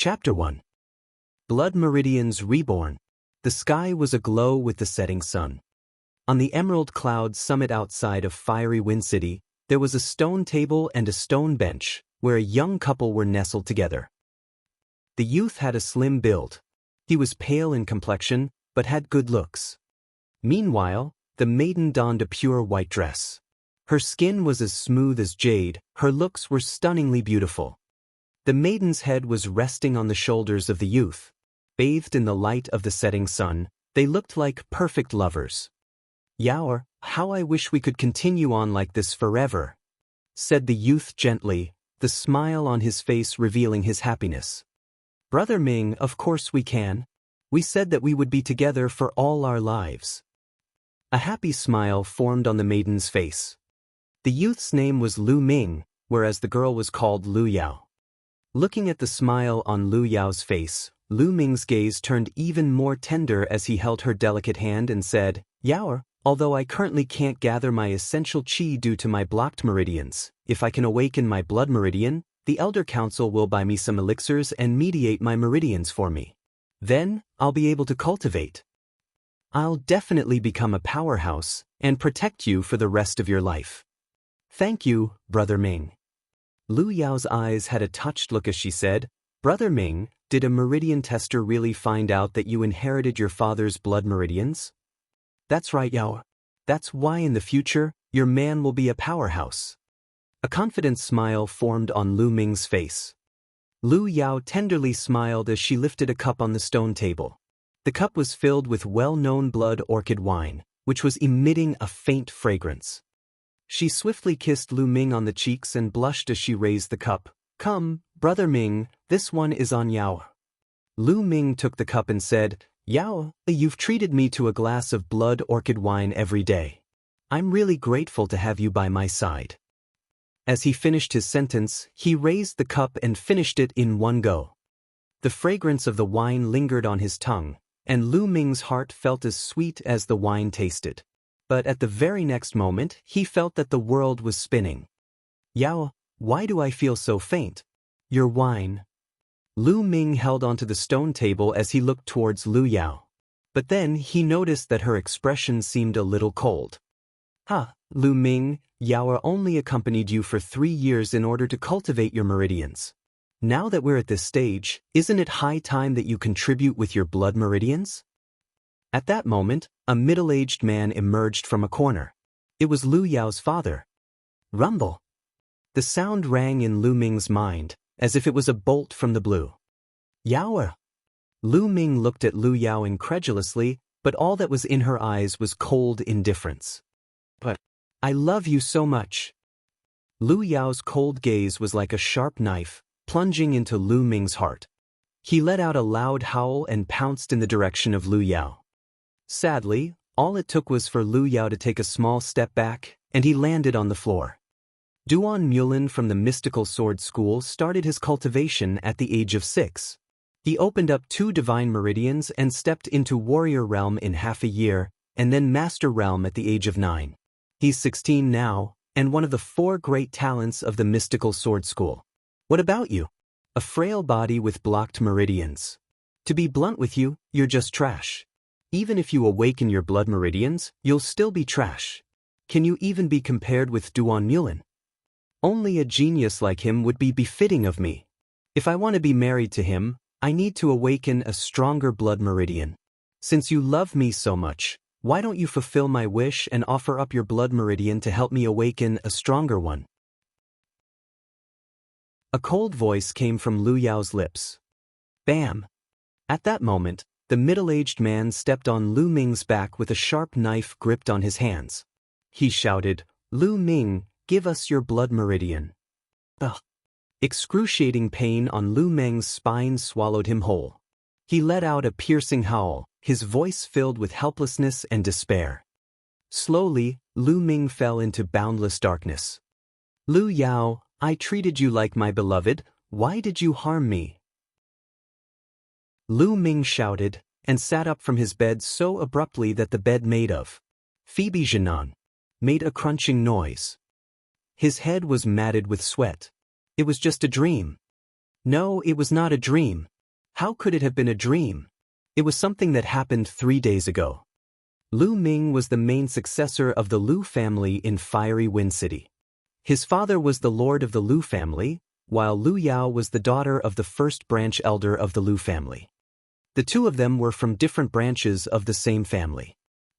Chapter 1. Blood Meridians Reborn. The sky was aglow with the setting sun. On the emerald cloud summit outside of fiery Wind City, there was a stone table and a stone bench, where a young couple were nestled together. The youth had a slim build. He was pale in complexion, but had good looks. Meanwhile, the maiden donned a pure white dress. Her skin was as smooth as jade, her looks were stunningly beautiful. The maiden's head was resting on the shoulders of the youth. Bathed in the light of the setting sun, they looked like perfect lovers. "Yaor, how I wish we could continue on like this forever," said the youth gently, the smile on his face revealing his happiness. "Brother Ming, of course we can. We said that we would be together for all our lives." A happy smile formed on the maiden's face. The youth's name was Lu Ming, whereas the girl was called Lu Yao. Looking at the smile on Lu Yao's face, Lu Ming's gaze turned even more tender as he held her delicate hand and said, "Yaor, although I currently can't gather my essential qi due to my blocked meridians, if I can awaken my blood meridian, the Elder Council will buy me some elixirs and mediate my meridians for me. Then, I'll be able to cultivate. I'll definitely become a powerhouse and protect you for the rest of your life." "Thank you, Brother Ming." Lu Yao's eyes had a touched look as she said, "Brother Ming, did a meridian tester really find out that you inherited your father's blood meridians?" "That's right, Yao. That's why in the future, your man will be a powerhouse." A confident smile formed on Lu Ming's face. Lu Yao tenderly smiled as she lifted a cup on the stone table. The cup was filled with well-known blood orchid wine, which was emitting a faint fragrance. She swiftly kissed Lu Ming on the cheeks and blushed as she raised the cup. "Come, Brother Ming, this one is on Yao." Lu Ming took the cup and said, "Yao, you've treated me to a glass of blood orchid wine every day. I'm really grateful to have you by my side." As he finished his sentence, he raised the cup and finished it in one go. The fragrance of the wine lingered on his tongue, and Lu Ming's heart felt as sweet as the wine tasted. But at the very next moment, he felt that the world was spinning. "Yao, why do I feel so faint?" "Your wine." Lu Ming held onto the stone table as he looked towards Lu Yao. But then he noticed that her expression seemed a little cold. Lu Ming, Yao only accompanied you for 3 years in order to cultivate your meridians. Now that we're at this stage, isn't it high time that you contribute with your blood meridians?" At that moment, a middle-aged man emerged from a corner. It was Lu Yao's father. Rumble. The sound rang in Lu Ming's mind, as if it was a bolt from the blue. "Yao." Lu Ming looked at Lu Yao incredulously, but all that was in her eyes was cold indifference. "But I love you so much." Lu Yao's cold gaze was like a sharp knife, plunging into Lu Ming's heart. He let out a loud howl and pounced in the direction of Lu Yao. Sadly, all it took was for Lu Yao to take a small step back, and he landed on the floor. Duan Mulin from the Mystical Sword School started his cultivation at the age of 6. He opened up 2 divine meridians and stepped into Warrior Realm in half a year, and then Master Realm at the age of 9. He's 16 now, and one of the 4 great talents of the Mystical Sword School. What about you? A frail body with blocked meridians. To be blunt with you, you're just trash. Even if you awaken your blood meridians, you'll still be trash. Can you even be compared with Duan Mulin? Only a genius like him would be befitting of me. If I want to be married to him, I need to awaken a stronger blood meridian. Since you love me so much, why don't you fulfill my wish and offer up your blood meridian to help me awaken a stronger one?" A cold voice came from Lu Yao's lips. Bam! At that moment, the middle-aged man stepped on Lu Ming's back with a sharp knife gripped on his hands. He shouted, "Lu Ming, give us your blood meridian." Ugh! Excruciating pain on Lu Ming's spine swallowed him whole. He let out a piercing howl, his voice filled with helplessness and despair. Slowly, Lu Ming fell into boundless darkness. "Lu Yao, I treated you like my beloved, why did you harm me?" Lu Ming shouted, and sat up from his bed so abruptly that the bed made of Phoebe Jinan made a crunching noise. His head was matted with sweat. It was just a dream. No, it was not a dream. How could it have been a dream? It was something that happened 3 days ago. Lu Ming was the main successor of the Lu family in Fiery Wind City. His father was the lord of the Lu family, while Lu Yao was the daughter of the first branch elder of the Lu family. The two of them were from different branches of the same family.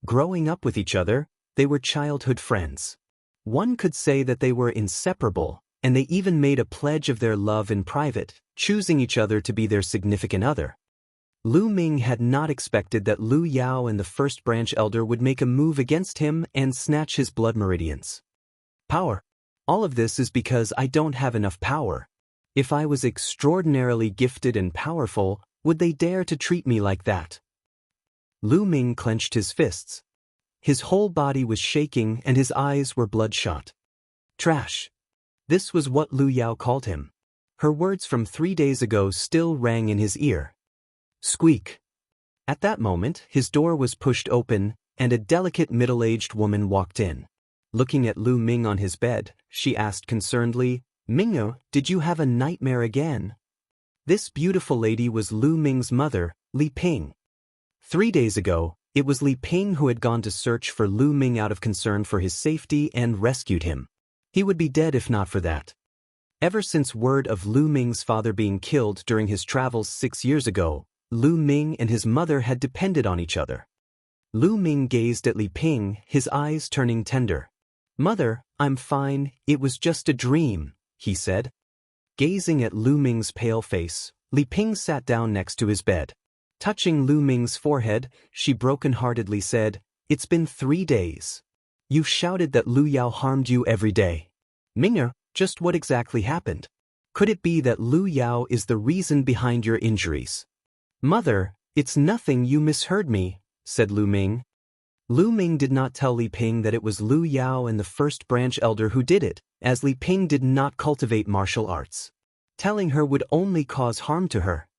Growing up with each other, they were childhood friends. One could say that they were inseparable, and they even made a pledge of their love in private, choosing each other to be their significant other. Lu Ming had not expected that Lu Yao and the first branch elder would make a move against him and snatch his blood meridians. Power. All of this is because I don't have enough power. If I was extraordinarily gifted and powerful, would they dare to treat me like that? Lu Ming clenched his fists. His whole body was shaking and his eyes were bloodshot. Trash. This was what Lu Yao called him. Her words from 3 days ago still rang in his ear. Squeak. At that moment, his door was pushed open, and a delicate middle-aged woman walked in. Looking at Lu Ming on his bed, she asked concernedly, "Ming'o, did you have a nightmare again?" This beautiful lady was Lu Ming's mother, Li Ping. 3 days ago, it was Li Ping who had gone to search for Lu Ming out of concern for his safety and rescued him. He would be dead if not for that. Ever since word of Lu Ming's father being killed during his travels 6 years ago, Lu Ming and his mother had depended on each other. Lu Ming gazed at Li Ping, his eyes turning tender. "Mother, I'm fine, it was just a dream," he said. Gazing at Lu Ming's pale face, Li Ping sat down next to his bed. Touching Lu Ming's forehead, she broken-heartedly said, "It's been 3 days. You've shouted that Lu Yao harmed you every day. Ming'er, just what exactly happened? Could it be that Lu Yao is the reason behind your injuries?" "Mother, it's nothing, you misheard me," said Lu Ming. Lu Ming did not tell Li Ping that it was Lu Yao and the first branch elder who did it, as Li Ping did not cultivate martial arts. Telling her would only cause harm to her.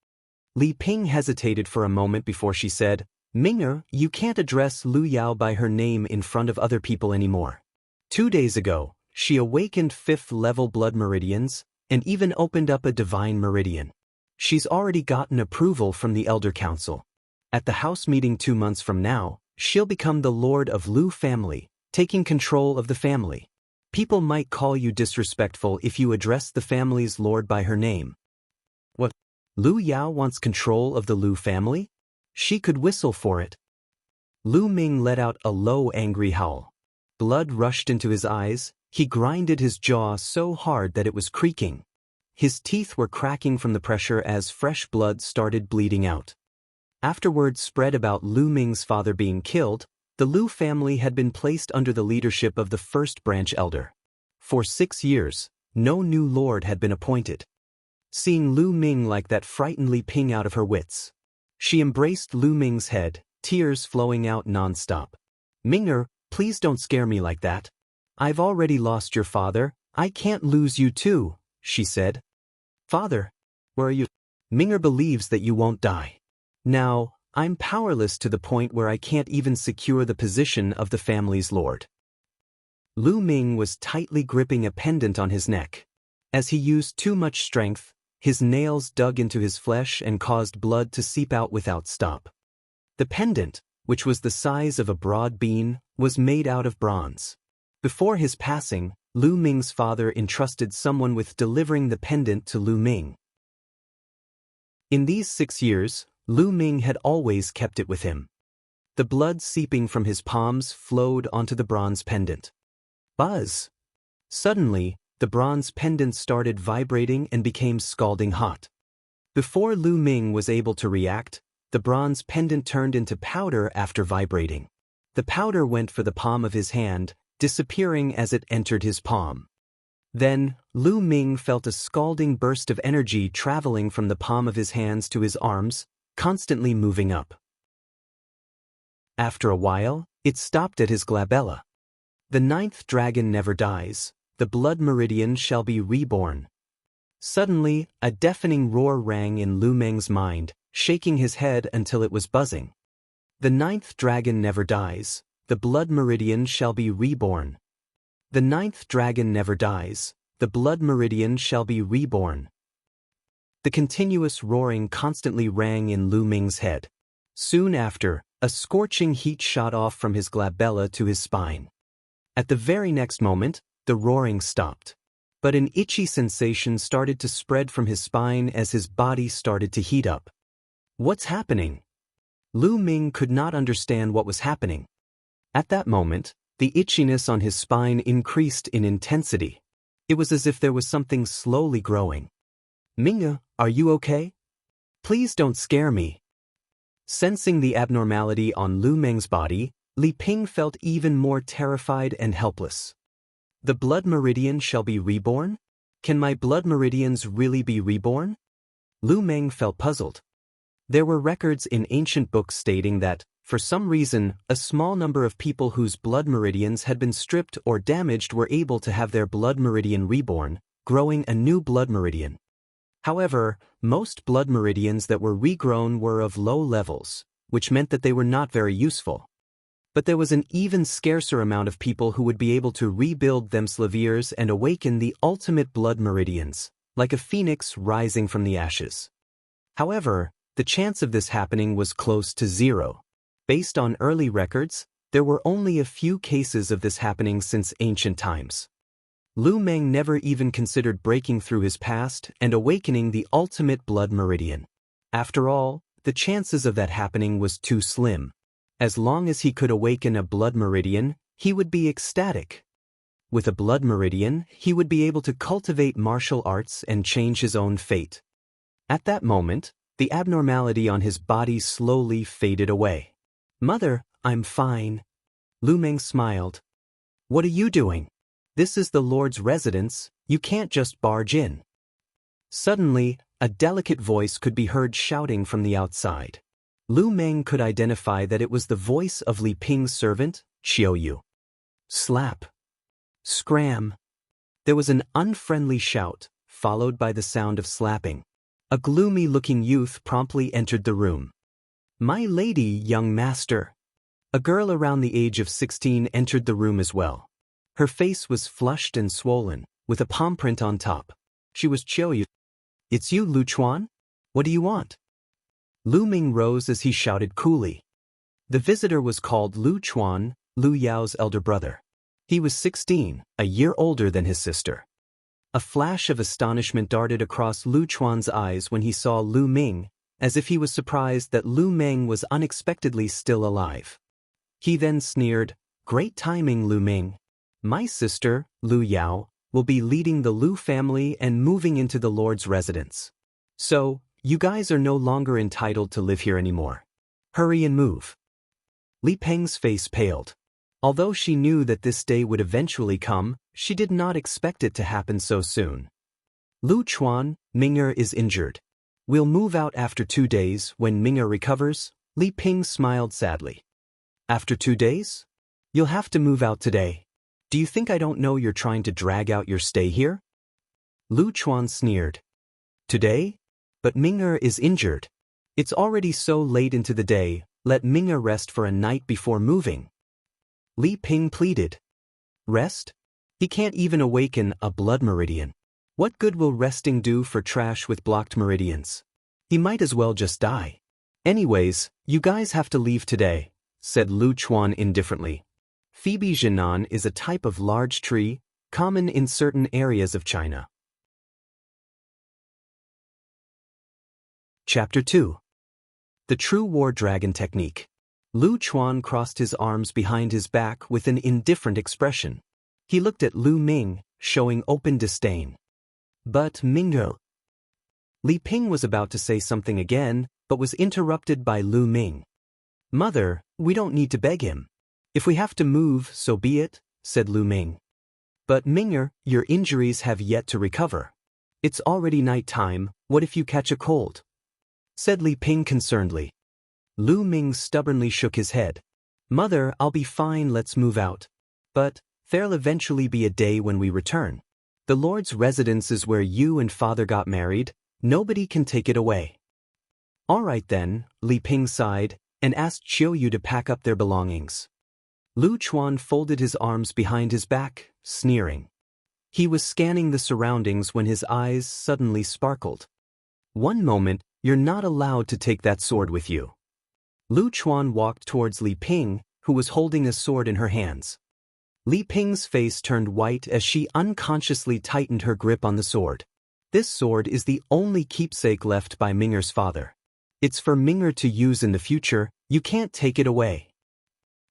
Li Ping hesitated for a moment before she said, "Ming'er, you can't address Lu Yao by her name in front of other people anymore. 2 days ago, she awakened 5th-level blood meridians, and even opened up a divine meridian. She's already gotten approval from the Elder Council. At the house meeting 2 months from now, she'll become the Lord of Lu family, taking control of the family. People might call you disrespectful if you address the family's lord by her name." "What? Lu Yao wants control of the Lu family? She could whistle for it." Lu Ming let out a low, angry howl. Blood rushed into his eyes, he grinded his jaw so hard that it was creaking. His teeth were cracking from the pressure as fresh blood started bleeding out. After word spread about Lu Ming's father being killed, the Lu family had been placed under the leadership of the first branch elder. For 6 years, no new lord had been appointed. Seeing Lu Ming like that frightened Li Ping out of her wits. She embraced Lu Ming's head, tears flowing out non-stop. "Ming'er, please don't scare me like that. I've already lost your father, I can't lose you too," she said. "Father, where are you?" "Ming'er believes that you won't die. Now, I'm powerless to the point where I can't even secure the position of the family's lord." Lu Ming was tightly gripping a pendant on his neck. As he used too much strength, his nails dug into his flesh and caused blood to seep out without stop. The pendant, which was the size of a broad bean, was made out of bronze. Before his passing, Lu Ming's father entrusted someone with delivering the pendant to Lu Ming. In these 6 years, Lu Ming had always kept it with him. The blood seeping from his palms flowed onto the bronze pendant. Buzz! Suddenly, the bronze pendant started vibrating and became scalding hot. Before Lu Ming was able to react, the bronze pendant turned into powder after vibrating. The powder went for the palm of his hand, disappearing as it entered his palm. Then, Lu Ming felt a scalding burst of energy traveling from the palm of his hands to his arms, constantly moving up. After a while, it stopped at his glabella. "The 9th dragon never dies, the blood meridian shall be reborn." Suddenly, a deafening roar rang in Lu Ming's mind, shaking his head until it was buzzing. "The 9th dragon never dies, the blood meridian shall be reborn. The 9th dragon never dies, the blood meridian shall be reborn." The continuous roaring constantly rang in Lu Ming's head. Soon after, a scorching heat shot off from his glabella to his spine. At the very next moment, the roaring stopped. But an itchy sensation started to spread from his spine as his body started to heat up. What's happening? Lu Ming could not understand what was happening. At that moment, the itchiness on his spine increased in intensity. It was as if there was something slowly growing. Ming, are you okay? Please don't scare me. Sensing the abnormality on Lu Ming's body, Li Ping felt even more terrified and helpless. The blood meridian shall be reborn? Can my blood meridians really be reborn? Lu Ming felt puzzled. There were records in ancient books stating that, for some reason, a small number of people whose blood meridians had been stripped or damaged were able to have their blood meridian reborn, growing a new blood meridian. However, most blood meridians that were regrown were of low levels, which meant that they were not very useful. But there was an even scarcer amount of people who would be able to rebuild themselves and awaken the ultimate blood meridians, like a phoenix rising from the ashes. However, the chance of this happening was close to zero. Based on early records, there were only a few cases of this happening since ancient times. Lu Ming never even considered breaking through his past and awakening the ultimate blood meridian. After all, the chances of that happening was too slim. As long as he could awaken a blood meridian, he would be ecstatic. With a blood meridian, he would be able to cultivate martial arts and change his own fate. At that moment, the abnormality on his body slowly faded away. Mother, I'm fine. Lu Ming smiled. What are you doing? This is the Lord's residence, you can't just barge in. Suddenly, a delicate voice could be heard shouting from the outside. Lu Ming could identify that it was the voice of Li Ping's servant, Qiuyu. Slap. Scram. There was an unfriendly shout, followed by the sound of slapping. A gloomy-looking youth promptly entered the room. My lady, young master. A girl around the age of 16 entered the room as well. Her face was flushed and swollen, with a palm print on top. She was Qiuyu. It's you, Lu Chuan? What do you want? Lu Ming rose as he shouted coolly. The visitor was called Lu Chuan, Lu Yao's elder brother. He was 16, a year older than his sister. A flash of astonishment darted across Lu Chuan's eyes when he saw Lu Ming, as if he was surprised that Lu Ming was unexpectedly still alive. He then sneered, Great timing, Lu Ming. My sister, Lu Yao, will be leading the Lu family and moving into the Lord's residence. So, you guys are no longer entitled to live here anymore. Hurry and move. Li Peng's face paled. Although she knew that this day would eventually come, she did not expect it to happen so soon. Lu Chuan, Ming'er is injured. We'll move out after 2 days when Ming'er recovers, Li Ping smiled sadly. After 2 days? You'll have to move out today. Do you think I don't know you're trying to drag out your stay here? Lu Chuan sneered. Today? But Ming'er is injured. It's already so late into the day, let Ming'er rest for a night before moving. Li Ping pleaded. Rest? He can't even awaken a blood meridian. What good will resting do for trash with blocked meridians? He might as well just die. Anyways, you guys have to leave today, said Lu Chuan indifferently. Phoebe Jinan is a type of large tree, common in certain areas of China. Chapter 2. The True War Dragon Technique. Lu Chuan crossed his arms behind his back with an indifferent expression. He looked at Lu Ming, showing open disdain. But Ming'er. Li Ping was about to say something again, but was interrupted by Lu Ming. Mother, we don't need to beg him. If we have to move, so be it, said Lu Ming. But Ming'er, your injuries have yet to recover. It's already night time, what if you catch a cold? Said Li Ping concernedly. Lu Ming stubbornly shook his head. Mother, I'll be fine, let's move out. But there'll eventually be a day when we return. The Lord's residence is where you and father got married, nobody can take it away. All right then, Li Ping sighed, and asked Qiuyu to pack up their belongings. Lu Chuan folded his arms behind his back, sneering. He was scanning the surroundings when his eyes suddenly sparkled. One moment, you're not allowed to take that sword with you. Lu Chuan walked towards Li Ping, who was holding a sword in her hands. Li Ping's face turned white as she unconsciously tightened her grip on the sword. This sword is the only keepsake left by Minger's father. It's for Minger to use in the future, you can't take it away.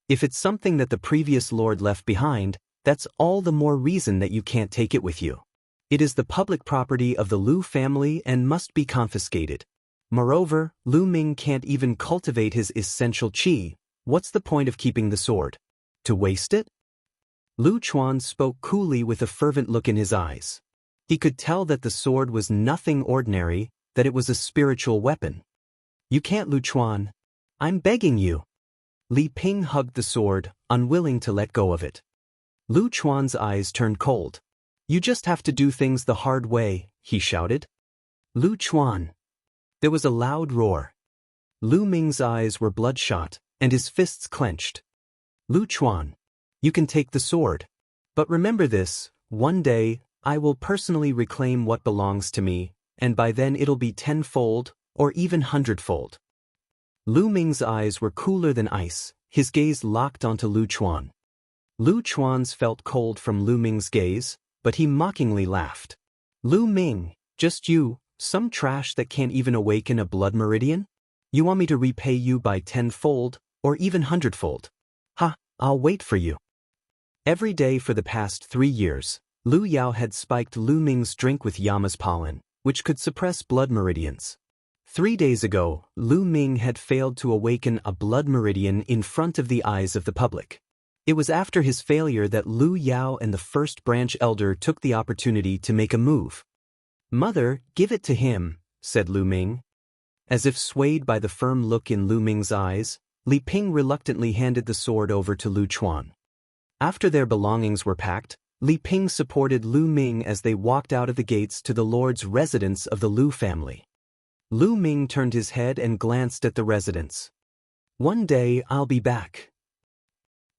If it's something that the previous lord left behind, that's all the more reason that you can't take it with you. It is the public property of the Lu family and must be confiscated. Moreover, Lu Ming can't even cultivate his essential qi. What's the point of keeping the sword? To waste it? Lu Chuan spoke coolly with a fervent look in his eyes. He could tell that the sword was nothing ordinary, that it was a spiritual weapon. You can't, Lu Chuan. I'm begging you. Li Ping hugged the sword, unwilling to let go of it. Lu Chuan's eyes turned cold. You just have to do things the hard way, he shouted. Lu Chuan. There was a loud roar. Lu Ming's eyes were bloodshot, and his fists clenched. Lu Chuan. You can take the sword. But remember this, one day, I will personally reclaim what belongs to me, and by then it'll be tenfold, or even hundredfold. Lu Ming's eyes were cooler than ice, his gaze locked onto Lu Chuan. Lu Chuan's felt cold from Lu Ming's gaze, but he mockingly laughed. Lu Ming, just you, some trash that can't even awaken a blood meridian? You want me to repay you by tenfold, or even hundredfold? Ha, I'll wait for you. Every day for the past 3 years, Lu Yao had spiked Lu Ming's drink with Yama's pollen, which could suppress blood meridians. 3 days ago, Lu Ming had failed to awaken a blood meridian in front of the eyes of the public. It was after his failure that Lu Yao and the first branch elder took the opportunity to make a move. Mother, give it to him, said Lu Ming. As if swayed by the firm look in Lu Ming's eyes, Li Ping reluctantly handed the sword over to Lu Chuan. After their belongings were packed, Li Ping supported Lu Ming as they walked out of the gates to the lord's residence of the Lu family. Lu Ming turned his head and glanced at the residence. One day I'll be back.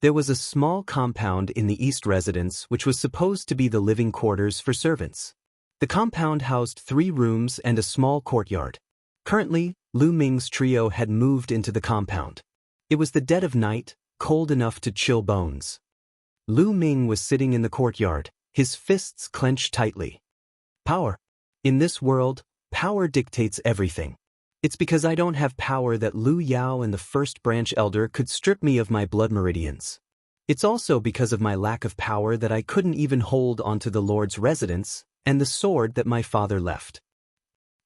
There was a small compound in the east residence which was supposed to be the living quarters for servants. The compound housed 3 rooms and a small courtyard. Currently, Lu Ming's trio had moved into the compound. It was the dead of night, cold enough to chill bones. Lu Ming was sitting in the courtyard, his fists clenched tightly. Power. In this world, power dictates everything. It's because I don't have power that Lu Yao and the first branch elder could strip me of my blood meridians. It's also because of my lack of power that I couldn't even hold onto the Lord's residence and the sword that my father left.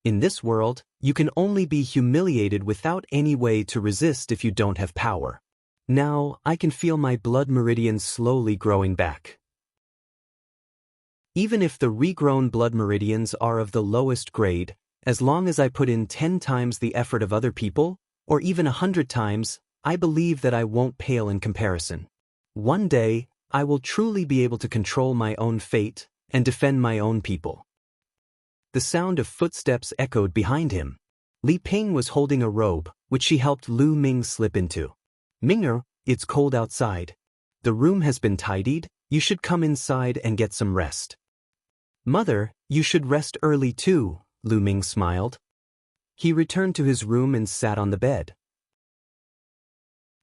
In this world, you can only be humiliated without any way to resist if you don't have power. Now, I can feel my blood meridians slowly growing back. Even if the regrown blood meridians are of the lowest grade, as long as I put in 10 times the effort of other people, or even 100 times, I believe that I won't pale in comparison. One day, I will truly be able to control my own fate and defend my own people. The sound of footsteps echoed behind him. Li Ping was holding a robe, which she helped Lu Ming slip into. Minger, it's cold outside. The room has been tidied, you should come inside and get some rest. Mother, you should rest early too, Lu Ming smiled. He returned to his room and sat on the bed.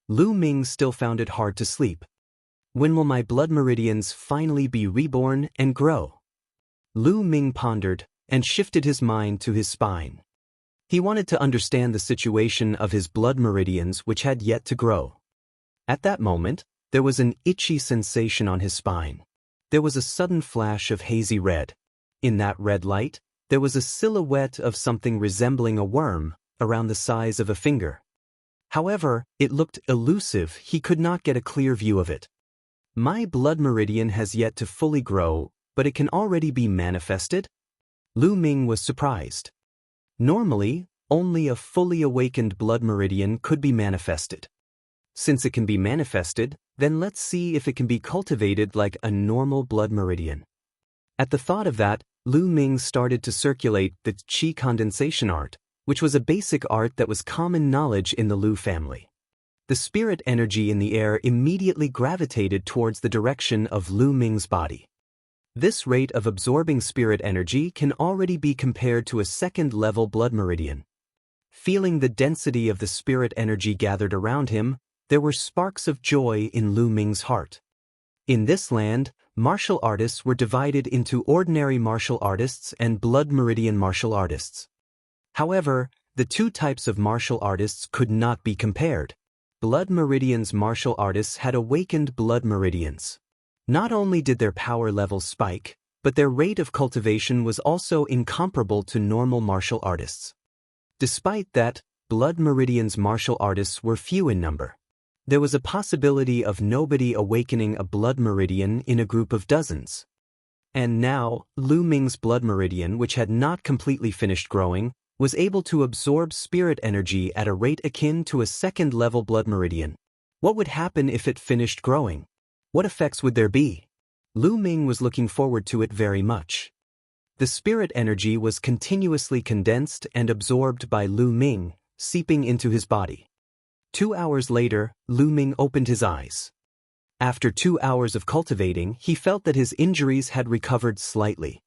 Lu Ming still found it hard to sleep. When will my blood meridians finally be reborn and grow? Lu Ming pondered and shifted his mind to his spine. He wanted to understand the situation of his blood meridians which had yet to grow. At that moment, there was an itchy sensation on his spine. There was a sudden flash of hazy red. In that red light, there was a silhouette of something resembling a worm, around the size of a finger. However, it looked elusive, he could not get a clear view of it. My blood meridian has yet to fully grow, but it can already be manifested? Lu Ming was surprised. Normally, only a fully awakened blood meridian could be manifested. Since it can be manifested, then let's see if it can be cultivated like a normal blood meridian. At the thought of that, Lu Ming started to circulate the qi condensation art, which was a basic art that was common knowledge in the Lu family. The spirit energy in the air immediately gravitated towards the direction of Lu Ming's body. This rate of absorbing spirit energy can already be compared to a second-level blood meridian. Feeling the density of the spirit energy gathered around him, there were sparks of joy in Lu Ming's heart. In this land, martial artists were divided into ordinary martial artists and blood meridian martial artists. However, the two types of martial artists could not be compared. Blood meridians martial artists had awakened blood meridians. Not only did their power level spike, but their rate of cultivation was also incomparable to normal martial artists. Despite that, blood meridians martial artists were few in number. There was a possibility of nobody awakening a blood meridian in a group of dozens. And now, Lu Ming's blood meridian, which had not completely finished growing, was able to absorb spirit energy at a rate akin to a second-level blood meridian. What would happen if it finished growing? What effects would there be? Lu Ming was looking forward to it very much. The spirit energy was continuously condensed and absorbed by Lu Ming, seeping into his body. 2 hours later, Lu Ming opened his eyes. After 2 hours of cultivating, he felt that his injuries had recovered slightly.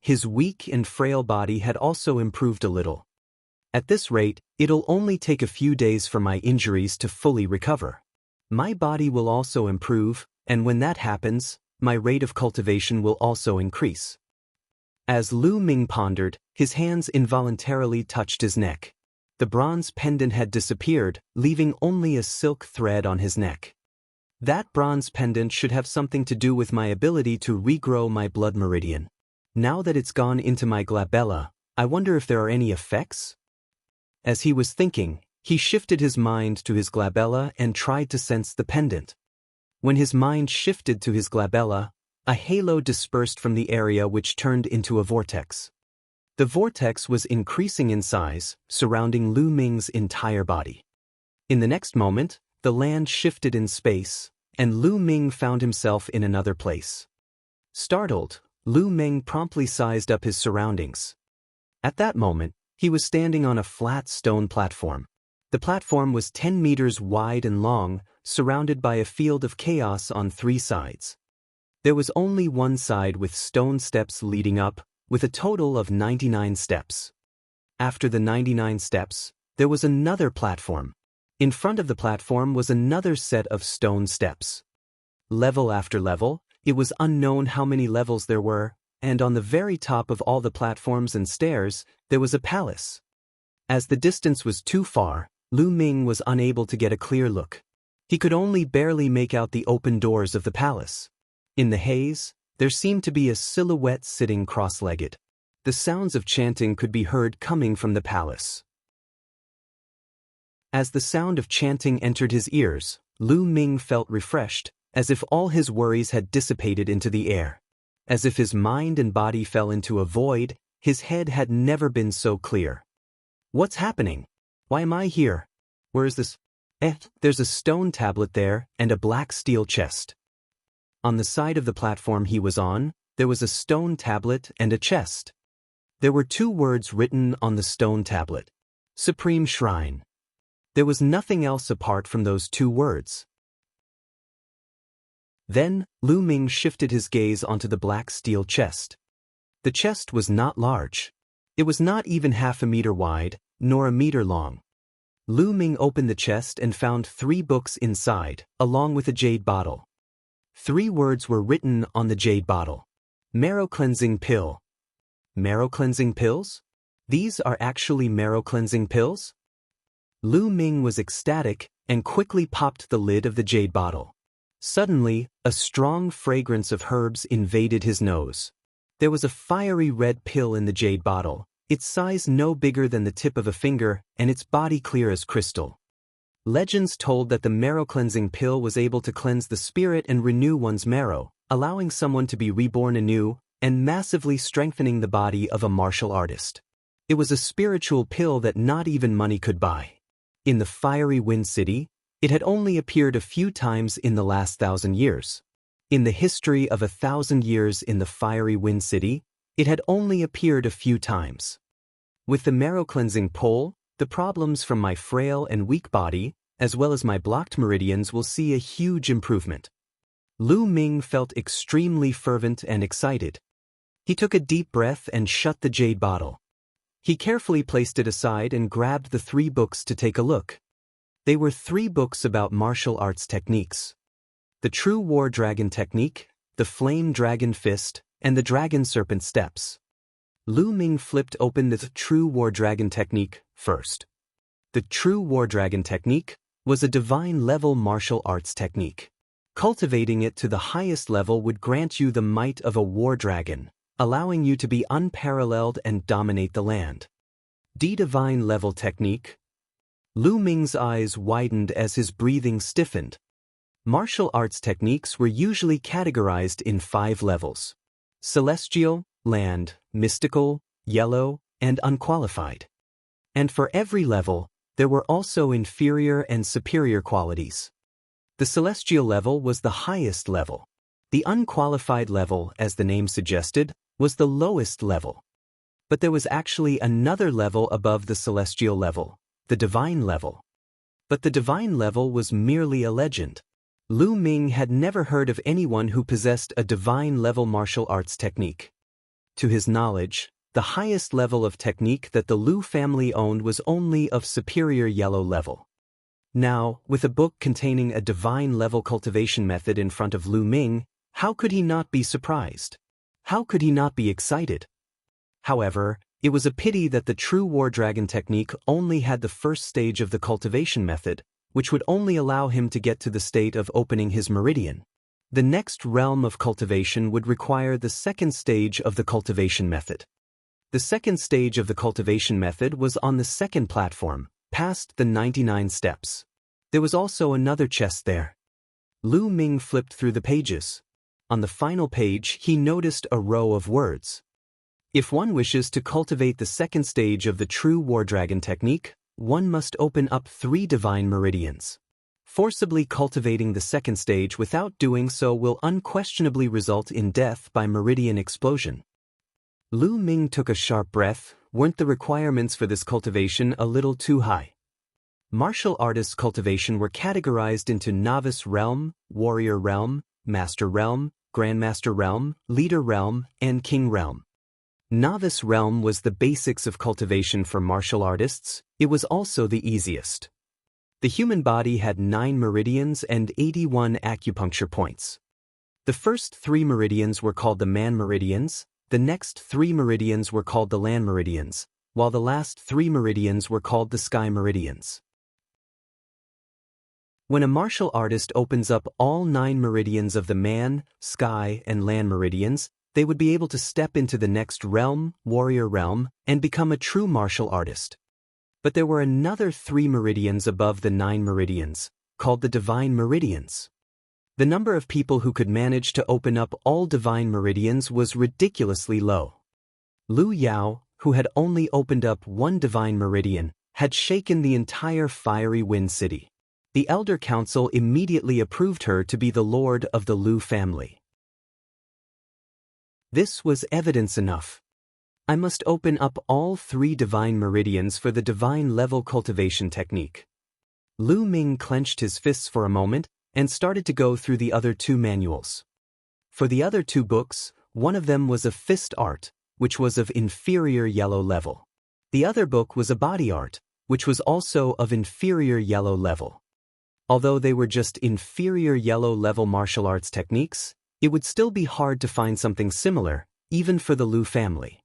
His weak and frail body had also improved a little. At this rate, it'll only take a few days for my injuries to fully recover. My body will also improve, and when that happens, my rate of cultivation will also increase. As Lu Ming pondered, his hands involuntarily touched his neck. The bronze pendant had disappeared, leaving only a silk thread on his neck. That bronze pendant should have something to do with my ability to regrow my blood meridian. Now that it's gone into my glabella, I wonder if there are any effects? As he was thinking, he shifted his mind to his glabella and tried to sense the pendant. When his mind shifted to his glabella, a halo dispersed from the area which turned into a vortex. The vortex was increasing in size, surrounding Lu Ming's entire body. In the next moment, the land shifted in space, and Lu Ming found himself in another place. Startled, Lu Ming promptly sized up his surroundings. At that moment, he was standing on a flat stone platform. The platform was 10 meters wide and long, surrounded by a field of chaos on 3 sides. There was only one side with stone steps leading up, with a total of 99 steps. After the 99 steps, there was another platform. In front of the platform was another set of stone steps. Level after level, it was unknown how many levels there were, and on the very top of all the platforms and stairs, there was a palace. As the distance was too far, Lu Ming was unable to get a clear look. He could only barely make out the open doors of the palace. In the haze, there seemed to be a silhouette sitting cross-legged. The sounds of chanting could be heard coming from the palace. As the sound of chanting entered his ears, Lu Ming felt refreshed, as if all his worries had dissipated into the air. As if his mind and body fell into a void, his head had never been so clear. What's happening? Why am I here? Where is this? There's a stone tablet there and a black steel chest. On the side of the platform he was on, there was a stone tablet and a chest. There were 2 words written on the stone tablet. Supreme Shrine. There was nothing else apart from those 2 words. Then, Lu Ming shifted his gaze onto the black steel chest. The chest was not large. It was not even half a meter wide, nor a meter long. Lu Ming opened the chest and found 3 books inside, along with a jade bottle. 3 words were written on the jade bottle. Marrow cleansing pill. Marrow cleansing pills? These are actually marrow cleansing pills? Lu Ming was ecstatic and quickly popped the lid of the jade bottle. Suddenly, a strong fragrance of herbs invaded his nose. There was a fiery red pill in the jade bottle, its size no bigger than the tip of a finger and its body clear as crystal. Legends told that the marrow cleansing pill was able to cleanse the spirit and renew one's marrow, allowing someone to be reborn anew and massively strengthening the body of a martial artist. It was a spiritual pill that not even money could buy. In the fiery wind city, it had only appeared a few times in the last 1,000 years. In the history of 1,000 years in the fiery wind city, it had only appeared a few times. With the marrow cleansing pole, the problems from my frail and weak body, as well as my blocked meridians, will see a huge improvement. Lu Ming felt extremely fervent and excited. He took a deep breath and shut the jade bottle. He carefully placed it aside and grabbed the 3 books to take a look. They were 3 books about martial arts techniques. The True War Dragon Technique, the Flame Dragon Fist, and the Dragon Serpent Steps. Lu Ming flipped open the True War Dragon Technique first. The True War Dragon Technique was a divine-level martial arts technique. Cultivating it to the highest level would grant you the might of a war dragon, allowing you to be unparalleled and dominate the land. Divine Level Technique. Lu Ming's eyes widened as his breathing stiffened. Martial arts techniques were usually categorized in 5 levels: celestial, land, mystical, yellow, and unqualified. And for every level, there were also inferior and superior qualities. The celestial level was the highest level. The unqualified level, as the name suggested, was the lowest level. But there was actually another level above the celestial level, the divine level. But the divine level was merely a legend. Lu Ming had never heard of anyone who possessed a divine-level martial arts technique. To his knowledge, the highest level of technique that the Lu family owned was only of superior yellow level. Now, with a book containing a divine-level cultivation method in front of Lu Ming, how could he not be surprised? How could he not be excited? However, it was a pity that the True War Dragon Technique only had the first stage of the cultivation method, which would only allow him to get to the state of opening his meridian. The next realm of cultivation would require the second stage of the cultivation method. The second stage of the cultivation method was on the second platform, past the 99 steps. There was also another chest there. Lu Ming flipped through the pages. On the final page, he noticed a row of words. If one wishes to cultivate the second stage of the True War Dragon Technique, one must open up 3 divine meridians. Forcibly cultivating the second stage without doing so will unquestionably result in death by meridian explosion. Lu Ming took a sharp breath. Weren't the requirements for this cultivation a little too high? Martial artists' cultivation were categorized into Novice Realm, Warrior Realm, Master Realm, Grandmaster Realm, Leader Realm, and King Realm. Novice Realm was the basics of cultivation for martial artists. It was also the easiest. The human body had 9 meridians and 81 acupuncture points. The first 3 meridians were called the man meridians, the next 3 meridians were called the land meridians, while the last 3 meridians were called the sky meridians. When a martial artist opens up all 9 meridians of the man, sky, and land meridians, they would be able to step into the next realm, warrior realm, and become a true martial artist. But there were another 3 meridians above the 9 meridians, called the divine meridians. The number of people who could manage to open up all divine meridians was ridiculously low. Lu Yao, who had only opened up 1 divine meridian, had shaken the entire Fiery Wind City. The Elder Council immediately approved her to be the lord of the Lu family. This was evidence enough. I must open up all 3 divine meridians for the divine level cultivation technique. Lu Ming clenched his fists for a moment and started to go through the other 2 manuals. For the other 2 books, one of them was a fist art, which was of inferior yellow level. The other book was a body art, which was also of inferior yellow level. Although they were just inferior yellow level martial arts techniques, it would still be hard to find something similar, even for the Lu family.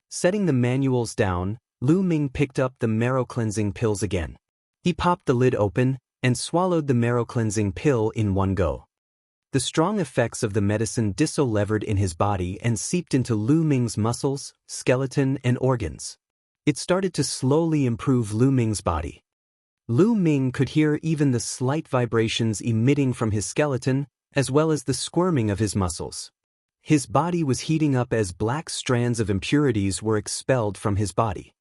Setting the manuals down, Lu Ming picked up the marrow-cleansing pills again. He popped the lid open and swallowed the marrow-cleansing pill in one go. The strong effects of the medicine dissolved in his body and seeped into Lu Ming's muscles, skeleton, and organs. It started to slowly improve Lu Ming's body. Lu Ming could hear even the slight vibrations emitting from his skeleton, as well as the squirming of his muscles. His body was heating up as black strands of impurities were expelled from his body.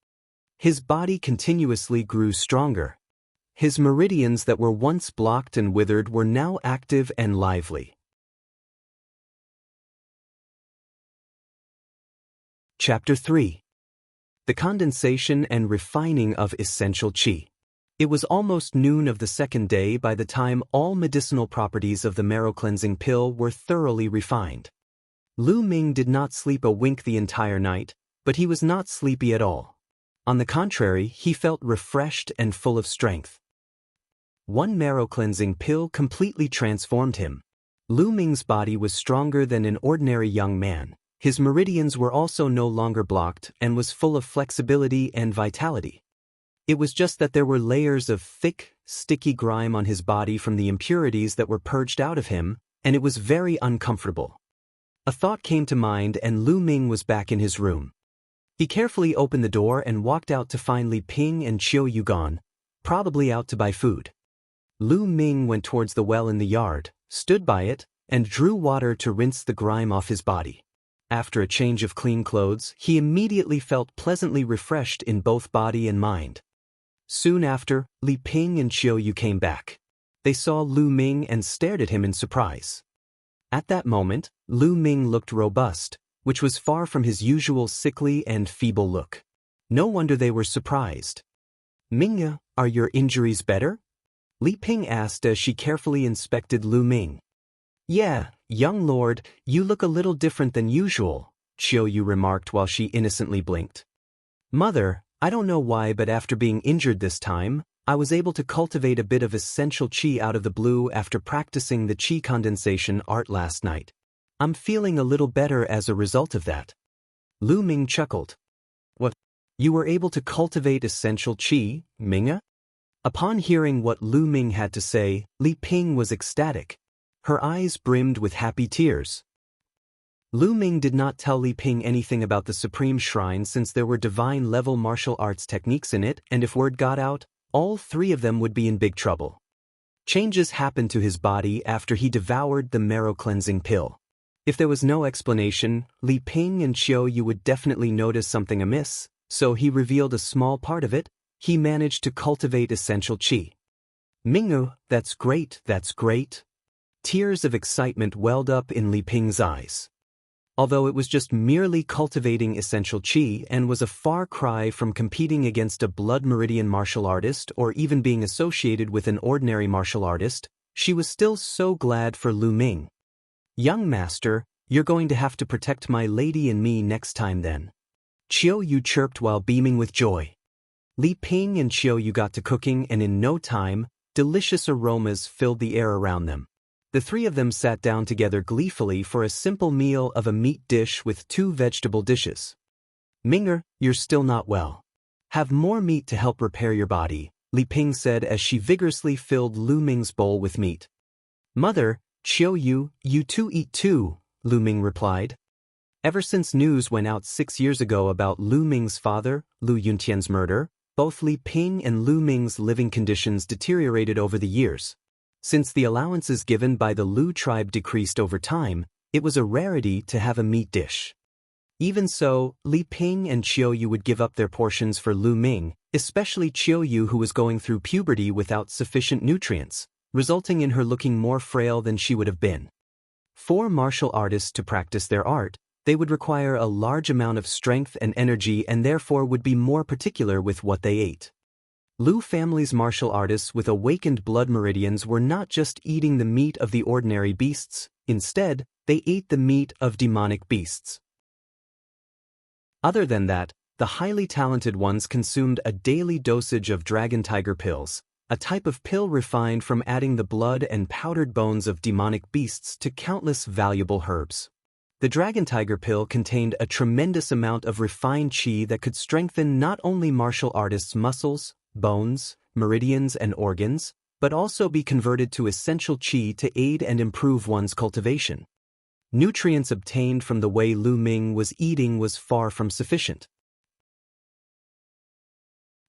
His body continuously grew stronger. His meridians that were once blocked and withered were now active and lively. Chapter 3. The Condensation and Refining of Essential Qi. It was almost noon of the second day by the time all medicinal properties of the marrow-cleansing pill were thoroughly refined. Lu Ming did not sleep a wink the entire night, but he was not sleepy at all. On the contrary, he felt refreshed and full of strength. One marrow-cleansing pill completely transformed him. Lu Ming's body was stronger than an ordinary young man. His meridians were also no longer blocked and was full of flexibility and vitality. It was just that there were layers of thick, sticky grime on his body from the impurities that were purged out of him, and it was very uncomfortable. A thought came to mind and Lu Ming was back in his room. He carefully opened the door and walked out to find Li Ping and Qiu Yu gone, probably out to buy food. Lu Ming went towards the well in the yard, stood by it, and drew water to rinse the grime off his body. After a change of clean clothes, he immediately felt pleasantly refreshed in both body and mind. Soon after, Li Ping and Qiu Yu came back. They saw Lu Ming and stared at him in surprise. At that moment, Lu Ming looked robust, which was far from his usual sickly and feeble look. No wonder they were surprised. "Mingya, are your injuries better?" Li Ping asked as she carefully inspected Lu Ming. "Yeah, young lord, you look a little different than usual," Qiu Yu remarked while she innocently blinked. "Mother, I don't know why, but after being injured this time, I was able to cultivate a bit of essential qi out of the blue after practicing the qi condensation art last night. I'm feeling a little better as a result of that." Lu Ming chuckled. "What? You were able to cultivate essential qi, Mingya?" Upon hearing what Lu Ming had to say, Li Ping was ecstatic. Her eyes brimmed with happy tears. Lu Ming did not tell Li Ping anything about the Supreme Shrine since there were divine-level martial arts techniques in it, and if word got out, all three of them would be in big trouble. Changes happened to his body after he devoured the marrow-cleansing pill. If there was no explanation, Li Ping and Qiu Yu would definitely notice something amiss, so he revealed a small part of it. He managed to cultivate essential qi. "Mingyu, that's great, that's great." Tears of excitement welled up in Li Ping's eyes. Although it was just merely cultivating essential qi and was a far cry from competing against a blood meridian martial artist or even being associated with an ordinary martial artist, she was still so glad for Lu Ming. "Young master, you're going to have to protect my lady and me next time then," Qiu Yu chirped while beaming with joy. Li Ping and Qiu Yu got to cooking, and in no time, delicious aromas filled the air around them. The three of them sat down together gleefully for a simple meal of a meat dish with 2 vegetable dishes. "Mingya, you're still not well. Have more meat to help repair your body," Li Ping said as she vigorously filled Lu Ming's bowl with meat. "Mother, Qiu Yu, you two eat too," Lu Ming replied. Ever since news went out 6 years ago about Lu Ming's father, Lu Yuntian's murder, both Li Ping and Lu Ming's living conditions deteriorated over the years. Since the allowances given by the Lu tribe decreased over time, it was a rarity to have a meat dish. Even so, Li Ping and Qiu Yu would give up their portions for Lu Ming, especially Qiu Yu, who was going through puberty without sufficient nutrients, resulting in her looking more frail than she would have been. For martial artists to practice their art, they would require a large amount of strength and energy and therefore would be more particular with what they ate. Lu family's martial artists with awakened blood meridians were not just eating the meat of the ordinary beasts, instead, they ate the meat of demonic beasts. Other than that, the highly talented ones consumed a daily dosage of dragon tiger pills, a type of pill refined from adding the blood and powdered bones of demonic beasts to countless valuable herbs. The dragon tiger pill contained a tremendous amount of refined qi that could strengthen not only martial artists' muscles, bones, meridians, and organs, but also be converted to essential qi to aid and improve one's cultivation. Nutrients obtained from the way Lu Ming was eating was far from sufficient.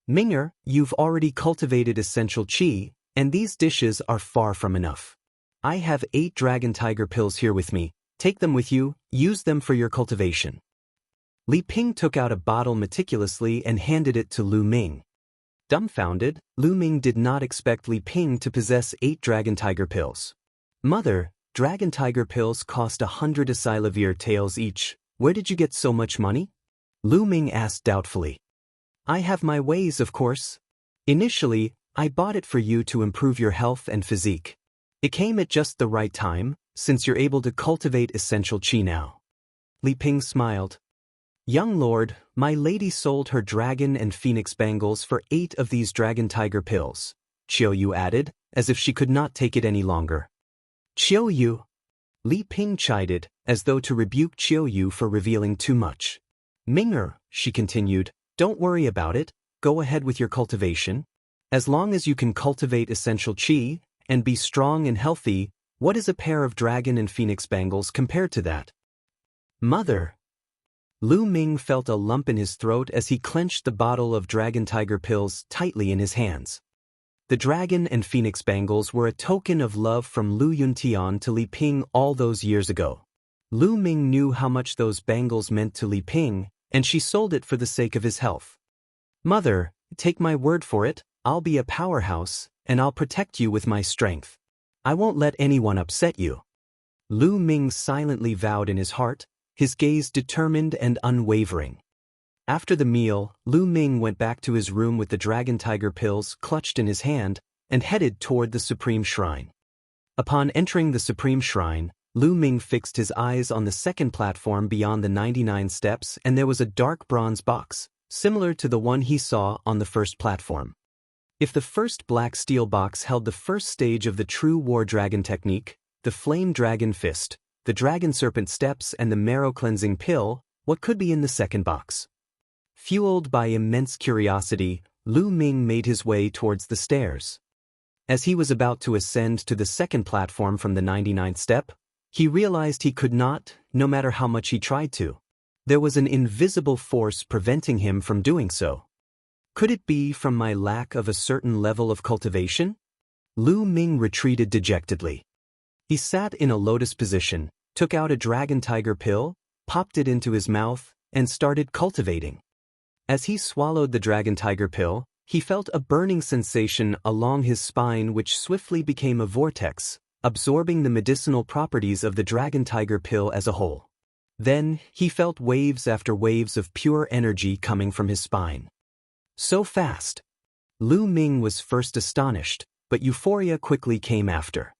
"Mingya, you've already cultivated essential qi, and these dishes are far from enough. I have 8 dragon tiger pills here with me. Take them with you, use them for your cultivation." Li Ping took out a bottle meticulously and handed it to Lu Ming. Dumbfounded, Lu Ming did not expect Li Ping to possess 8 dragon tiger pills. "Mother, dragon tiger pills cost 100 Asilavir taels each. Where did you get so much money?" Lu Ming asked doubtfully. "I have my ways, of course." Initially, I bought it for you to improve your health and physique. It came at just the right time, since you're able to cultivate essential qi now. Li Ping smiled. Young lord, my lady sold her dragon and phoenix bangles for 8 of these dragon tiger pills, Qiu Yu added, as if she could not take it any longer. Qiu Yu? Li Ping chided, as though to rebuke Qiu Yu for revealing too much. Ming'er, she continued, don't worry about it, go ahead with your cultivation. As long as you can cultivate essential qi, and be strong and healthy, what is a pair of dragon and phoenix bangles compared to that? Mother. Lu Ming felt a lump in his throat as he clenched the bottle of dragon tiger pills tightly in his hands. The dragon and phoenix bangles were a token of love from Lu Yuntian to Li Ping all those years ago. Lu Ming knew how much those bangles meant to Li Ping, and she sold it for the sake of his health. Mother, take my word for it, I'll be a powerhouse, and I'll protect you with my strength. I won't let anyone upset you. Lu Ming silently vowed in his heart, his gaze determined and unwavering. After the meal, Lu Ming went back to his room with the dragon tiger pills clutched in his hand and headed toward the Supreme Shrine. Upon entering the Supreme Shrine, Lu Ming fixed his eyes on the second platform beyond the 99 steps, and there was a dark bronze box, similar to the one he saw on the first platform. If the first black steel box held the first stage of the true war dragon technique, the flame dragon fist, the dragon serpent steps and the marrow cleansing pill, what could be in the second box? Fueled by immense curiosity, Lu Ming made his way towards the stairs. As he was about to ascend to the second platform from the 99th step, he realized he could not, no matter how much he tried to. There was an invisible force preventing him from doing so. Could it be from my lack of a certain level of cultivation? Lu Ming retreated dejectedly. He sat in a lotus position, took out a dragon tiger pill, popped it into his mouth, and started cultivating. As he swallowed the dragon tiger pill, he felt a burning sensation along his spine which swiftly became a vortex, absorbing the medicinal properties of the dragon tiger pill as a whole. Then, he felt waves after waves of pure energy coming from his spine. So fast! Lu Ming was first astonished, but euphoria quickly came after.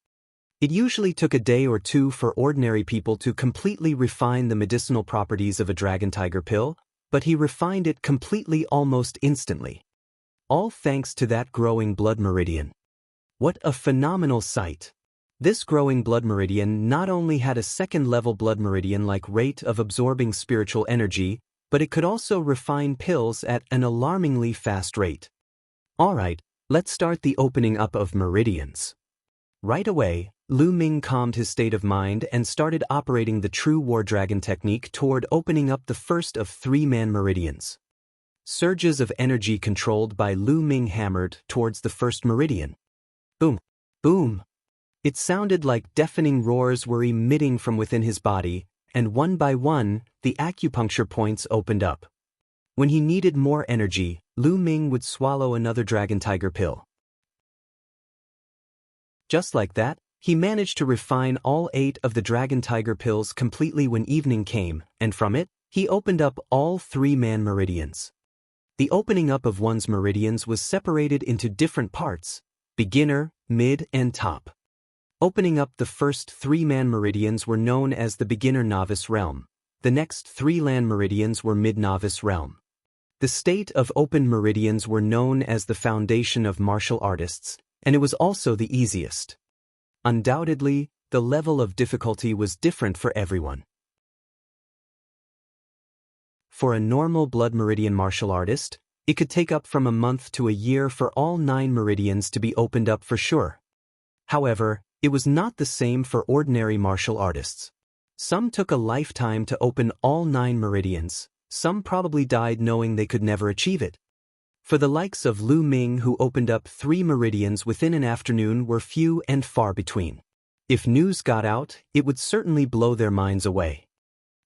It usually took a day or two for ordinary people to completely refine the medicinal properties of a dragon tiger pill, but he refined it completely almost instantly. All thanks to that growing blood meridian. What a phenomenal sight! This growing blood meridian not only had a second-level blood meridian-like rate of absorbing spiritual energy, but it could also refine pills at an alarmingly fast rate. Alright, let's start the opening up of meridians. Right away, Lu Ming calmed his state of mind and started operating the true war dragon technique toward opening up the first of 3-man meridians. Surges of energy controlled by Lu Ming hammered towards the first meridian. Boom! Boom! It sounded like deafening roars were emitting from within his body, and one by one, the acupuncture points opened up. When he needed more energy, Lu Ming would swallow another dragon tiger pill. Just like that, he managed to refine all 8 of the dragon tiger pills completely when evening came, and from it, he opened up all 3-man meridians. The opening up of one's meridians was separated into different parts: beginner, mid, and top. Opening up the first 3-man meridians were known as the beginner-novice realm. The next 3 land meridians were mid-novice realm. The state of open meridians were known as the foundation of martial artists, and it was also the easiest. Undoubtedly, the level of difficulty was different for everyone. For a normal blood meridian martial artist, it could take up from a month to a year for all 9 meridians to be opened up for sure. However, it was not the same for ordinary martial artists. Some took a lifetime to open all 9 meridians, some probably died knowing they could never achieve it. For the likes of Lu Ming, who opened up 3 meridians within an afternoon, were few and far between. If news got out, it would certainly blow their minds away.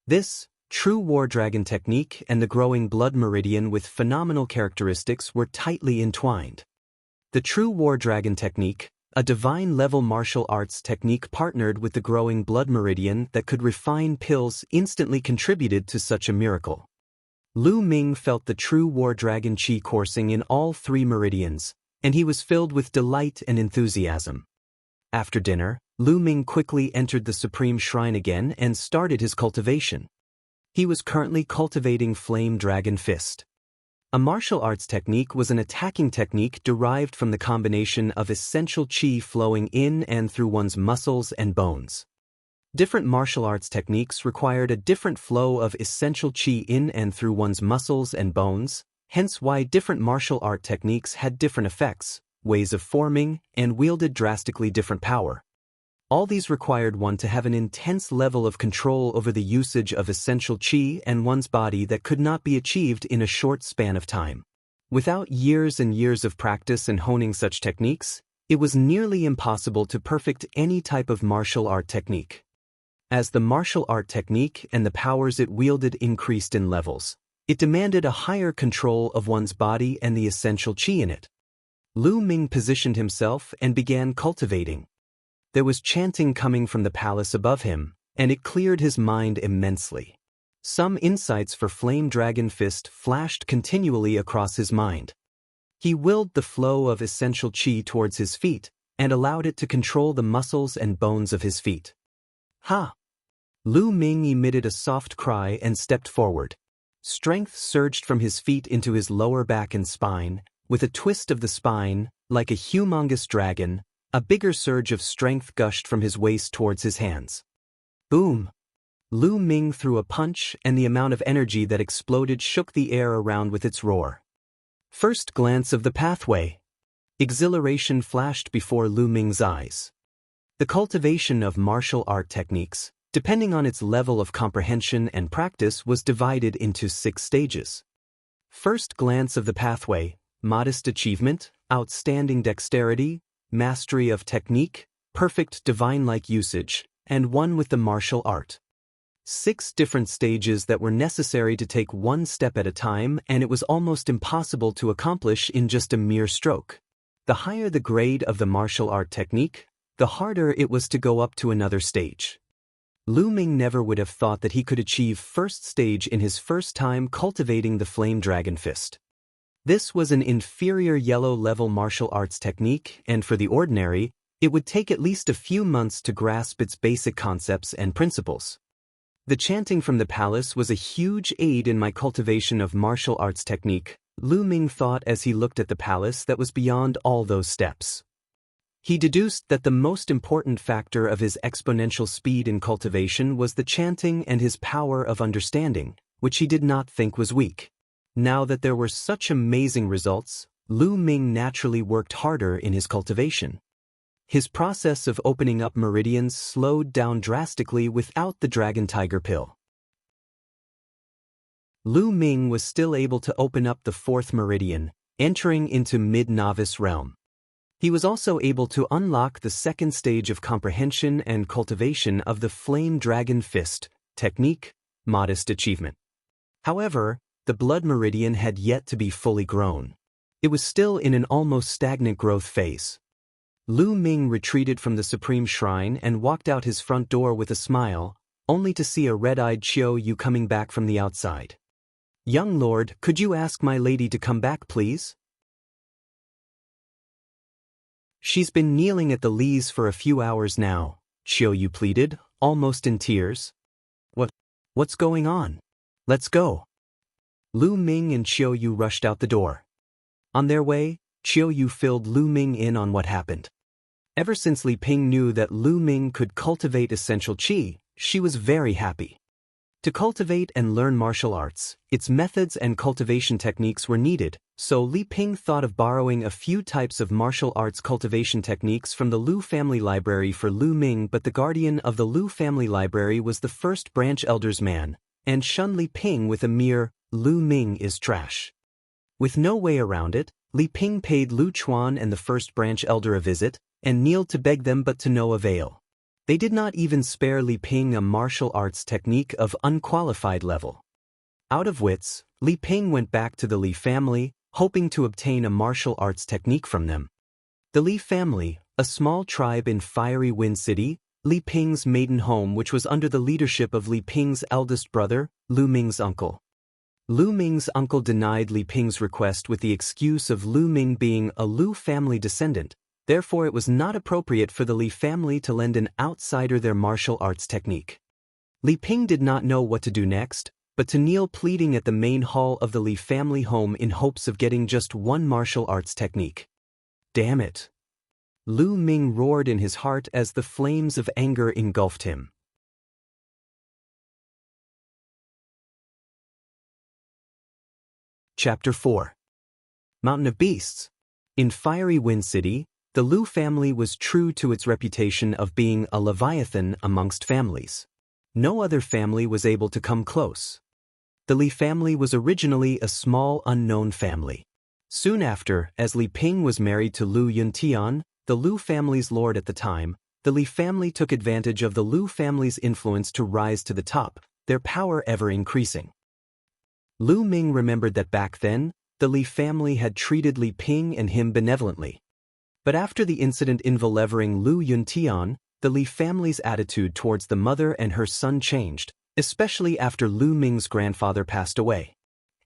This true war dragon technique and the growing blood meridian with phenomenal characteristics were tightly entwined. The true war dragon technique, a divine-level martial arts technique partnered with the growing blood meridian that could refine pills, instantly contributed to such a miracle. Lu Ming felt the true war dragon qi coursing in all 3 meridians, and he was filled with delight and enthusiasm. After dinner, Lu Ming quickly entered the Supreme Shrine again and started his cultivation. He was currently cultivating Flame Dragon Fist. A martial arts technique was an attacking technique derived from the combination of essential qi flowing in and through one's muscles and bones. Different martial arts techniques required a different flow of essential qi in and through one's muscles and bones, hence why different martial art techniques had different effects, ways of forming, and wielded drastically different power. All these required one to have an intense level of control over the usage of essential qi and one's body that could not be achieved in a short span of time. Without years and years of practice and honing such techniques, it was nearly impossible to perfect any type of martial art technique. As the martial art technique and the powers it wielded increased in levels, it demanded a higher control of one's body and the essential qi in it. Lu Ming positioned himself and began cultivating. There was chanting coming from the palace above him, and it cleared his mind immensely. Some insights for Flame Dragon Fist flashed continually across his mind. He willed the flow of essential qi towards his feet, and allowed it to control the muscles and bones of his feet. Ha! Lu Ming emitted a soft cry and stepped forward. Strength surged from his feet into his lower back and spine, with a twist of the spine, like a humongous dragon. A bigger surge of strength gushed from his waist towards his hands. Boom! Lu Ming threw a punch, and the amount of energy that exploded shook the air around with its roar. First glance of the pathway. Exhilaration flashed before Lu Ming's eyes. The cultivation of martial art techniques, depending on its level of comprehension and practice, was divided into 6 stages. First glance of the pathway: modest achievement, outstanding dexterity, mastery of technique, perfect divine-like usage, and one with the martial art. 6 different stages that were necessary to take one step at a time, and it was almost impossible to accomplish in just a mere stroke. The higher the grade of the martial art technique, the harder it was to go up to another stage. Lu Ming never would have thought that he could achieve first stage in his first time cultivating the Flame Dragon Fist. This was an inferior yellow-level martial arts technique, and for the ordinary, it would take at least a few months to grasp its basic concepts and principles. The chanting from the palace was a huge aid in my cultivation of martial arts technique, Lu Ming thought as he looked at the palace that was beyond all those steps. He deduced that the most important factor of his exponential speed in cultivation was the chanting and his power of understanding, which he did not think was weak. Now that there were such amazing results, Lu Ming naturally worked harder in his cultivation. His process of opening up meridians slowed down drastically without the Dragon Tiger Pill. Lu Ming was still able to open up the 4th meridian, entering into mid-novice realm. He was also able to unlock the 2nd stage of comprehension and cultivation of the Flame Dragon Fist technique, modest achievement. However, the blood meridian had yet to be fully grown. It was still in an almost stagnant growth phase. Lu Ming retreated from the Supreme Shrine and walked out his front door with a smile, only to see a red-eyed Qiu Yu coming back from the outside. "Young lord, could you ask my lady to come back, please? She's been kneeling at the lees for a few hours now," Qiu Yu pleaded, almost in tears. What's going on? Let's go." Lu Ming and Qiu Yu rushed out the door. On their way, Qiu Yu filled Lu Ming in on what happened. Ever since Li Ping knew that Lu Ming could cultivate essential qi, she was very happy. To cultivate and learn martial arts, its methods and cultivation techniques were needed, so Li Ping thought of borrowing a few types of martial arts cultivation techniques from the Lu family library for Lu Ming, but the guardian of the Lu family library was the first branch elder's man, and shunned Li Ping with a mere, "Lu Ming is trash." With no way around it, Li Ping paid Lu Chuan and the first branch elder a visit, and kneeled to beg them, but to no avail. They did not even spare Li Ping a martial arts technique of unqualified level. Out of wits, Li Ping went back to the Li family, hoping to obtain a martial arts technique from them. The Li family, a small tribe in Fiery Wind City, Li Ping's maiden home, which was under the leadership of Li Ping's eldest brother, Lu Ming's uncle. Lu Ming's uncle denied Li Ping's request with the excuse of Lu Ming being a Lu family descendant, therefore it was not appropriate for the Li family to lend an outsider their martial arts technique. Li Ping did not know what to do next, but to kneel pleading at the main hall of the Li family home in hopes of getting just one martial arts technique. Damn it! Lu Ming roared in his heart as the flames of anger engulfed him. Chapter 4. Mountain of Beasts. In Fiery Wind City, the Lu family was true to its reputation of being a leviathan amongst families. No other family was able to come close. The Li family was originally a small unknown family. Soon after, as Li Ping was married to Lu Yuntian, the Lu family's lord at the time, the Li family took advantage of the Lu family's influence to rise to the top, their power ever increasing. Lu Ming remembered that back then, the Li family had treated Li Ping and him benevolently. But after the incident involving Lu Yuntian, the Li family's attitude towards the mother and her son changed, especially after Lu Ming's grandfather passed away.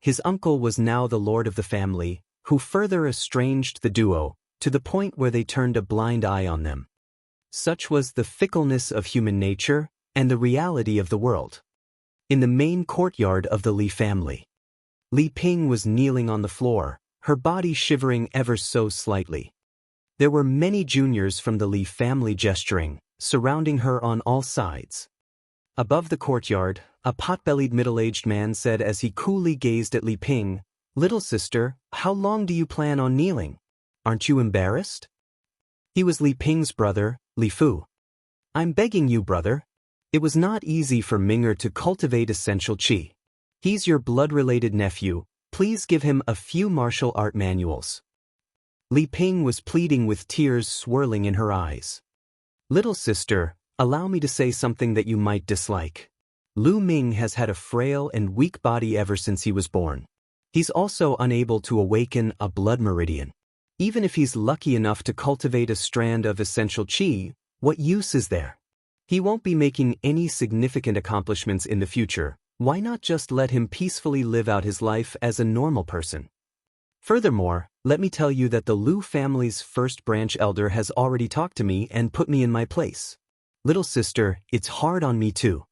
His uncle was now the lord of the family, who further estranged the duo, to the point where they turned a blind eye on them. Such was the fickleness of human nature and the reality of the world. In the main courtyard of the Li family, Li Ping was kneeling on the floor, her body shivering ever so slightly. There were many juniors from the Li family gesturing, surrounding her on all sides. Above the courtyard, a pot-bellied middle-aged man said as he coolly gazed at Li Ping, "Little sister, how long do you plan on kneeling? Aren't you embarrassed?" He was Li Ping's brother, Li Fu. "I'm begging you, brother." It was not easy for Ming'er to cultivate essential qi. "He's your blood-related nephew, please give him a few martial art manuals." Li Ping was pleading with tears swirling in her eyes. "Little sister, allow me to say something that you might dislike. Lu Ming has had a frail and weak body ever since he was born. He's also unable to awaken a blood meridian. Even if he's lucky enough to cultivate a strand of essential qi, what use is there? He won't be making any significant accomplishments in the future. Why not just let him peacefully live out his life as a normal person? Furthermore, let me tell you that the Lu family's first branch elder has already talked to me and put me in my place. Little sister, it's hard on me too.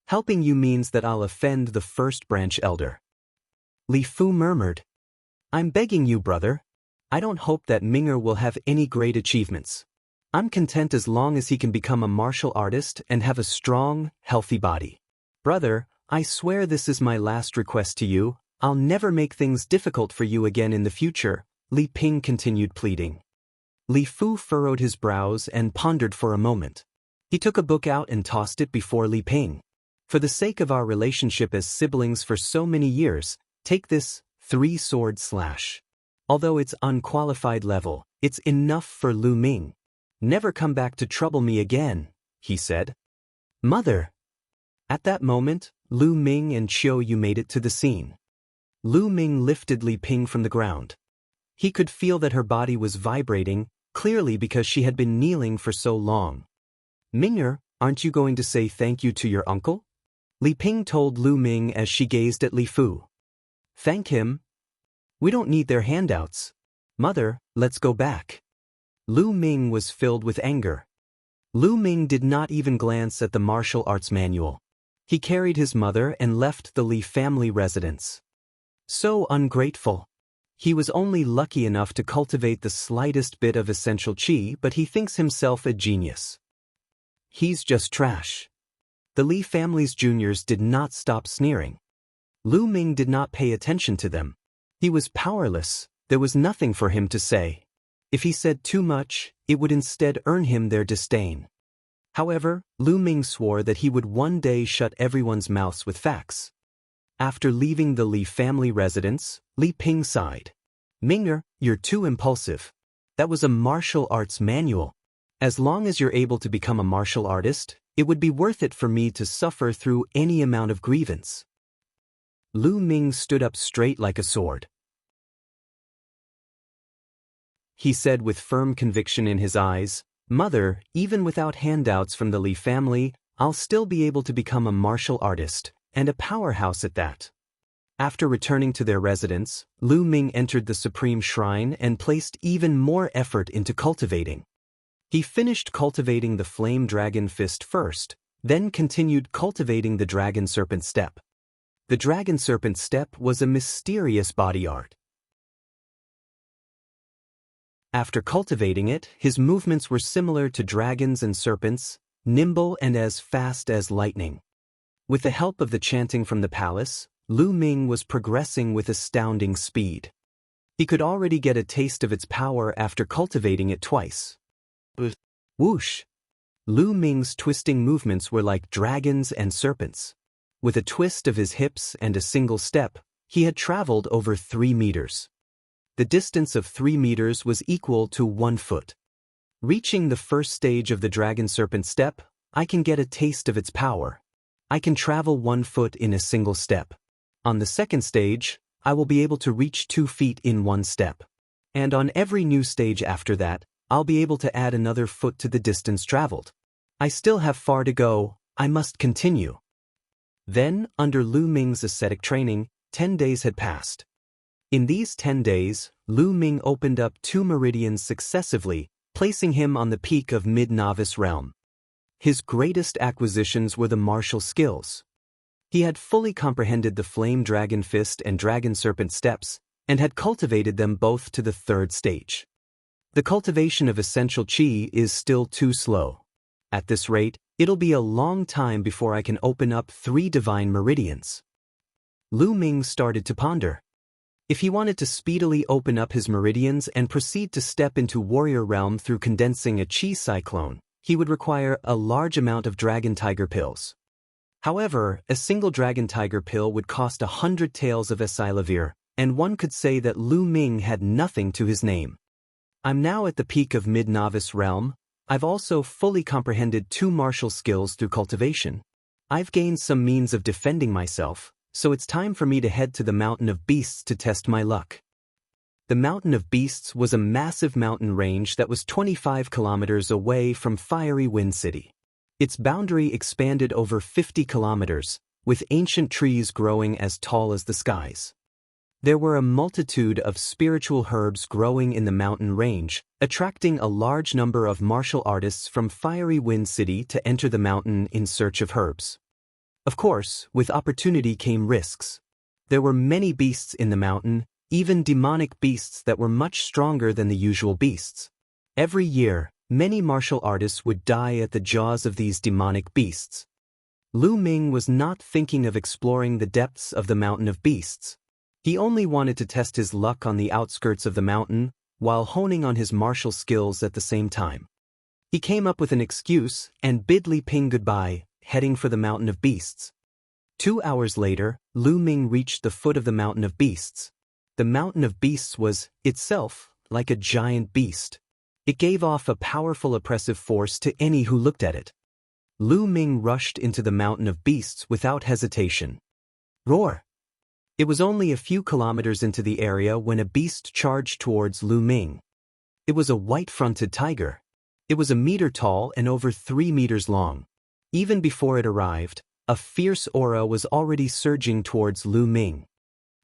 Helping you means that I'll offend the first branch elder." Li Fu murmured, "I'm begging you, brother. I don't hope that Ming'er will have any great achievements. I'm content as long as he can become a martial artist and have a strong, healthy body. Brother, I swear this is my last request to you. I'll never make things difficult for you again in the future," Li Ping continued pleading. Li Fu furrowed his brows and pondered for a moment. He took a book out and tossed it before Li Ping. "For the sake of our relationship as siblings for so many years, take this 3-sword slash. Although it's unqualified level, it's enough for Lu Ming. Never come back to trouble me again," he said. "Mother!" At that moment, Lu Ming and Qiu Yu made it to the scene. Lu Ming lifted Li Ping from the ground. He could feel that her body was vibrating, clearly because she had been kneeling for so long. "Ming'er, aren't you going to say thank you to your uncle?" Li Ping told Lu Ming as she gazed at Li Fu. "Thank him? We don't need their handouts. Mother, let's go back." Lu Ming was filled with anger. Lu Ming did not even glance at the martial arts manual. He carried his mother and left the Li family residence. So ungrateful. He was only lucky enough to cultivate the slightest bit of essential qi, but he thinks himself a genius. He's just trash. The Li family's juniors did not stop sneering. Lu Ming did not pay attention to them. He was powerless. There was nothing for him to say. If he said too much, it would instead earn him their disdain. However, Lu Ming swore that he would one day shut everyone's mouths with facts. After leaving the Li family residence, Li Ping sighed. "Ming'er, you're too impulsive. That was a martial arts manual. As long as you're able to become a martial artist, it would be worth it for me to suffer through any amount of grievance." Lu Ming stood up straight like a sword. He said with firm conviction in his eyes, "Mother, even without handouts from the Li family, I'll still be able to become a martial artist, and a powerhouse at that." After returning to their residence, Lu Ming entered the Supreme Shrine and placed even more effort into cultivating. He finished cultivating the Flame Dragon Fist first, then continued cultivating the Dragon Serpent Step. The Dragon Serpent Step was a mysterious body art. After cultivating it, his movements were similar to dragons and serpents, nimble and as fast as lightning. With the help of the chanting from the palace, Lu Ming was progressing with astounding speed. He could already get a taste of its power after cultivating it twice. Whoosh! Lu Ming's twisting movements were like dragons and serpents. With a twist of his hips and a single step, he had traveled over 3 meters. The distance of 3 meters was equal to 1 foot. Reaching the first stage of the Dragon Serpent Step, I can get a taste of its power. I can travel 1 foot in a single step. On the second stage, I will be able to reach 2 feet in 1 step. And on every new stage after that, I'll be able to add another foot to the distance traveled. I still have far to go, I must continue. Then, under Lu Ming's ascetic training, 10 days had passed. In these 10 days, Lu Ming opened up 2 meridians successively, placing him on the peak of mid-novice realm. His greatest acquisitions were the martial skills. He had fully comprehended the Flame Dragon Fist and Dragon Serpent Steps, and had cultivated them both to the 3rd stage. The cultivation of essential chi is still too slow. At this rate, it'll be a long time before I can open up 3 divine meridians. Lu Ming started to ponder. If he wanted to speedily open up his meridians and proceed to step into warrior realm through condensing a chi cyclone, he would require a large amount of dragon tiger pills. However, a single dragon tiger pill would cost 100 taels of Esilavir, and one could say that Lu Ming had nothing to his name. I'm now at the peak of mid-novice realm. I've also fully comprehended 2 martial skills through cultivation. I've gained some means of defending myself, so it's time for me to head to the Mountain of Beasts to test my luck. The Mountain of Beasts was a massive mountain range that was 25 kilometers away from Fiery Wind City. Its boundary expanded over 50 kilometers, with ancient trees growing as tall as the skies. There were a multitude of spiritual herbs growing in the mountain range, attracting a large number of martial artists from Fiery Wind City to enter the mountain in search of herbs. Of course, with opportunity came risks. There were many beasts in the mountain, even demonic beasts that were much stronger than the usual beasts. Every year, many martial artists would die at the jaws of these demonic beasts. Lu Ming was not thinking of exploring the depths of the Mountain of Beasts. He only wanted to test his luck on the outskirts of the mountain, while honing on his martial skills at the same time. He came up with an excuse and bid Li Ping goodbye, heading for the Mountain of Beasts. 2 hours later, Lu Ming reached the foot of the Mountain of Beasts. The Mountain of Beasts was, itself, like a giant beast. It gave off a powerful oppressive force to any who looked at it. Lu Ming rushed into the Mountain of Beasts without hesitation. Roar! It was only a few kilometers into the area when a beast charged towards Lu Ming. It was a white-fronted tiger. It was 1 meter tall and over 3 meters long. Even before it arrived, a fierce aura was already surging towards Lu Ming.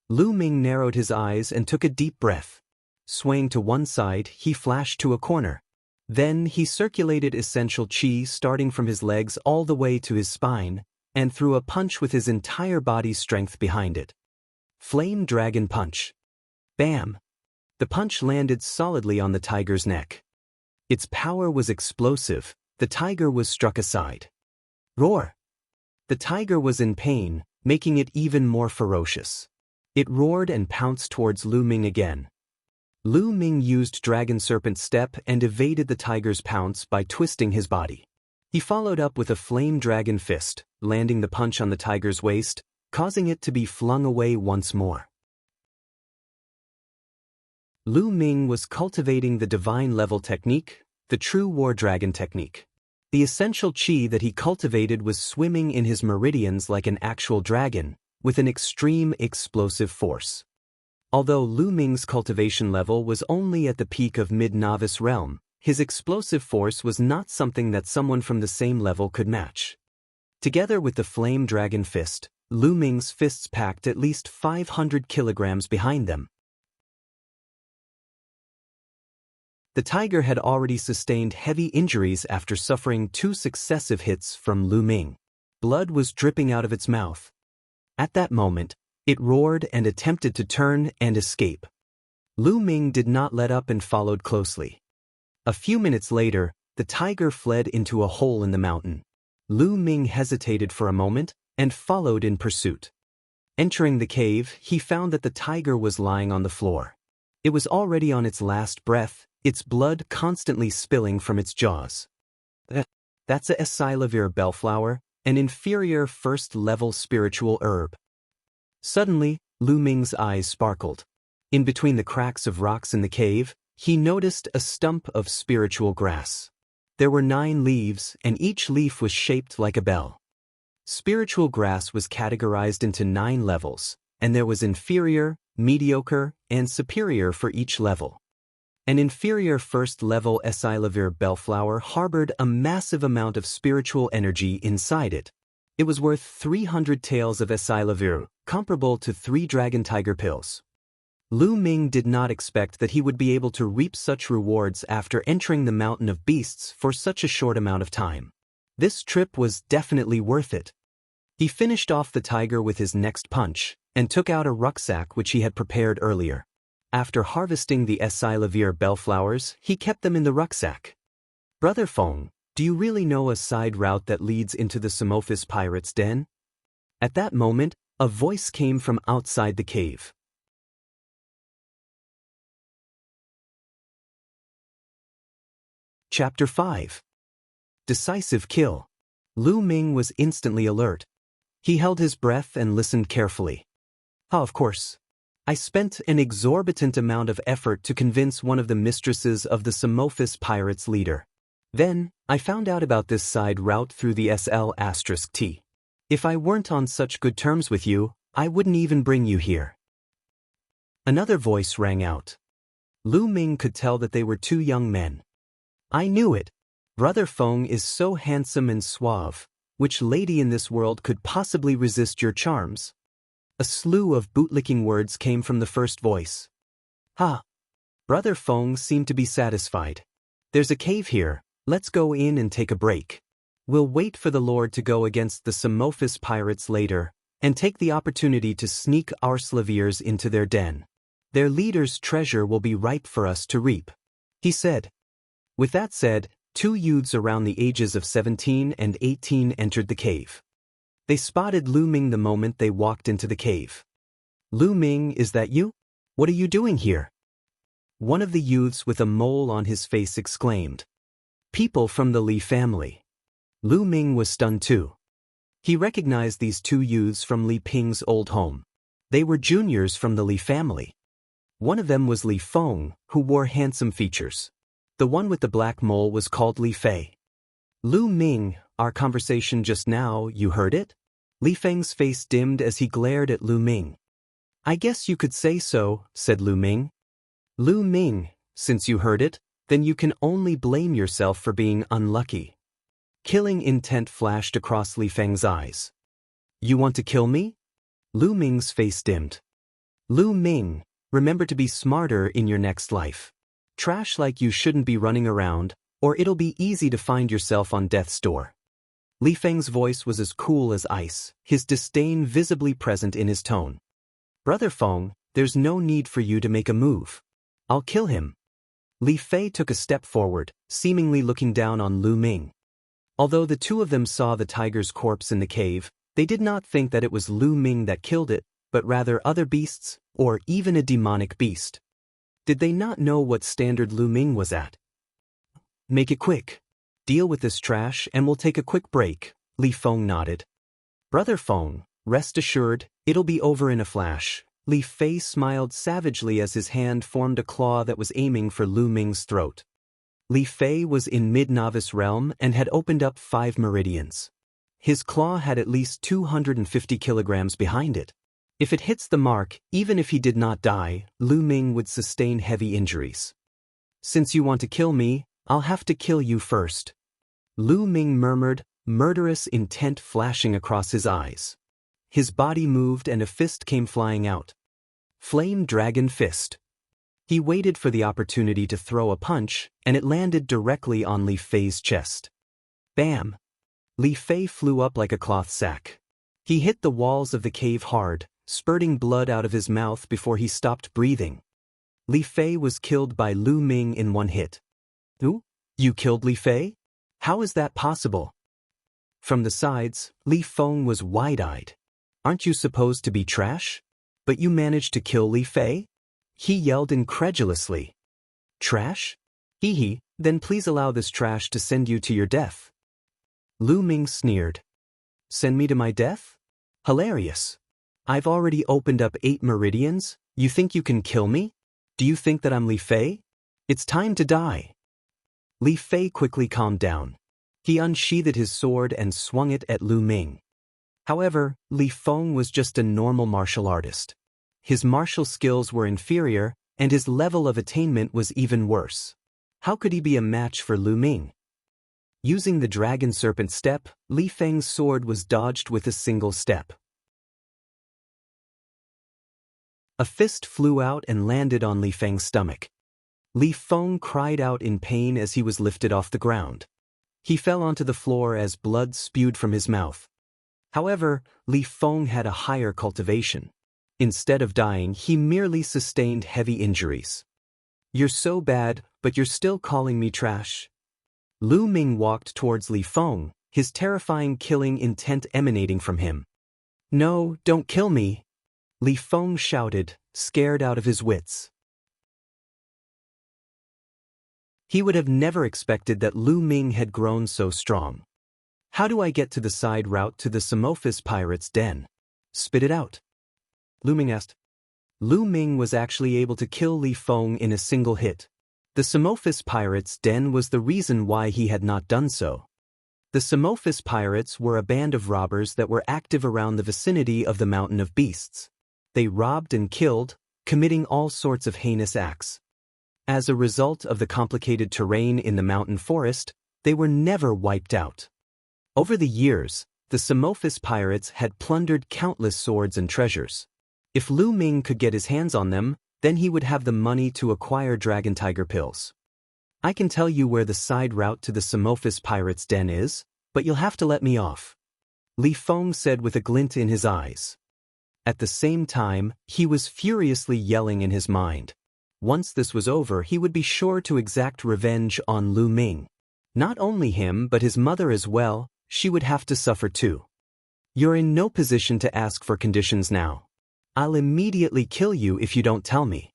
Lu Ming narrowed his eyes and took a deep breath. Swaying to one side, he flashed to a corner. Then he circulated essential chi starting from his legs all the way to his spine, and threw a punch with his entire body's strength behind it. Flame Dragon Punch. Bam! The punch landed solidly on the tiger's neck. Its power was explosive. The tiger was struck aside. Roar! The tiger was in pain, making it even more ferocious. It roared and pounced towards Lu Ming again. Lu Ming used Dragon Serpent Step and evaded the tiger's pounce by twisting his body. He followed up with a Flame Dragon Fist, landing the punch on the tiger's waist, causing it to be flung away once more. Lu Ming was cultivating the divine level technique, the true war dragon technique. The essential chi that he cultivated was swimming in his meridians like an actual dragon, with an extreme explosive force. Although Lu Ming's cultivation level was only at the peak of mid-novice realm, his explosive force was not something that someone from the same level could match. Together with the Flame Dragon Fist, Lu Ming's fists packed at least 500 kilograms behind them. The tiger had already sustained heavy injuries after suffering 2 successive hits from Lu Ming. Blood was dripping out of its mouth. At that moment, it roared and attempted to turn and escape. Lu Ming did not let up and followed closely. A few minutes later, the tiger fled into a hole in the mountain. Lu Ming hesitated for a moment and followed in pursuit. Entering the cave, he found that the tiger was lying on the floor. It was already on its last breath, its blood constantly spilling from its jaws. That's a Esilavir bellflower, an inferior first-level spiritual herb. Suddenly, Lu Ming's eyes sparkled. In between the cracks of rocks in the cave, he noticed a stump of spiritual grass. There were 9 leaves, and each leaf was shaped like a bell. Spiritual grass was categorized into 9 levels, and there was inferior, mediocre, and superior for each level. An inferior first-level Esilavir bellflower harbored a massive amount of spiritual energy inside it. It was worth 300 taels of Esilavir, comparable to 3 dragon tiger pills. Lu Ming did not expect that he would be able to reap such rewards after entering the Mountain of Beasts for such a short amount of time. This trip was definitely worth it. He finished off the tiger with his next punch, and took out a rucksack which he had prepared earlier. After harvesting the Esilavir bellflowers, he kept them in the rucksack. "Brother Feng, do you really know a side route that leads into the Samophis pirates' den?" At that moment, a voice came from outside the cave. Chapter 5. Decisive Kill. Lu Ming was instantly alert. He held his breath and listened carefully. Of course. I spent an exorbitant amount of effort to convince one of the mistresses of the Samophis pirates' leader. Then, I found out about this side route through the SL*T. If I weren't on such good terms with you, I wouldn't even bring you here. Another voice rang out. Lu Ming could tell that they were 2 young men. I knew it. Brother Feng is so handsome and suave. Which lady in this world could possibly resist your charms? A slew of bootlicking words came from the first voice. Ha! Brother Feng seemed to be satisfied. There's a cave here, let's go in and take a break. We'll wait for the Lord to go against the Samophis pirates later, and take the opportunity to sneak our slaviers into their den. Their leader's treasure will be ripe for us to reap, he said. With that said, 2 youths around the ages of 17 and 18 entered the cave. They spotted Lu Ming the moment they walked into the cave. Lu Ming, is that you? What are you doing here? One of the youths with a mole on his face exclaimed. People from the Li family. Lu Ming was stunned too. He recognized these 2 youths from Li Ping's old home. They were juniors from the Li family. One of them was Li Feng, who wore handsome features. The one with the black mole was called Li Fei. Lu Ming, our conversation just now, you heard it? Li Feng's face dimmed as he glared at Lu Ming. I guess you could say so, said Lu Ming. Lu Ming, since you heard it, then you can only blame yourself for being unlucky. Killing intent flashed across Li Feng's eyes. You want to kill me? Lu Ming's face dimmed. Lu Ming, remember to be smarter in your next life. Trash like you shouldn't be running around, or it'll be easy to find yourself on death's door. Li Feng's voice was as cool as ice, his disdain visibly present in his tone. Brother Feng, there's no need for you to make a move. I'll kill him. Li Fei took a step forward, seemingly looking down on Lu Ming. Although the 2 of them saw the tiger's corpse in the cave, they did not think that it was Lu Ming that killed it, but rather other beasts, or even a demonic beast. Did they not know what standard Lu Ming was at? Make it quick. Deal with this trash and we'll take a quick break, Li Feng nodded. Brother Feng, rest assured, it'll be over in a flash. Li Fei smiled savagely as his hand formed a claw that was aiming for Lu Ming's throat. Li Fei was in mid-novice realm and had opened up 5 meridians. His claw had at least 250 kilograms behind it. If it hits the mark, even if he did not die, Lu Ming would sustain heavy injuries. Since you want to kill me, I'll have to kill you first. Lu Ming murmured, murderous intent flashing across his eyes. his body moved and a fist came flying out. Flame Dragon Fist. He waited for the opportunity to throw a punch, and it landed directly on Li Fei's chest. Bam! Li Fei flew up like a cloth sack. He hit the walls of the cave hard, spurting blood out of his mouth before he stopped breathing. Li Fei was killed by Lu Ming in one hit. Who? You killed Li Fei? How is that possible? From the sides, Li Feng was wide-eyed. Aren't you supposed to be trash? But you managed to kill Li Fei? He yelled incredulously. Trash? Hee hee, then please allow this trash to send you to your death. Lu Ming sneered. Send me to my death? Hilarious. I've already opened up 8 meridians, you think you can kill me? Do you think that I'm Li Fei? It's time to die. Li Fei quickly calmed down. He unsheathed his sword and swung it at Lu Ming. However, Li Feng was just a normal martial artist. His martial skills were inferior, and his level of attainment was even worse. How could he be a match for Lu Ming? Using the Dragon Serpent Step, Li Feng's sword was dodged with a single step. A fist flew out and landed on Li Feng's stomach. Li Feng cried out in pain as he was lifted off the ground. He fell onto the floor as blood spewed from his mouth. However, Li Feng had a higher cultivation. Instead of dying, he merely sustained heavy injuries. You're so bad, but you're still calling me trash. Lu Ming walked towards Li Feng, his terrifying killing intent emanating from him. No, don't kill me! Li Feng shouted, scared out of his wits. He would have never expected that Lu Ming had grown so strong. How do I get to the side route to the Samophis pirate's den? Spit it out. Lu Ming asked. Lu Ming was actually able to kill Li Feng in a single hit. The Samophis pirate's den was the reason why he had not done so. The Samophis pirates were a band of robbers that were active around the vicinity of the Mountain of Beasts. They robbed and killed, committing all sorts of heinous acts. As a result of the complicated terrain in the mountain forest, they were never wiped out. Over the years, the Samophis pirates had plundered countless swords and treasures. If Lu Ming could get his hands on them, then he would have the money to acquire Dragon Tiger pills. I can tell you where the side route to the Samophis pirate's den is, but you'll have to let me off. Li Feng said with a glint in his eyes. At the same time, he was furiously yelling in his mind. Once this was over, he would be sure to exact revenge on Lu Ming. Not only him but his mother as well, she would have to suffer too. You're in no position to ask for conditions now. I'll immediately kill you if you don't tell me.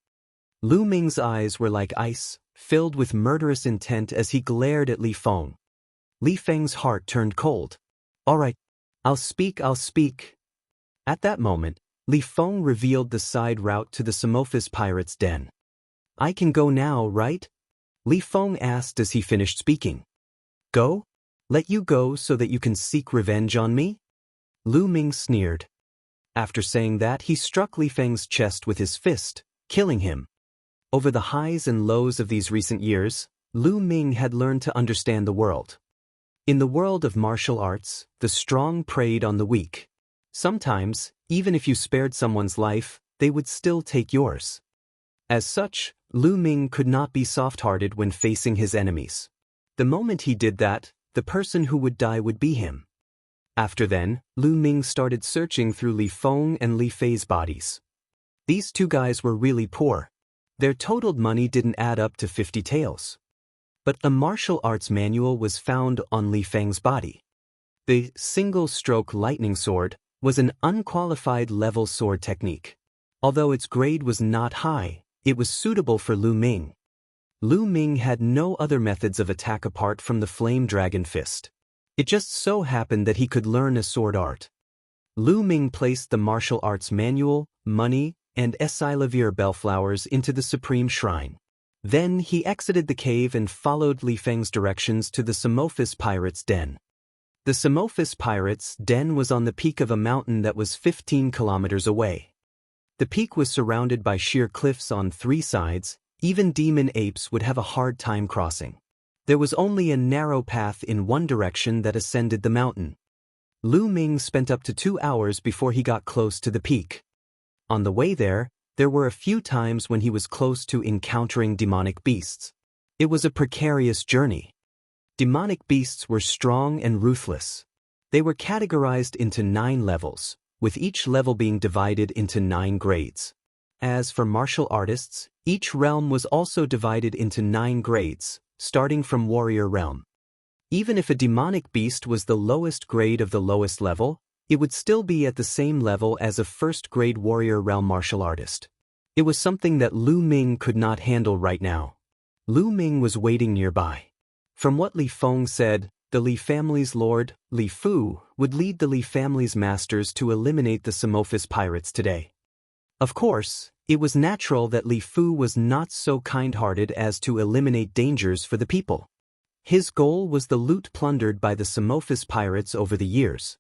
Lu Ming's eyes were like ice, filled with murderous intent as he glared at Li Feng. Li Feng's heart turned cold. All right, I'll speak. At that moment, Li Feng revealed the side route to the Samophis pirate's den. I can go now, right? Li Feng asked as he finished speaking. Go? Let you go so that you can seek revenge on me? Lu Ming sneered. After saying that, he struck Li Feng's chest with his fist, killing him. Over the highs and lows of these recent years, Lu Ming had learned to understand the world. In the world of martial arts, the strong preyed on the weak. Sometimes, even if you spared someone's life, they would still take yours. As such, Lu Ming could not be soft-hearted when facing his enemies. The moment he did that, the person who would die would be him. After then, Lu Ming started searching through Li Feng and Li Fei's bodies. These two guys were really poor. Their totaled money didn't add up to 50 taels. But a martial arts manual was found on Li Feng's body. The single-stroke lightning sword was an unqualified level sword technique. Although its grade was not high, it was suitable for Lu Ming. Lu Ming had no other methods of attack apart from the Flame Dragon Fist. It just so happened that he could learn a sword art. Lu Ming placed the martial arts manual, money, and Esilavir bellflowers into the Supreme Shrine. Then he exited the cave and followed Li Feng's directions to the Samophis pirate's den. The Samophis pirate's den was on the peak of a mountain that was 15 kilometers away. The peak was surrounded by sheer cliffs on 3 sides. Even demon apes would have a hard time crossing. There was only a narrow path in one direction that ascended the mountain. Lu Ming spent up to 2 hours before he got close to the peak. On the way there were a few times when he was close to encountering demonic beasts. It was a precarious journey. Demonic beasts were strong and ruthless. They were categorized into 9 levels, with each level being divided into 9 grades. As for martial artists, each realm was also divided into 9 grades, starting from warrior realm. Even if a demonic beast was the lowest grade of the lowest level, it would still be at the same level as a first-grade warrior realm martial artist. It was something that Lu Ming could not handle right now. Lu Ming was waiting nearby. From what Li Feng said, the Li family's lord, Li Fu, would lead the Li family's masters to eliminate the Samophis pirates today. Of course, it was natural that Li Fu was not so kind-hearted as to eliminate dangers for the people. His goal was the loot plundered by the Samophis pirates over the years.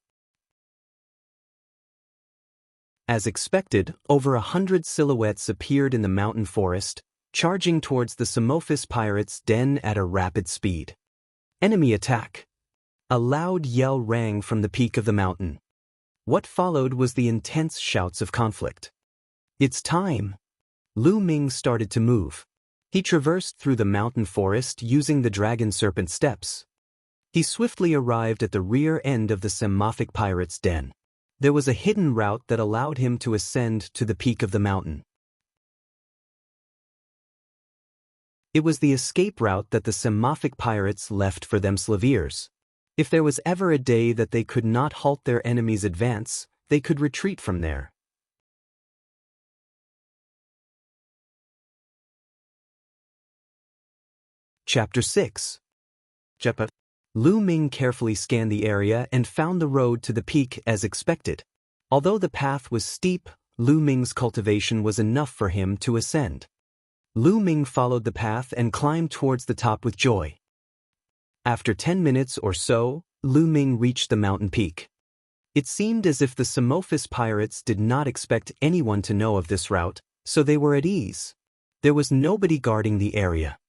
As expected, over 100 silhouettes appeared in the mountain forest, charging towards the Samophis pirates' den at a rapid speed. Enemy attack! A loud yell rang from the peak of the mountain. What followed was the intense shouts of conflict. It's time! Lu Ming started to move. He traversed through the mountain forest using the dragon serpent steps. He swiftly arrived at the rear end of the Samophis pirates' den. There was a hidden route that allowed him to ascend to the peak of the mountain. It was the escape route that the Samophis pirates left for themselves. If there was ever a day that they could not halt their enemy's advance, they could retreat from there. Chapter 6. Lu Ming carefully scanned the area and found the road to the peak as expected. Although the path was steep, Lu Ming's cultivation was enough for him to ascend. Lu Ming followed the path and climbed towards the top with joy. After 10 minutes or so, Lu Ming reached the mountain peak. It seemed as if the Samophis pirates did not expect anyone to know of this route, so they were at ease. There was nobody guarding the area.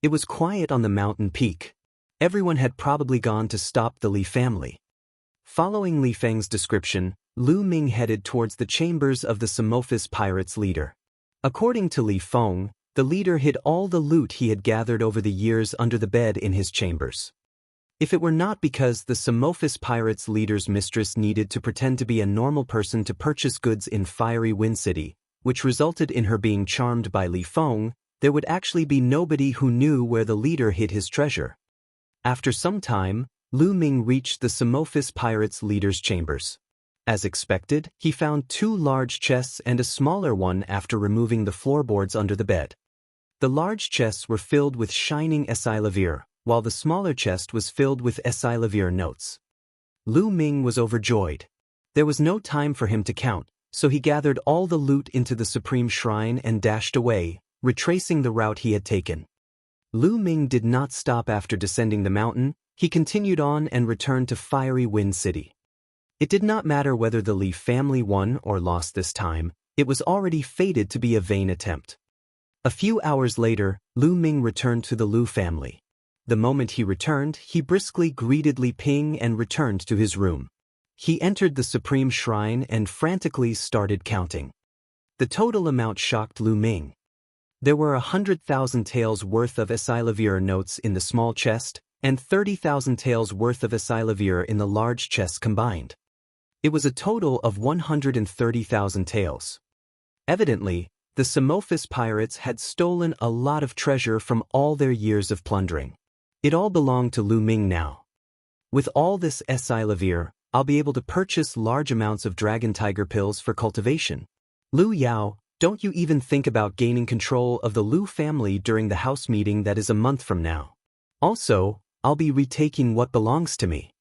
It was quiet on the mountain peak. Everyone had probably gone to stop the Li family. Following Li Feng's description, Lu Ming headed towards the chambers of the Samophis pirates' leader. According to Li Feng, the leader hid all the loot he had gathered over the years under the bed in his chambers. If it were not because the Samophis pirates' leader's mistress needed to pretend to be a normal person to purchase goods in Fiery Wind City, which resulted in her being charmed by Li Feng, there would actually be nobody who knew where the leader hid his treasure. After some time, Lu Ming reached the Samophis pirates' leader's chambers. As expected, he found 2 large chests and a smaller one after removing the floorboards under the bed. The large chests were filled with shining Esilavir, while the smaller chest was filled with Esilavir notes. Lu Ming was overjoyed. There was no time for him to count, so he gathered all the loot into the Supreme Shrine and dashed away, retracing the route he had taken. Lu Ming did not stop after descending the mountain. He continued on and returned to Fiery Wind City. It did not matter whether the Li family won or lost this time, it was already fated to be a vain attempt. A few hours later, Lu Ming returned to the Lu family. The moment he returned, he briskly greeted Li Ping and returned to his room. He entered the Supreme Shrine and frantically started counting. The total amount shocked Lu Ming. There were 100,000 taels worth of Esilavir notes in the small chest, and 30,000 taels worth of Esilavir in the large chest combined. It was a total of 130,000 taels. Evidently, the Samophis pirates had stolen a lot of treasure from all their years of plundering. It all belonged to Lu Ming now. With all this Esilavir, I'll be able to purchase large amounts of dragon tiger pills for cultivation. Lu Yao, don't you even think about gaining control of the Lu family during the house meeting that is a month from now. Also, I'll be retaking what belongs to me.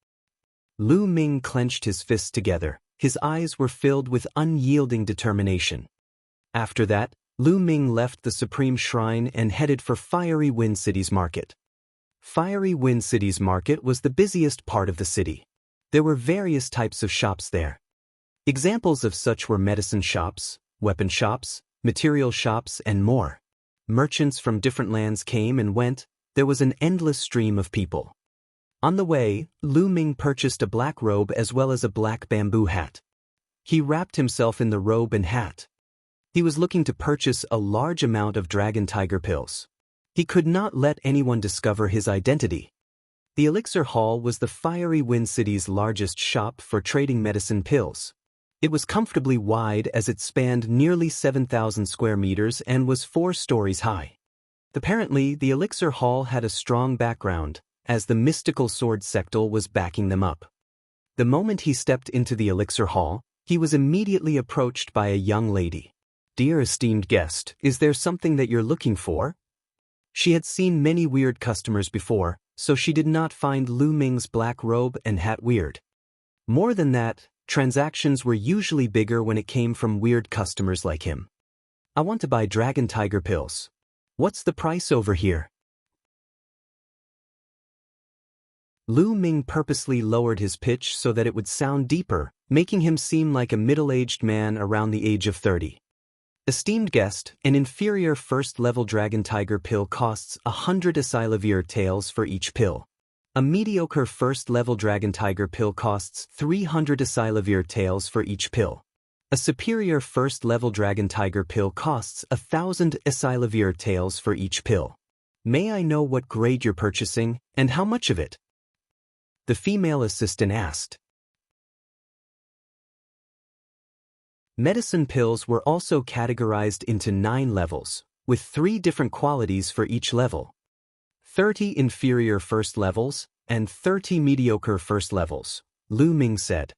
Lu Ming clenched his fists together. His eyes were filled with unyielding determination. After that, Lu Ming left the Supreme Shrine and headed for Fiery Wind City's market. Fiery Wind City's market was the busiest part of the city. There were various types of shops there. Examples of such were medicine shops, weapon shops, material shops, and more. Merchants from different lands came and went. There was an endless stream of people. On the way, Lu Ming purchased a black robe as well as a black bamboo hat. He wrapped himself in the robe and hat. He was looking to purchase a large amount of dragon tiger pills. He could not let anyone discover his identity. The Elixir Hall was the Fiery Wind City's largest shop for trading medicine pills. It was comfortably wide as it spanned nearly 7,000 square meters and was 4 stories high. Apparently, the Elixir Hall had a strong background, as the mystical sword sectal was backing them up. The moment he stepped into the Elixir Hall, he was immediately approached by a young lady. "Dear esteemed guest, is there something that you're looking for?" She had seen many weird customers before, so she did not find Lu Ming's black robe and hat weird. More than that, transactions were usually bigger when it came from weird customers like him. "I want to buy dragon tiger pills. What's the price over here?" Lu Ming purposely lowered his pitch so that it would sound deeper, making him seem like a middle-aged man around the age of 30. "Esteemed guest, an inferior first-level dragon tiger pill costs 100 Asilavir taels for each pill. A mediocre first-level dragon tiger pill costs 300 Asilavir taels for each pill. A superior first-level dragon tiger pill costs 1,000 Asilavir taels for each pill. May I know what grade you're purchasing, and how much of it?" the female assistant asked. Medicine pills were also categorized into 9 levels, with 3 different qualities for each level. 30 inferior first levels, and 30 mediocre first levels, Lu Ming said.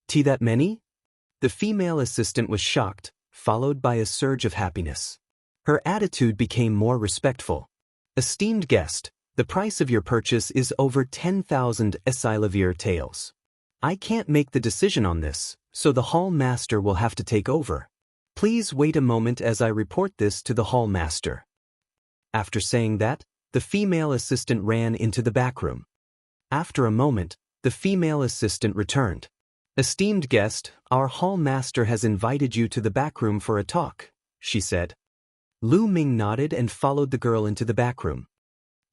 "That many?" The female assistant was shocked, followed by a surge of happiness. Her attitude became more respectful. "Esteemed guest, the price of your purchase is over 10,000 Asilavir taels. I can't make the decision on this, so the hall master will have to take over. Please wait a moment as I report this to the hall master." After saying that, the female assistant ran into the back room. After a moment, the female assistant returned. "Esteemed guest, our hall master has invited you to the back room for a talk," she said. Lu Ming nodded and followed the girl into the back room.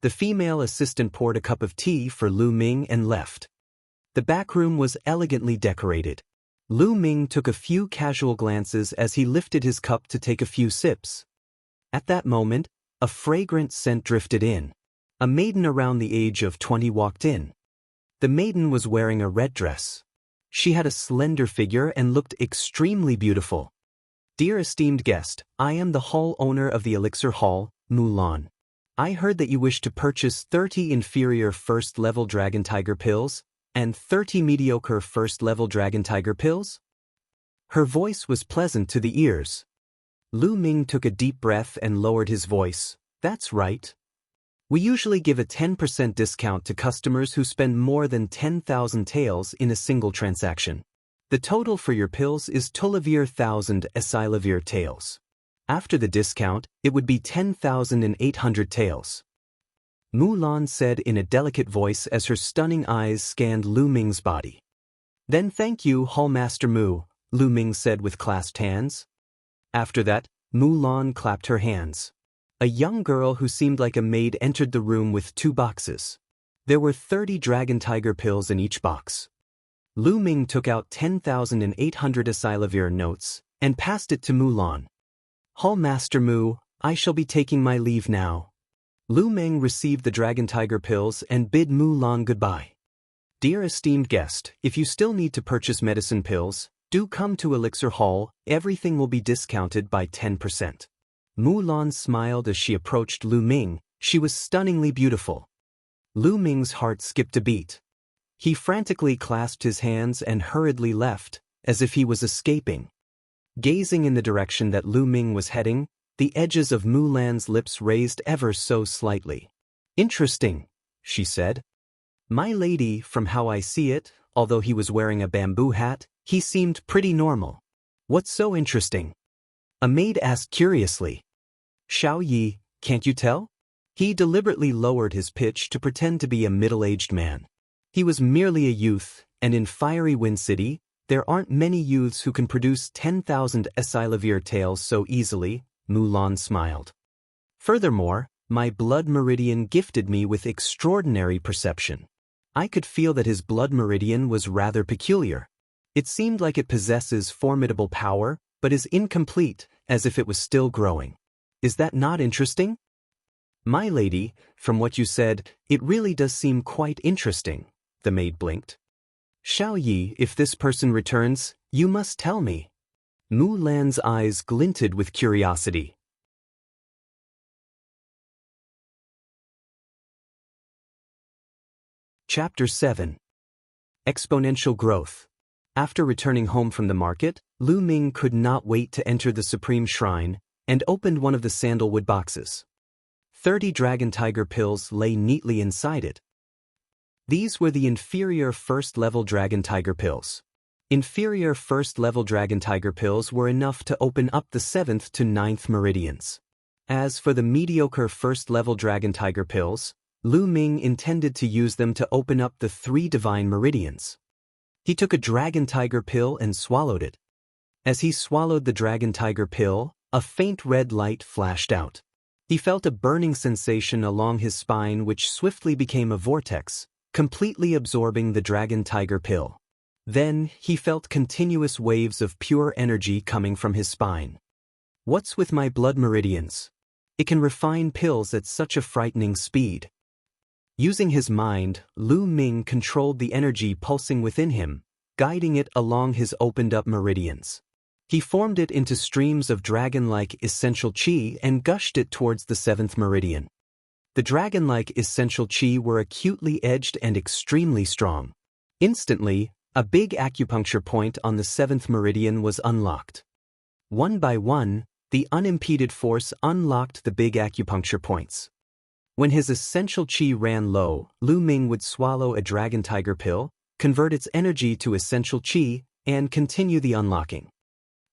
The female assistant poured a cup of tea for Lu Ming and left. The back room was elegantly decorated. Lu Ming took a few casual glances as he lifted his cup to take a few sips. At that moment, a fragrant scent drifted in. A maiden around the age of 20 walked in. The maiden was wearing a red dress. She had a slender figure and looked extremely beautiful. "Dear esteemed guest, I am the hall owner of the Elixir Hall, Mulan. I heard that you wish to purchase 30 inferior first-level dragon tiger pills, and 30 mediocre first-level dragon tiger pills?" Her voice was pleasant to the ears. Lu Ming took a deep breath and lowered his voice. "That's right. We usually give a 10% discount to customers who spend more than 10,000 taels in a single transaction. The total for your pills is 12,000 Asilavir taels. After the discount, it would be 10,800 taels." Mulan said in a delicate voice as her stunning eyes scanned Lu Ming's body. "Then thank you, Hallmaster Mu," Lu Ming said with clasped hands. After that, Mulan clapped her hands. A young girl who seemed like a maid entered the room with 2 boxes. There were 30 dragon tiger pills in each box. Lu Ming took out 10,800 Asilavir notes and passed it to Mulan. "Hallmaster Mu, I shall be taking my leave now." Lu Ming received the dragon tiger pills and bid Mulan goodbye. "Dear esteemed guest, if you still need to purchase medicine pills, do come to Elixir Hall, everything will be discounted by 10%. Mulan smiled as she approached Lu Ming. She was stunningly beautiful. Lu Ming's heart skipped a beat. He frantically clasped his hands and hurriedly left, as if he was escaping. Gazing in the direction that Lu Ming was heading, the edges of Mulan's lips raised ever so slightly. "Interesting," she said. "My lady, from how I see it, although he was wearing a bamboo hat, he seemed pretty normal." "What's so interesting?" a maid asked curiously. "Xiao Yi, can't you tell?" He deliberately lowered his pitch to pretend to be a middle-aged man. He was merely a youth, and in Fiery Wind City, there aren't many youths who can produce 10,000 Asilavir taels so easily, Mulan smiled. "Furthermore, my blood meridian gifted me with extraordinary perception. I could feel that his blood meridian was rather peculiar. It seemed like it possesses formidable power, but is incomplete, as if it was still growing. Is that not interesting? My lady, from what you said, it really does seem quite interesting, the maid blinked. Xiao Yi, if this person returns, you must tell me. Mu Lan's eyes glinted with curiosity. Chapter 7. Exponential Growth. After returning home from the market, Lu Ming could not wait to enter the Supreme Shrine and opened one of the sandalwood boxes. 30 Dragon Tiger pills lay neatly inside it. These were the inferior first-level Dragon Tiger pills. Inferior first-level Dragon Tiger pills were enough to open up the 7th to 9th meridians. As for the mediocre first-level Dragon Tiger pills, Lu Ming intended to use them to open up the 3 divine meridians. He took a Dragon Tiger pill and swallowed it. As he swallowed the Dragon Tiger pill, a faint red light flashed out. He felt a burning sensation along his spine which swiftly became a vortex, completely absorbing the Dragon Tiger pill. Then, he felt continuous waves of pure energy coming from his spine. What's with my blood meridians? It can refine pills at such a frightening speed. Using his mind, Lu Ming controlled the energy pulsing within him, guiding it along his opened-up meridians. He formed it into streams of dragon-like essential qi and gushed it towards the 7th meridian. The dragon-like essential qi were acutely edged and extremely strong. Instantly, a big acupuncture point on the 7th meridian was unlocked. One by one, the unimpeded force unlocked the big acupuncture points. When his essential qi ran low, Lu Ming would swallow a Dragon Tiger pill, convert its energy to essential qi, and continue the unlocking.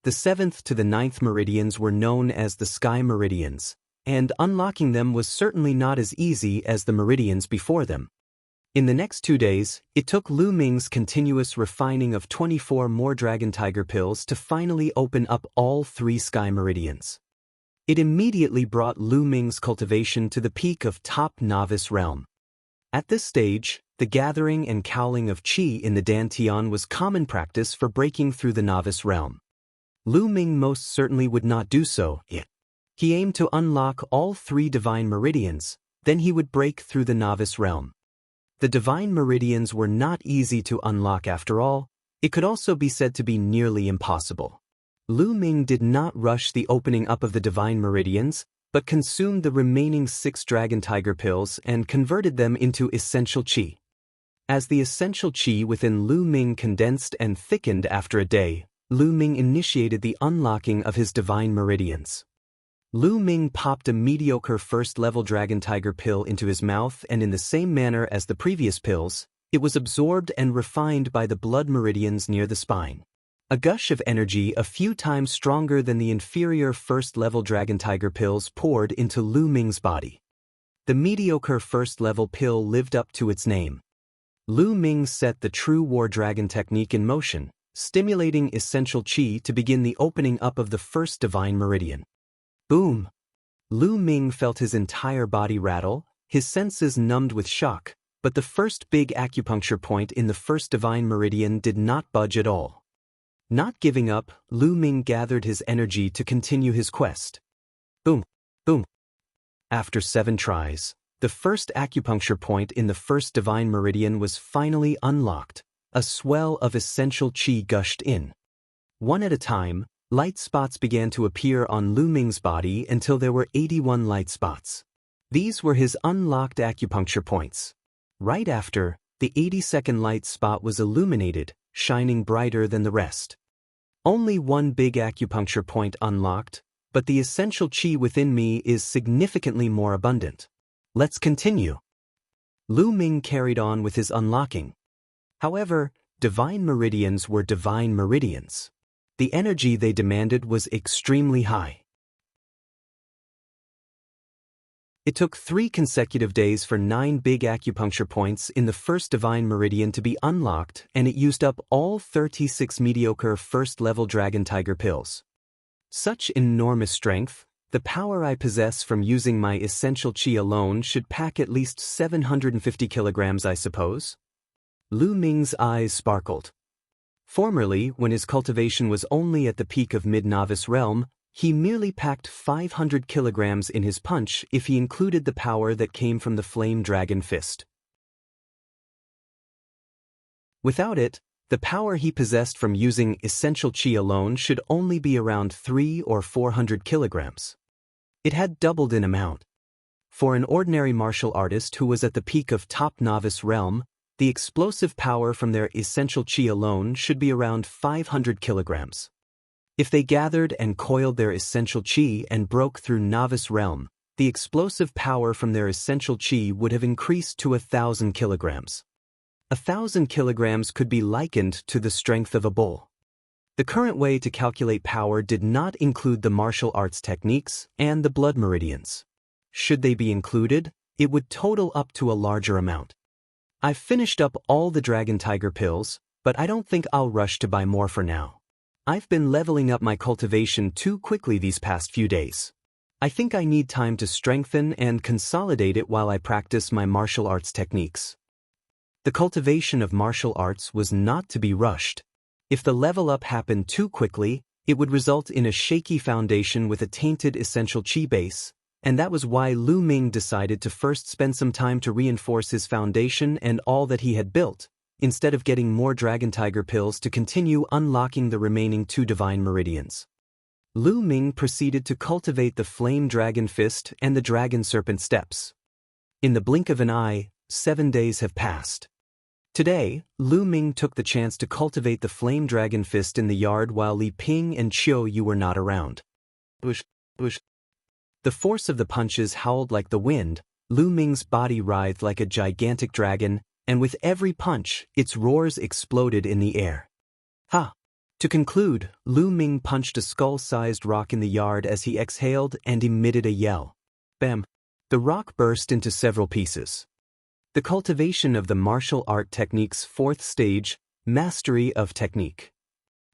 The 7th to the 9th meridians were known as the Sky Meridians, and unlocking them was certainly not as easy as the meridians before them. In the next 2 days, it took Lu Ming's continuous refining of 24 more Dragon Tiger pills to finally open up all 3 Sky Meridians. It immediately brought Lu Ming's cultivation to the peak of top novice realm. At this stage, the gathering and cowling of qi in the dantian was common practice for breaking through the novice realm. Lu Ming most certainly would not do so yet. He aimed to unlock all 3 divine meridians, then he would break through the novice realm. The divine meridians were not easy to unlock after all. It could also be said to be nearly impossible. Lu Ming did not rush the opening up of the divine meridians, but consumed the remaining 6 Dragon Tiger pills and converted them into essential qi. As the essential qi within Lu Ming condensed and thickened after a day, Lu Ming initiated the unlocking of his divine meridians. Lu Ming popped a mediocre first-level Dragon Tiger pill into his mouth, and in the same manner as the previous pills, it was absorbed and refined by the blood meridians near the spine. A gush of energy a few times stronger than the inferior first-level Dragon Tiger pills poured into Lu Ming's body. The mediocre first-level pill lived up to its name. Lu Ming set the true War Dragon technique in motion, stimulating essential qi to begin the opening up of the first divine meridian. Boom! Lu Ming felt his entire body rattle, his senses numbed with shock, but the first big acupuncture point in the first divine meridian did not budge at all. Not giving up, Lu Ming gathered his energy to continue his quest. Boom! Boom! After 7 tries, the first acupuncture point in the first divine meridian was finally unlocked. A swell of essential qi gushed in. One at a time, light spots began to appear on Lu Ming's body until there were 81 light spots. These were his unlocked acupuncture points. Right after, the 82nd light spot was illuminated, shining brighter than the rest. Only one big acupuncture point unlocked, but the essential qi within me is significantly more abundant. Let's continue. Lu Ming carried on with his unlocking. However, divine meridians were divine meridians. The energy they demanded was extremely high. It took 3 consecutive days for 9 big acupuncture points in the first divine meridian to be unlocked, and it used up all 36 mediocre first-level Dragon Tiger pills. Such enormous strength, the power I possess from using my essential qi alone should pack at least 750 kilograms, I suppose. Lu Ming's eyes sparkled. Formerly, when his cultivation was only at the peak of mid-novice realm, he merely packed 500 kilograms in his punch if he included the power that came from the flame dragon fist. Without it, the power he possessed from using essential chi alone should only be around 300 or 400 kilograms. It had doubled in amount. For an ordinary martial artist who was at the peak of top novice realm, the explosive power from their essential chi alone should be around 500 kilograms. If they gathered and coiled their essential chi and broke through novice realm, the explosive power from their essential chi would have increased to 1,000 kilograms. 1,000 kilograms could be likened to the strength of a bull. The current way to calculate power did not include the martial arts techniques and the blood meridians. Should they be included, it would total up to a larger amount. I've finished up all the Dragon Tiger pills, but I don't think I'll rush to buy more for now. I've been leveling up my cultivation too quickly these past few days. I think I need time to strengthen and consolidate it while I practice my martial arts techniques. The cultivation of martial arts was not to be rushed. If the level up happened too quickly, it would result in a shaky foundation with a tainted essential chi base, and that was why Lu Ming decided to first spend some time to reinforce his foundation and all that he had built, instead of getting more Dragon Tiger pills to continue unlocking the remaining 2 divine meridians. Lu Ming proceeded to cultivate the Flame Dragon Fist and the Dragon Serpent Steps. In the blink of an eye, 7 days have passed. Today, Lu Ming took the chance to cultivate the Flame Dragon Fist in the yard while Li Ping and Qiu Yu were not around. Bush, bush. The force of the punches howled like the wind, Lu Ming's body writhed like a gigantic dragon, and with every punch, its roars exploded in the air. Ha! To conclude, Lu Ming punched a skull-sized rock in the yard as he exhaled and emitted a yell. Bam! The rock burst into several pieces. The cultivation of the martial art technique's 4th stage, mastery of technique.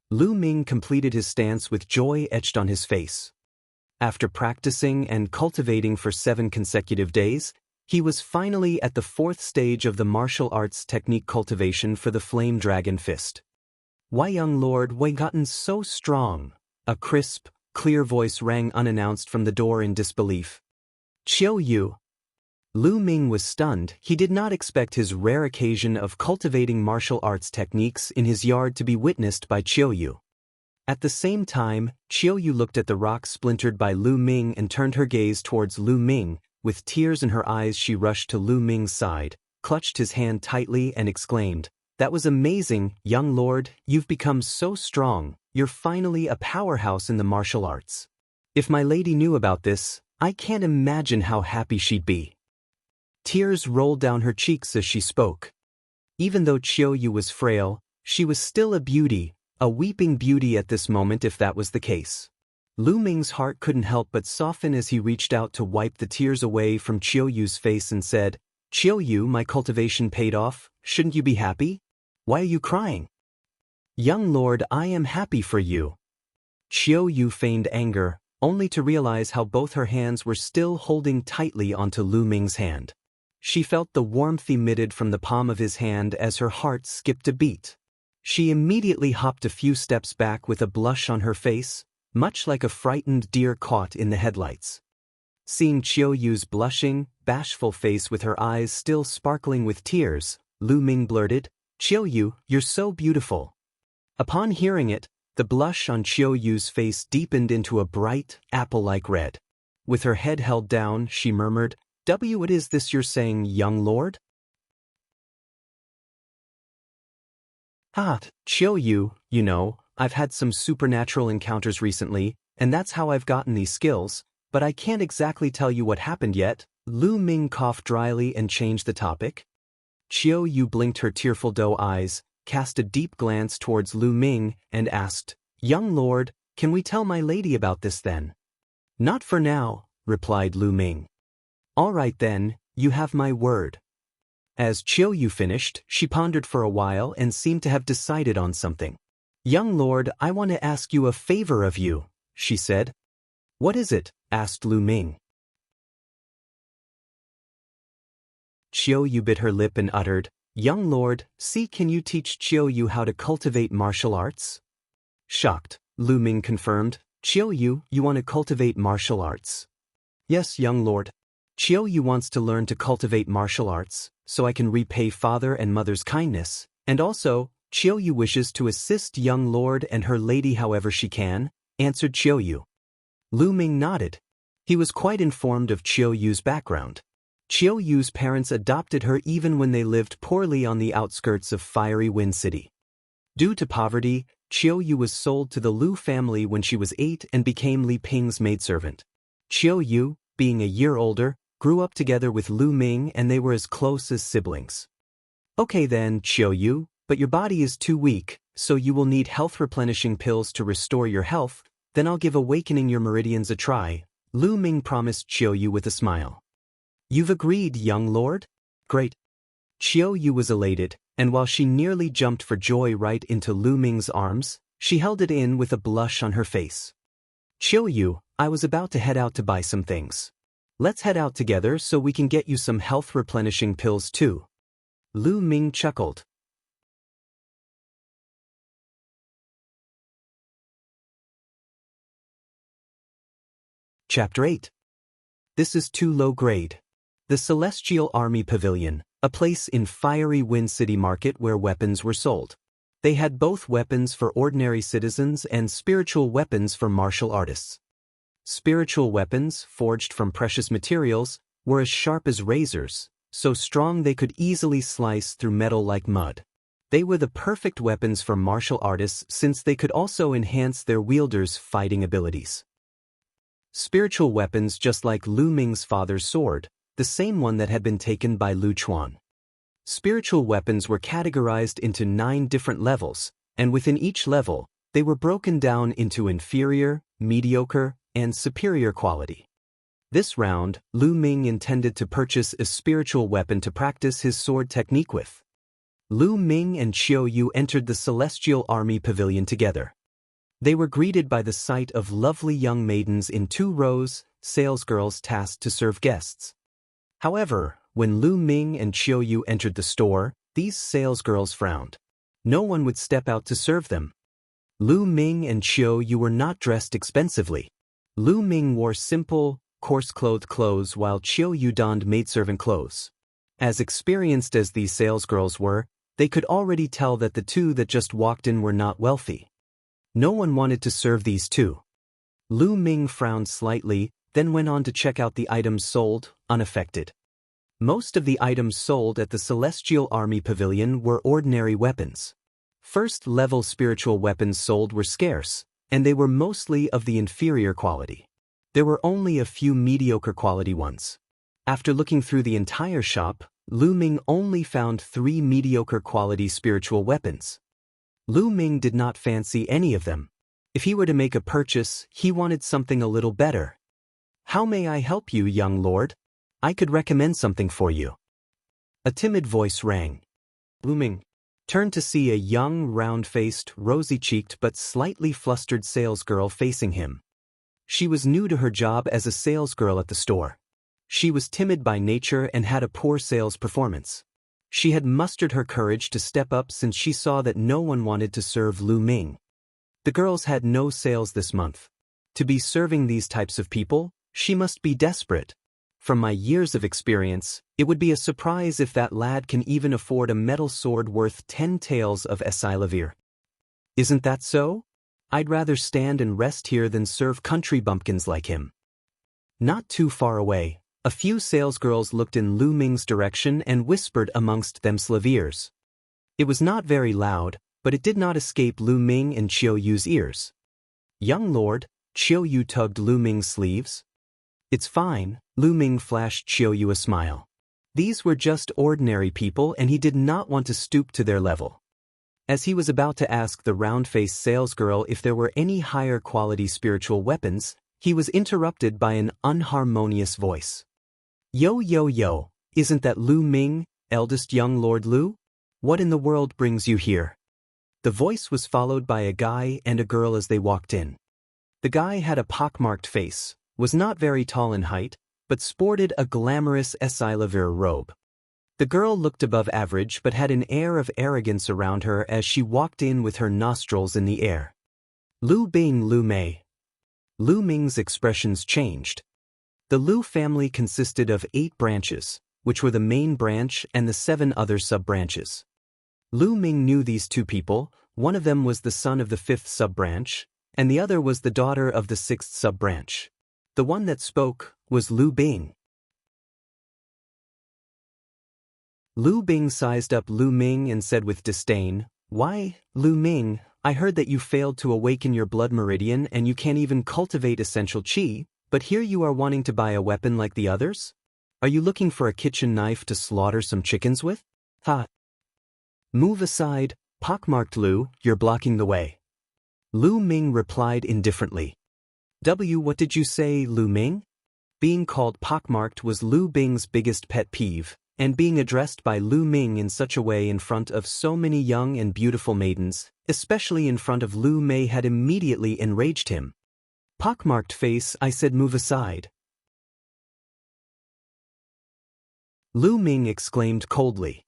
Lu Ming completed his stance with joy etched on his face. After practicing and cultivating for 7 consecutive days, he was finally at the 4th stage of the martial arts technique cultivation for the Flame Dragon Fist. Why, young lord, why gotten so strong? A crisp, clear voice rang unannounced from the door in disbelief. Qiu Yu. Lu Ming was stunned. He did not expect his rare occasion of cultivating martial arts techniques in his yard to be witnessed by Qiu Yu. At the same time, Qiu Yu looked at the rock splintered by Lu Ming and turned her gaze towards Lu Ming. With tears in her eyes, she rushed to Lu Ming's side, clutched his hand tightly and exclaimed, "That was amazing, young lord, you've become so strong, you're finally a powerhouse in the martial arts. If my lady knew about this, I can't imagine how happy she'd be." Tears rolled down her cheeks as she spoke. Even though Qiu Yu was frail, she was still a beauty, a weeping beauty at this moment if that was the case. Lu Ming's heart couldn't help but soften as he reached out to wipe the tears away from Qiu Yu's face and said, "Qiu Yu, my cultivation paid off, shouldn't you be happy? Why are you crying?" "Young lord, I am happy for you." Qiu Yu feigned anger, only to realize how both her hands were still holding tightly onto Lu Ming's hand. She felt the warmth emitted from the palm of his hand as her heart skipped a beat. She immediately hopped a few steps back with a blush on her face, much like a frightened deer caught in the headlights. Seeing Qiu Yu's blushing, bashful face with her eyes still sparkling with tears, Lu Ming blurted, "Qiu Yu, you're so beautiful." Upon hearing it, the blush on Qiu Yu's face deepened into a bright, apple-like red. With her head held down, she murmured, "What is this you're saying, young lord?" Qiu Yu, you know, I've had some supernatural encounters recently, and that's how I've gotten these skills, but I can't exactly tell you what happened yet." Lu Ming coughed dryly and changed the topic. Qiu Yu blinked her tearful doe eyes, cast a deep glance towards Lu Ming, and asked, "Young lord, can we tell my lady about this then?" "Not for now," replied Lu Ming. "All right then, you have my word." As Qiu Yu finished, she pondered for a while and seemed to have decided on something. "Young lord, I want to ask you a favor of you," she said. "What is it?" asked Lu Ming. Qiu Yu bit her lip and uttered, Young lord, see, can you teach Chiao Yu how to cultivate martial arts? Shocked, Lu Ming confirmed, Chiao Yu, you want to cultivate martial arts? Yes, young lord. Chiao Yu wants to learn to cultivate martial arts, so I can repay father and mother's kindness, and also, Chiao Yu wishes to assist young lord and her lady however she can, answered Chiao Yu. Lu Ming nodded. He was quite informed of Chiao Yu's background. Chiao Yu's parents adopted her even when they lived poorly on the outskirts of Fiery Wind City. Due to poverty, Chiao Yu was sold to the Lu family when she was 8 and became Li Ping's maidservant. Chiao Yu, being a year older, grew up together with Lu Ming and they were as close as siblings. Okay then, Chiao Yu, but your body is too weak, so you will need health replenishing pills to restore your health, then I'll give awakening your meridians a try, Lu Ming promised Chiao Yu with a smile. You've agreed, young lord? Great. Chiao Yu was elated, and while she nearly jumped for joy right into Lu Ming's arms, she held it in with a blush on her face. Chiao Yu, I was about to head out to buy some things. Let's head out together so we can get you some health replenishing pills too. Lu Ming chuckled. Chapter 8. This is too low grade. The Celestial Army Pavilion, a place in Fiery Wind City Market where weapons were sold. They had both weapons for ordinary citizens and spiritual weapons for martial artists. Spiritual weapons, forged from precious materials, were as sharp as razors, so strong they could easily slice through metal like mud. They were the perfect weapons for martial artists since they could also enhance their wielders' fighting abilities. Spiritual weapons just like Lu Ming's father's sword, the same one that had been taken by Lu Chuan. Spiritual weapons were categorized into 9 different levels, and within each level, they were broken down into inferior, mediocre, and superior quality. This round, Lu Ming intended to purchase a spiritual weapon to practice his sword technique with. Lu Ming and Chiao Yu entered the Celestial Army Pavilion together. They were greeted by the sight of lovely young maidens in 2 rows, salesgirls tasked to serve guests. However, when Lu Ming and Chiao Yu entered the store, these salesgirls frowned. No one would step out to serve them. Lu Ming and Chiao Yu were not dressed expensively. Lu Ming wore simple, coarse-clothed clothes while Chiao Yu donned maidservant clothes. As experienced as these salesgirls were, they could already tell that the 2 that just walked in were not wealthy. No one wanted to serve these 2. Lu Ming frowned slightly, then went on to check out the items sold, unaffected. Most of the items sold at the Celestial Army Pavilion were ordinary weapons. First-level spiritual weapons sold were scarce, and they were mostly of the inferior quality. There were only a few mediocre quality ones. After looking through the entire shop, Lu Ming only found 3 mediocre quality spiritual weapons. Lu Ming did not fancy any of them. If he were to make a purchase, he wanted something a little better. How may I help you, young lord? I could recommend something for you. A timid voice rang. Lu Ming turned to see a young, round-faced, rosy-cheeked but slightly flustered salesgirl facing him. She was new to her job as a salesgirl at the store. She was timid by nature and had a poor sales performance. She had mustered her courage to step up since she saw that no one wanted to serve Lu Ming. The girls had no sales this month. To be serving these types of people, she must be desperate. From my years of experience, it would be a surprise if that lad can even afford a metal sword worth 10 taels of Esilavir. Isn't that so? I'd rather stand and rest here than serve country bumpkins like him. Not too far away, a few salesgirls looked in Lu Ming's direction and whispered amongst themselves ears. It was not very loud, but it did not escape Lu Ming and Chiao Yu's ears. Young lord, Chiao Yu tugged Lu Ming's sleeves. It's fine, Lu Ming flashed Chiao Yu a smile. These were just ordinary people and he did not want to stoop to their level. As he was about to ask the round-faced salesgirl if there were any higher quality spiritual weapons, he was interrupted by an unharmonious voice. Yo yo yo, isn't that Lu Ming, eldest young Lord Lu? What in the world brings you here? The voice was followed by a guy and a girl as they walked in. The guy had a pockmarked face, was not very tall in height, but sported a glamorous Esilavir robe. The girl looked above average but had an air of arrogance around her as she walked in with her nostrils in the air. Lu Bing, Lu Mei. Lu Ming's expressions changed. The Lu family consisted of 8 branches, which were the main branch and the 7 other sub-branches. Lu Ming knew these 2 people. One of them was the son of the 5th sub-branch, and the other was the daughter of the 6th sub-branch. The one that spoke was Lu Bing. Lu Bing sized up Lu Ming and said with disdain, "Why, Lu Ming, I heard that you failed to awaken your blood meridian and you can't even cultivate essential qi, but here you are wanting to buy a weapon like the others? Are you looking for a kitchen knife to slaughter some chickens with? Ha! Move aside, pockmarked Lu, you're blocking the way." Lu Ming replied indifferently. What did you say, Lu Ming? Being called pockmarked was Lu Bing's biggest pet peeve, and being addressed by Lu Ming in such a way in front of so many young and beautiful maidens, especially in front of Lu Mei, had immediately enraged him. "Pockmarked face, I said move aside." Lu Ming exclaimed coldly.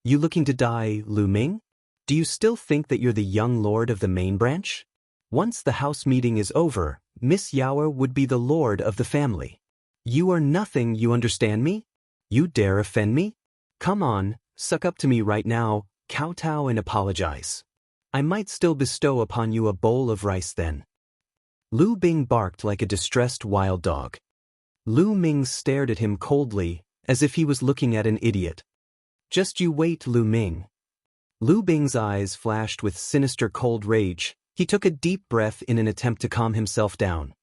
"You looking to die, Lu Ming? Do you still think that you're the young lord of the main branch? Once the house meeting is over, Miss Yao would be the lord of the family. You are nothing, you understand me? You dare offend me? Come on, suck up to me right now, kowtow and apologize. I might still bestow upon you a bowl of rice then." Lu Bing barked like a distressed wild dog. Lu Ming stared at him coldly, as if he was looking at an idiot. "Just you wait, Lu Ming." Lu Bing's eyes flashed with sinister cold rage. He took a deep breath in an attempt to calm himself down.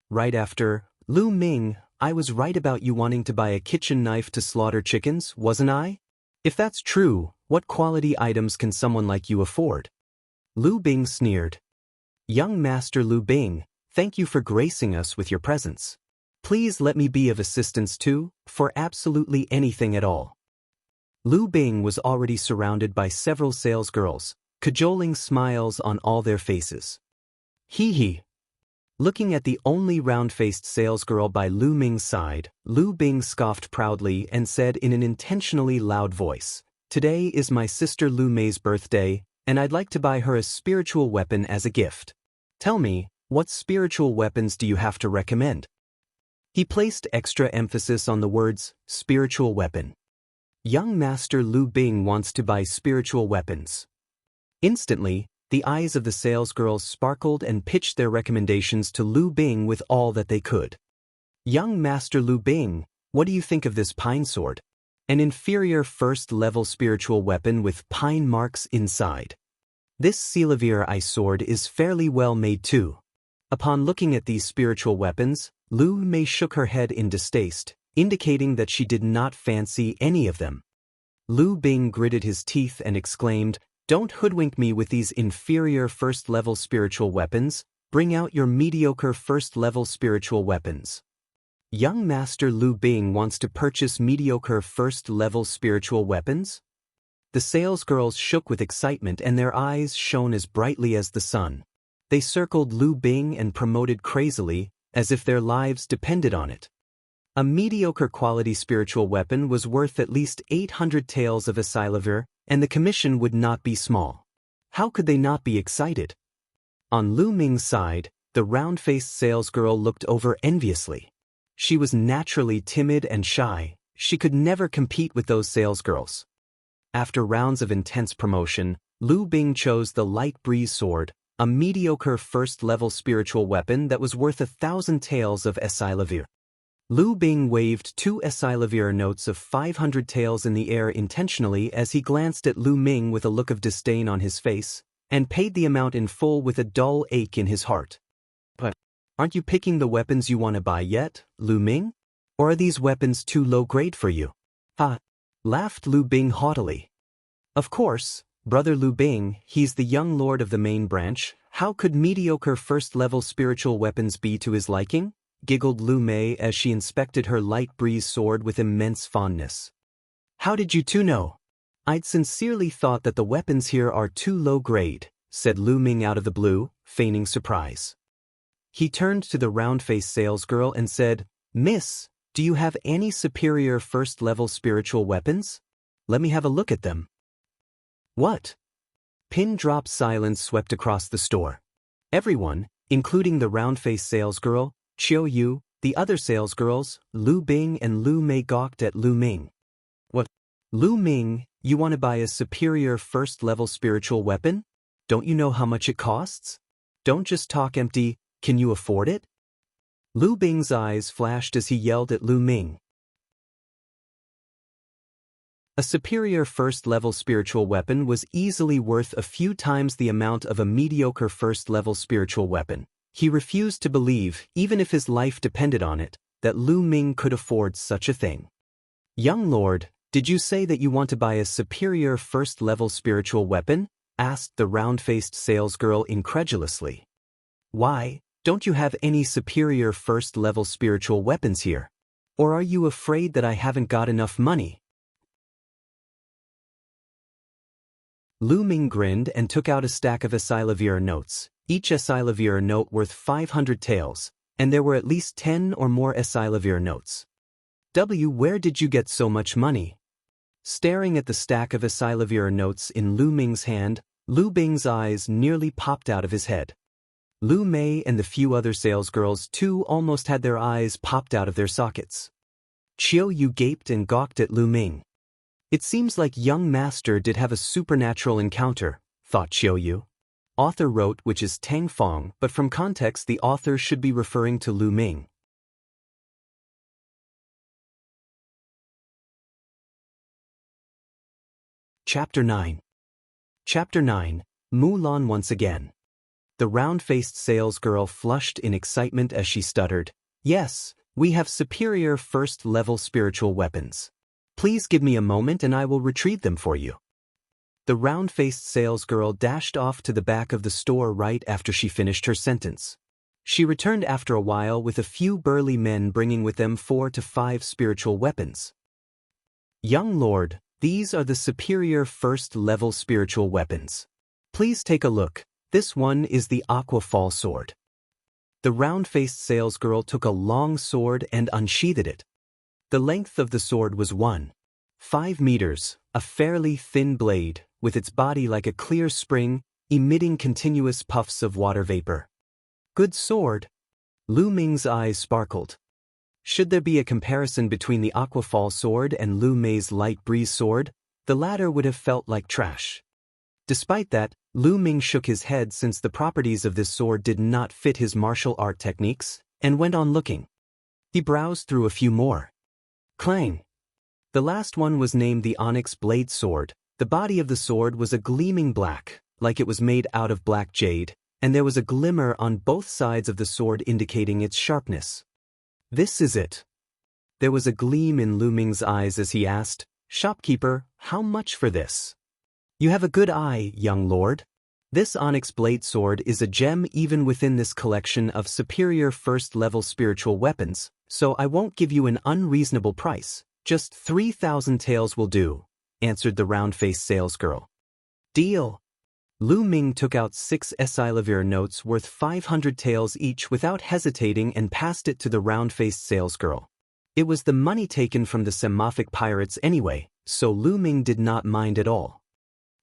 Right after, "Lu Ming, I was right about you wanting to buy a kitchen knife to slaughter chickens, wasn't I? If that's true, what quality items can someone like you afford?" Lu Bing sneered. "Young Master Lu Bing, thank you for gracing us with your presence. Please let me be of assistance too, for absolutely anything at all." Lu Bing was already surrounded by several salesgirls, cajoling smiles on all their faces. "Hee hee." Looking at the only round-faced salesgirl by Lu Ming's side, Lu Bing scoffed proudly and said in an intentionally loud voice, "Today is my sister Lu Mei's birthday, and I'd like to buy her a spiritual weapon as a gift. Tell me, what spiritual weapons do you have to recommend?" He placed extra emphasis on the words, spiritual weapon. "Young Master Lu Bing wants to buy spiritual weapons." Instantly, the eyes of the salesgirls sparkled and pitched their recommendations to Lu Bing with all that they could. "Young Master Lu Bing, what do you think of this pine sword? An inferior first-level spiritual weapon with pine marks inside. This Silavir Eye sword is fairly well made too." Upon looking at these spiritual weapons, Lu Mei shook her head in distaste, indicating that she did not fancy any of them. Lu Bing gritted his teeth and exclaimed, "Don't hoodwink me with these inferior first-level spiritual weapons, bring out your mediocre first-level spiritual weapons." Young Master Lu Bing wants to purchase mediocre first-level spiritual weapons? The salesgirls shook with excitement and their eyes shone as brightly as the sun. They circled Lu Bing and promoted crazily, as if their lives depended on it. A mediocre quality spiritual weapon was worth at least 800 taels of Asilavir, and the commission would not be small. How could they not be excited? On Lu Ming's side, the round-faced salesgirl looked over enviously. She was naturally timid and shy. She could never compete with those salesgirls. After rounds of intense promotion, Lu Bing chose the light breeze sword, a mediocre first-level spiritual weapon that was worth 1,000 taels of Asilavir. Lu Bing waved 2 Asilavir notes of 500 taels in the air intentionally as he glanced at Lu Ming with a look of disdain on his face, and paid the amount in full with a dull ache in his heart. "But aren't you picking the weapons you want to buy yet, Lu Ming? Or are these weapons too low grade for you?" "Ha!" laughed Lu Bing haughtily. "Of course, brother Lu Bing, he's the young lord of the main branch. How could mediocre first-level spiritual weapons be to his liking?" giggled Lu Mei as she inspected her light breeze sword with immense fondness. "How did you two know?" "I'd sincerely thought that the weapons here are too low grade," said Lu Ming out of the blue, feigning surprise. He turned to the round-faced salesgirl and said, "Miss, do you have any superior first-level spiritual weapons?" Let me have a look at them. What? Pin-drop silence swept across the store. Everyone, including the round-faced salesgirl, Qiu Yu, the other salesgirls, Lu Bing and Lu Mei, gawked at Lu Ming. What? Lu Ming, you want to buy a superior first-level spiritual weapon? Don't you know how much it costs? Don't just talk empty, can you afford it? Lu Bing's eyes flashed as he yelled at Lu Ming. A superior first-level spiritual weapon was easily worth a few times the amount of a mediocre first-level spiritual weapon. He refused to believe, even if his life depended on it, that Lu Ming could afford such a thing. Young lord, did you say that you want to buy a superior first-level spiritual weapon? Asked the round-faced salesgirl incredulously. Why, don't you have any superior first-level spiritual weapons here? Or are you afraid that I haven't got enough money? Lu Ming grinned and took out a stack of Esilavir notes, each Esilavir note worth 500 taels, and there were at least 10 or more Esilavir notes. Where did you get so much money? Staring at the stack of Esilavir notes in Lu Ming's hand, Lu Bing's eyes nearly popped out of his head. Lu Mei and the few other salesgirls too almost had their eyes popped out of their sockets. Qiu Yu gaped and gawked at Lu Ming. It seems like young master did have a supernatural encounter, thought Qiu Yu. Author wrote which is Tang Fong, but from context the author should be referring to Lu Ming. Chapter 9. Chapter 9, Mulan once again. The round-faced salesgirl flushed in excitement as she stuttered, "Yes, we have superior first-level spiritual weapons. Please give me a moment and I will retrieve them for you." The round-faced salesgirl dashed off to the back of the store right after she finished her sentence. She returned after a while with a few burly men bringing with them 4 to 5 spiritual weapons. "Young lord, these are the superior first-level spiritual weapons. Please take a look. This one is the Aqua Fall Sword." The round-faced salesgirl took a long sword and unsheathed it. The length of the sword was 1.5 meters, a fairly thin blade, with its body like a clear spring, emitting continuous puffs of water vapor. "Good sword." Lu Ming's eyes sparkled. Should there be a comparison between the Aquafall sword and Lu Mei's light breeze sword, the latter would have felt like trash. Despite that, Lu Ming shook his head since the properties of this sword did not fit his martial art techniques, and went on looking. He browsed through a few more. Clang! The last one was named the Onyx Blade Sword. The body of the sword was a gleaming black, like it was made out of black jade, and there was a glimmer on both sides of the sword indicating its sharpness. "This is it." There was a gleam in Lu Ming's eyes as he asked, "Shopkeeper, how much for this?" "You have a good eye, young lord. This Onyx Blade Sword is a gem even within this collection of superior first-level spiritual weapons, so I won't give you an unreasonable price. Just 3,000 taels will do," answered the round-faced salesgirl. "Deal." Lu Ming took out 6 Esilavir notes worth 500 taels each without hesitating and passed it to the round-faced salesgirl. It was the money taken from the Semophic pirates anyway, so Lu Ming did not mind at all.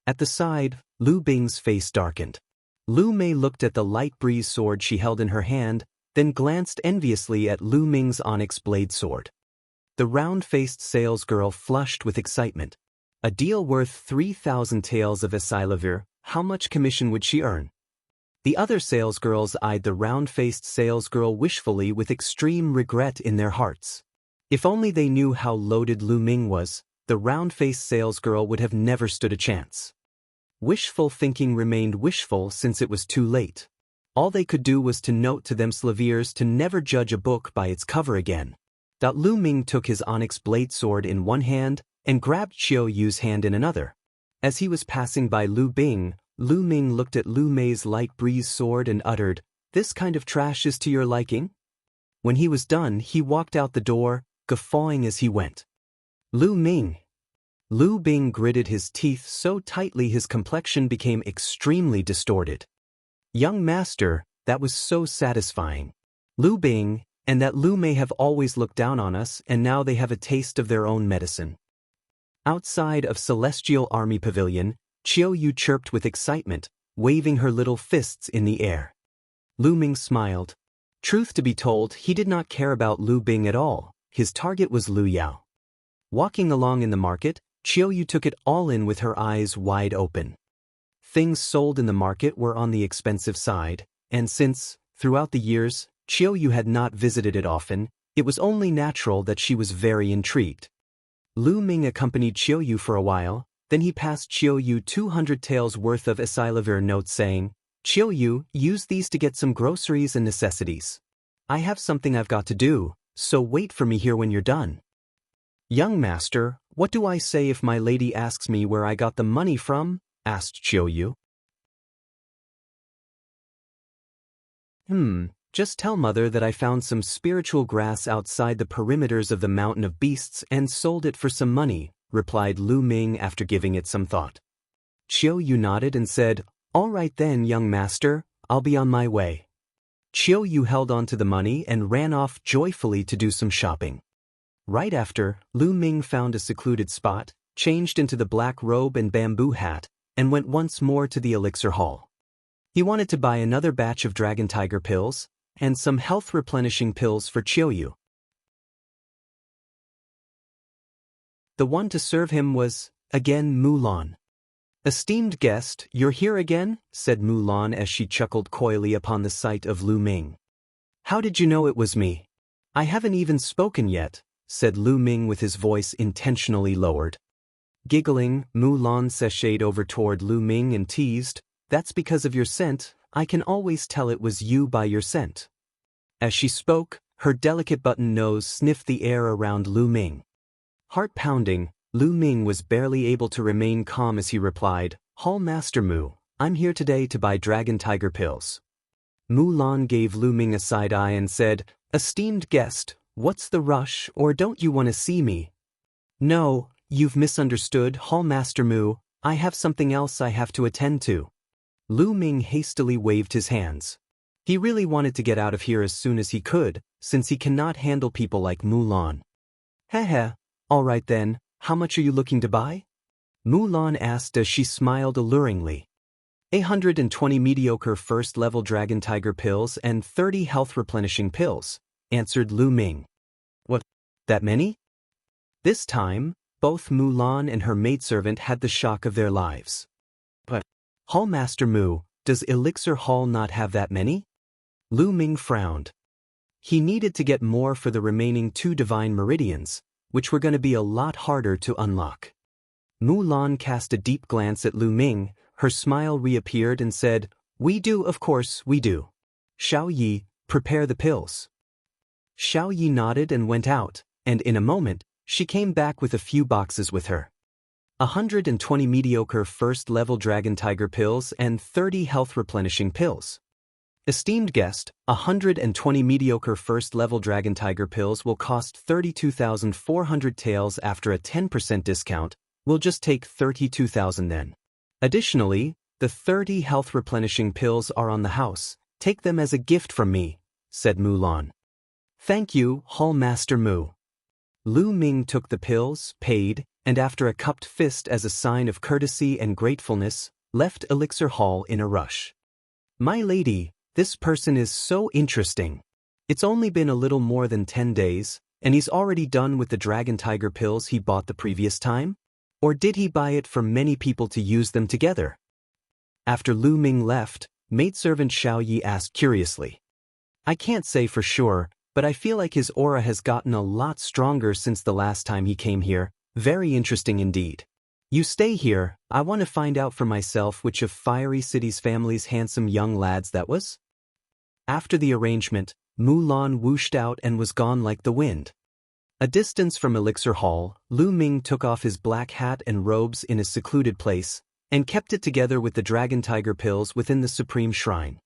At the side, Lu Bing's face darkened. Lu Mei looked at the light breeze sword she held in her hand, then glanced enviously at Lu Ming's onyx blade sword. The round-faced salesgirl flushed with excitement. A deal worth 3,000 taels of Esilavir, how much commission would she earn? The other salesgirls eyed the round-faced salesgirl wishfully with extreme regret in their hearts. If only they knew how loaded Lu Ming was, the round-faced salesgirl would have never stood a chance. Wishful thinking remained wishful since it was too late. All they could do was to note to them slaviers to never judge a book by its cover again. Lu Ming took his onyx blade sword in one hand and grabbed Qiu Yu's hand in another. As he was passing by Lu Bing, Lu Ming looked at Lu Mei's light breeze sword and uttered, "This kind of trash is to your liking?" When he was done, he walked out the door, guffawing as he went. "Lu Ming." Lu Bing gritted his teeth so tightly his complexion became extremely distorted. "Young master, that was so satisfying. Lu Bing, and that Lu Mei have always looked down on us and now they have a taste of their own medicine." Outside of Celestial Army Pavilion, Qiu Yu chirped with excitement, waving her little fists in the air. Lu Ming smiled. Truth to be told, he did not care about Lu Bing at all. His target was Lu Yao. Walking along in the market, Qiu Yu took it all in with her eyes wide open. Things sold in the market were on the expensive side, and since, throughout the years, Qiu Yu had not visited it often, it was only natural that she was very intrigued. Lu Ming accompanied Qiu Yu for a while, then he passed Qiu Yu 200 taels worth of Esilavir notes saying, Qiu Yu, use these to get some groceries and necessities. I have something I've got to do, so wait for me here when you're done. Young master, what do I say if my lady asks me where I got the money from? Asked Qiu Yu. Just tell mother that I found some spiritual grass outside the perimeters of the Mountain of Beasts and sold it for some money, replied Lu Ming after giving it some thought. Qiu Yu nodded and said, All right then, young master, I'll be on my way. Qiu Yu held on to the money and ran off joyfully to do some shopping. Right after, Lu Ming found a secluded spot, changed into the black robe and bamboo hat, and went once more to the elixir hall. He wanted to buy another batch of dragon tiger pills, and some health-replenishing pills for Qiu Yu. The one to serve him was, again, Mulan. Esteemed guest, you're here again? Said Mulan as she chuckled coyly upon the sight of Lu Ming. How did you know it was me? I haven't even spoken yet, said Lu Ming with his voice intentionally lowered. Giggling, Mulan sashayed over toward Lu Ming and teased, That's because of your scent, I can always tell it was you by your scent. As she spoke, her delicate button nose sniffed the air around Lu Ming. Heart-pounding, Lu Ming was barely able to remain calm as he replied, Hall Master Mu, I'm here today to buy dragon tiger pills. Mulan gave Lu Ming a side eye and said, Esteemed guest, what's the rush, or don't you want to see me? No, you've misunderstood, Hall Master Mu, I have something else I have to attend to. Lu Ming hastily waved his hands. He really wanted to get out of here as soon as he could, since he cannot handle people like Mulan. Heh, all right then, how much are you looking to buy? Mulan asked as she smiled alluringly. 120 mediocre first-level dragon tiger pills and 30 health-replenishing pills, answered Lu Ming. What, that many? This time, both Mulan and her maidservant had the shock of their lives. But, Hall Master Mu, does Elixir Hall not have that many? Lu Ming frowned. He needed to get more for the remaining 2 divine meridians, which were going to be a lot harder to unlock. Mulan cast a deep glance at Lu Ming, her smile reappeared and said, We do, of course, we do. Xiao Yi, prepare the pills. Xiao Yi nodded and went out, and in a moment, she came back with a few boxes with her. 120 mediocre first-level dragon tiger pills and 30 health-replenishing pills. Esteemed guest, 120 mediocre first-level dragon tiger pills will cost 32,400 taels after a 10% discount. We'll just take 32,000 then. Additionally, the 30 health-replenishing pills are on the house. Take them as a gift from me, said Mulan. Thank you, Hall Master Mu. Lu Ming took the pills, paid, and after a cupped fist as a sign of courtesy and gratefulness, left Elixir Hall in a rush. My lady, this person is so interesting. It's only been a little more than 10 days, and he's already done with the dragon tiger pills he bought the previous time? Or did he buy it for many people to use them together? After Lu Ming left, maidservant Xiao Yi asked curiously. I can't say for sure, but I feel like his aura has gotten a lot stronger since the last time he came here. Very interesting indeed. You stay here, I want to find out for myself which of Fiery City's family's handsome young lads that was. After the arrangement, Mulan whooshed out and was gone like the wind. A distance from Elixir Hall, Lu Ming took off his black hat and robes in a secluded place, and kept it together with the dragon tiger pills within the supreme shrine.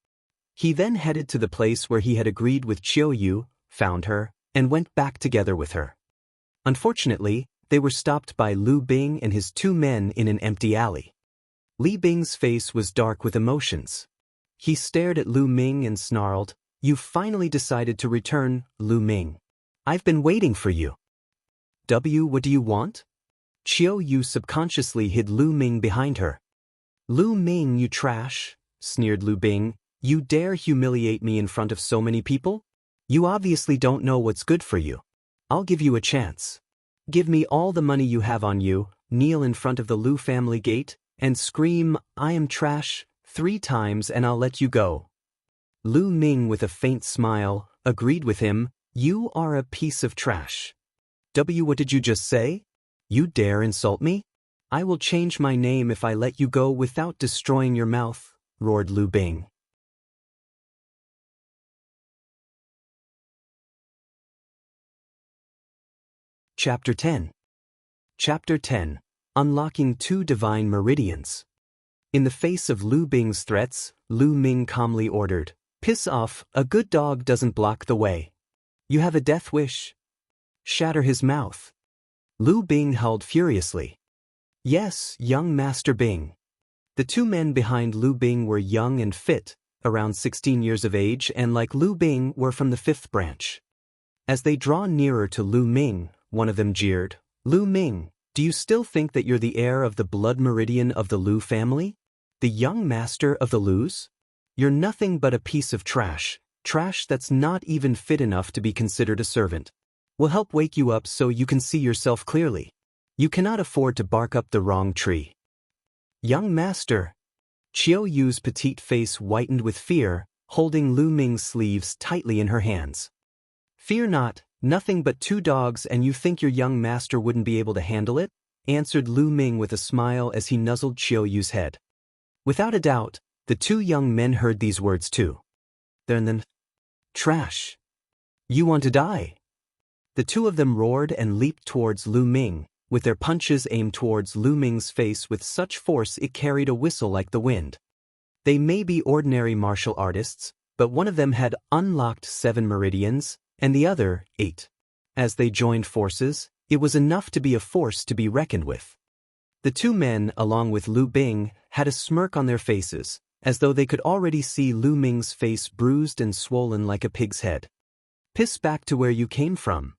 He then headed to the place where he had agreed with Qiu Yu, found her, and went back together with her. Unfortunately, they were stopped by Lu Bing and his 2 men in an empty alley. Li Bing's face was dark with emotions. He stared at Lu Ming and snarled, You finally decided to return, Lu Ming. I've been waiting for you. What do you want? Qiu Yu subconsciously hid Lu Ming behind her. Lu Ming, you trash, sneered Lu Bing. You dare humiliate me in front of so many people? You obviously don't know what's good for you. I'll give you a chance. Give me all the money you have on you, kneel in front of the Lu family gate, and scream, I am trash, 3 times and I'll let you go. Lu Ming, with a faint smile, agreed with him. You are a piece of trash. What did you just say? You dare insult me? I will change my name if I let you go without destroying your mouth, roared Lu Bing. Chapter 10. Chapter 10. Unlocking 2 Divine Meridians. In the face of Lu Bing's threats, Lu Ming calmly ordered, Piss off, a good dog doesn't block the way. You have a death wish? Shatter his mouth. Lu Bing howled furiously. Yes, young Master Bing. The 2 men behind Lu Bing were young and fit, around 16 years of age, and like Lu Bing were from the 5th branch. As they draw nearer to Lu Ming, one of them jeered, Lu Ming, do you still think that you're the heir of the blood meridian of the Lu family? The young master of the Lus? You're nothing but a piece of trash that's not even fit enough to be considered a servant. We'll help wake you up so you can see yourself clearly. You cannot afford to bark up the wrong tree. Young master. Qiu Yu's petite face whitened with fear, holding Lu Ming's sleeves tightly in her hands. Fear not, nothing but 2 dogs and you think your young master wouldn't be able to handle it? Answered Lu Ming with a smile as he nuzzled Qiu Yu's head. Without a doubt, the 2 young men heard these words too. Then, trash. You want to die? The 2 of them roared and leaped towards Lu Ming, with their punches aimed towards Lu Ming's face with such force it carried a whistle like the wind. They may be ordinary martial artists, but one of them had unlocked 7 meridians, and the other 8. As they joined forces, it was enough to be a force to be reckoned with. The 2 men, along with Lu Bing, had a smirk on their faces, as though they could already see Lu Ming's face bruised and swollen like a pig's head. Piss back to where you came from.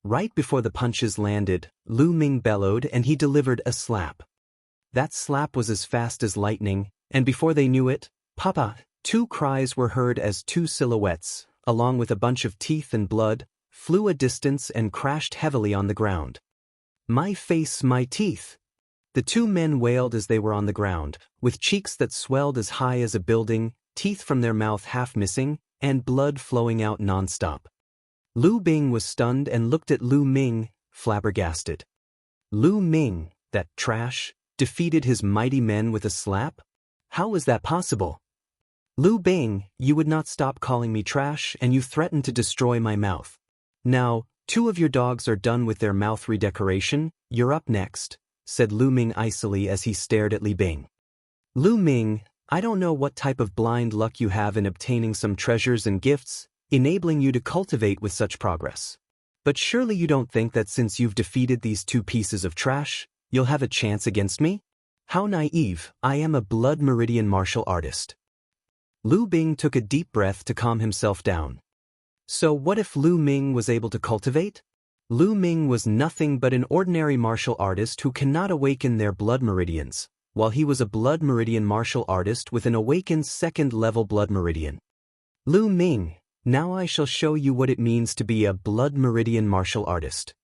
Right before the punches landed, Lu Ming bellowed and he delivered a slap. That slap was as fast as lightning, and before they knew it, Papa, 2 cries were heard as 2 silhouettes, along with a bunch of teeth and blood, flew a distance and crashed heavily on the ground. My face, my teeth! The 2 men wailed as they were on the ground, with cheeks that swelled as high as a building, teeth from their mouth half missing, and blood flowing out non-stop. Lu Bing was stunned and looked at Lu Ming, flabbergasted. Lu Ming, that trash, defeated his mighty men with a slap? How was that possible? Lu Bing, you would not stop calling me trash and you threatened to destroy my mouth. Now, 2 of your dogs are done with their mouth redecoration, you're up next, said Lu Ming icily as he stared at Li Bing. Lu Ming, I don't know what type of blind luck you have in obtaining some treasures and gifts, enabling you to cultivate with such progress. But surely you don't think that since you've defeated these 2 pieces of trash, you'll have a chance against me? How naive, I am a blood meridian martial artist. Lu Bing took a deep breath to calm himself down. So what if Lu Ming was able to cultivate? Lu Ming was nothing but an ordinary martial artist who cannot awaken their blood meridians, while he was a blood meridian martial artist with an awakened 2nd-level blood meridian. Lu Ming, now I shall show you what it means to be a blood meridian martial artist.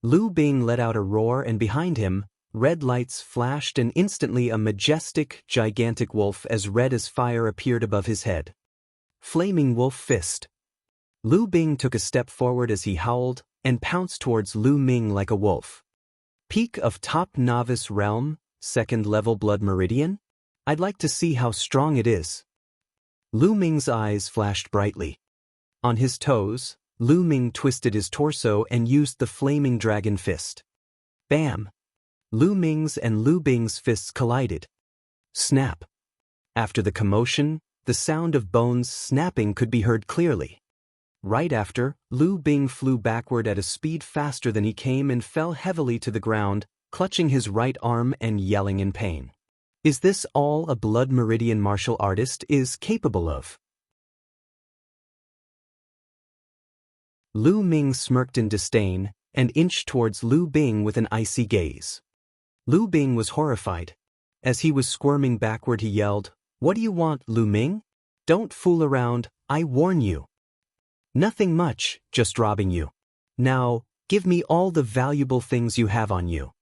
Lu Bing let out a roar and behind him, red lights flashed and instantly a majestic, gigantic wolf as red as fire appeared above his head. Flaming Wolf Fist. Lu Bing took a step forward as he howled and pounced towards Lu Ming like a wolf. Peak of top novice realm, 2nd-level blood meridian? I'd like to see how strong it is. Lu Ming's eyes flashed brightly. On his toes, Lu Ming twisted his torso and used the flaming dragon fist. Bam! Lu Ming's and Lu Bing's fists collided. Snap! After the commotion, the sound of bones snapping could be heard clearly. Right after, Lu Bing flew backward at a speed faster than he came and fell heavily to the ground, clutching his right arm and yelling in pain. Is this all a blood meridian martial artist is capable of? Lu Ming smirked in disdain, and inched towards Lu Bing with an icy gaze. Lu Bing was horrified. As he was squirming backward, he yelled, "What do you want, Lu Ming? Don't fool around, I warn you." "Nothing much, just robbing you. Now, give me all the valuable things you have on you."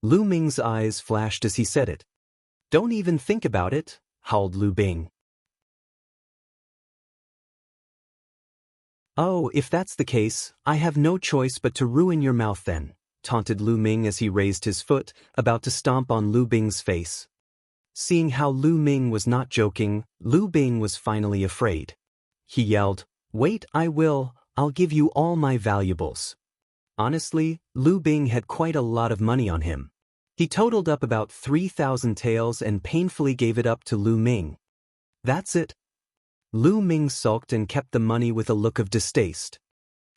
Lu Ming's eyes flashed as he said it. "Don't even think about it," howled Lu Bing. "Oh, if that's the case, I have no choice but to ruin your mouth then," taunted Lu Ming as he raised his foot, about to stomp on Lu Bing's face. Seeing how Lu Ming was not joking, Lu Bing was finally afraid. He yelled, "Wait, I'll give you all my valuables." Honestly, Lu Bing had quite a lot of money on him. He totaled up about 3,000 taels and painfully gave it up to Lu Ming. "That's it." Lu Ming sulked and kept the money with a look of distaste.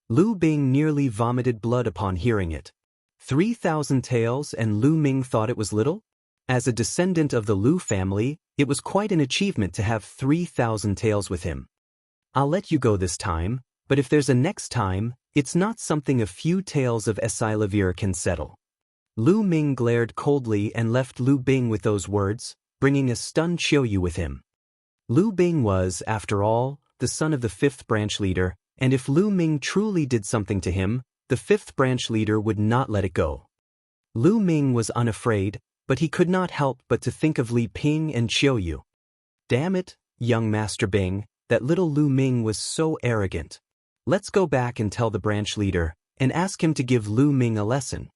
Lu Bing nearly vomited blood upon hearing it. 3,000 taels, and Lu Ming thought it was little? As a descendant of the Lu family, it was quite an achievement to have 3,000 taels with him. "I'll let you go this time, but if there's a next time, it's not something a few taels of Esilavir can settle." Lu Ming glared coldly and left Lu Bing with those words, bringing a stunned Qiuyu with him. Lu Bing was, after all, the son of the 5th branch leader, and if Lu Ming truly did something to him, the 5th branch leader would not let it go. Lu Ming was unafraid, but he could not help but to think of Li Ping and Qiuyu. "Damn it, young Master Bing, that little Lu Ming was so arrogant. Let's go back and tell the branch leader, and ask him to give Lu Ming a lesson."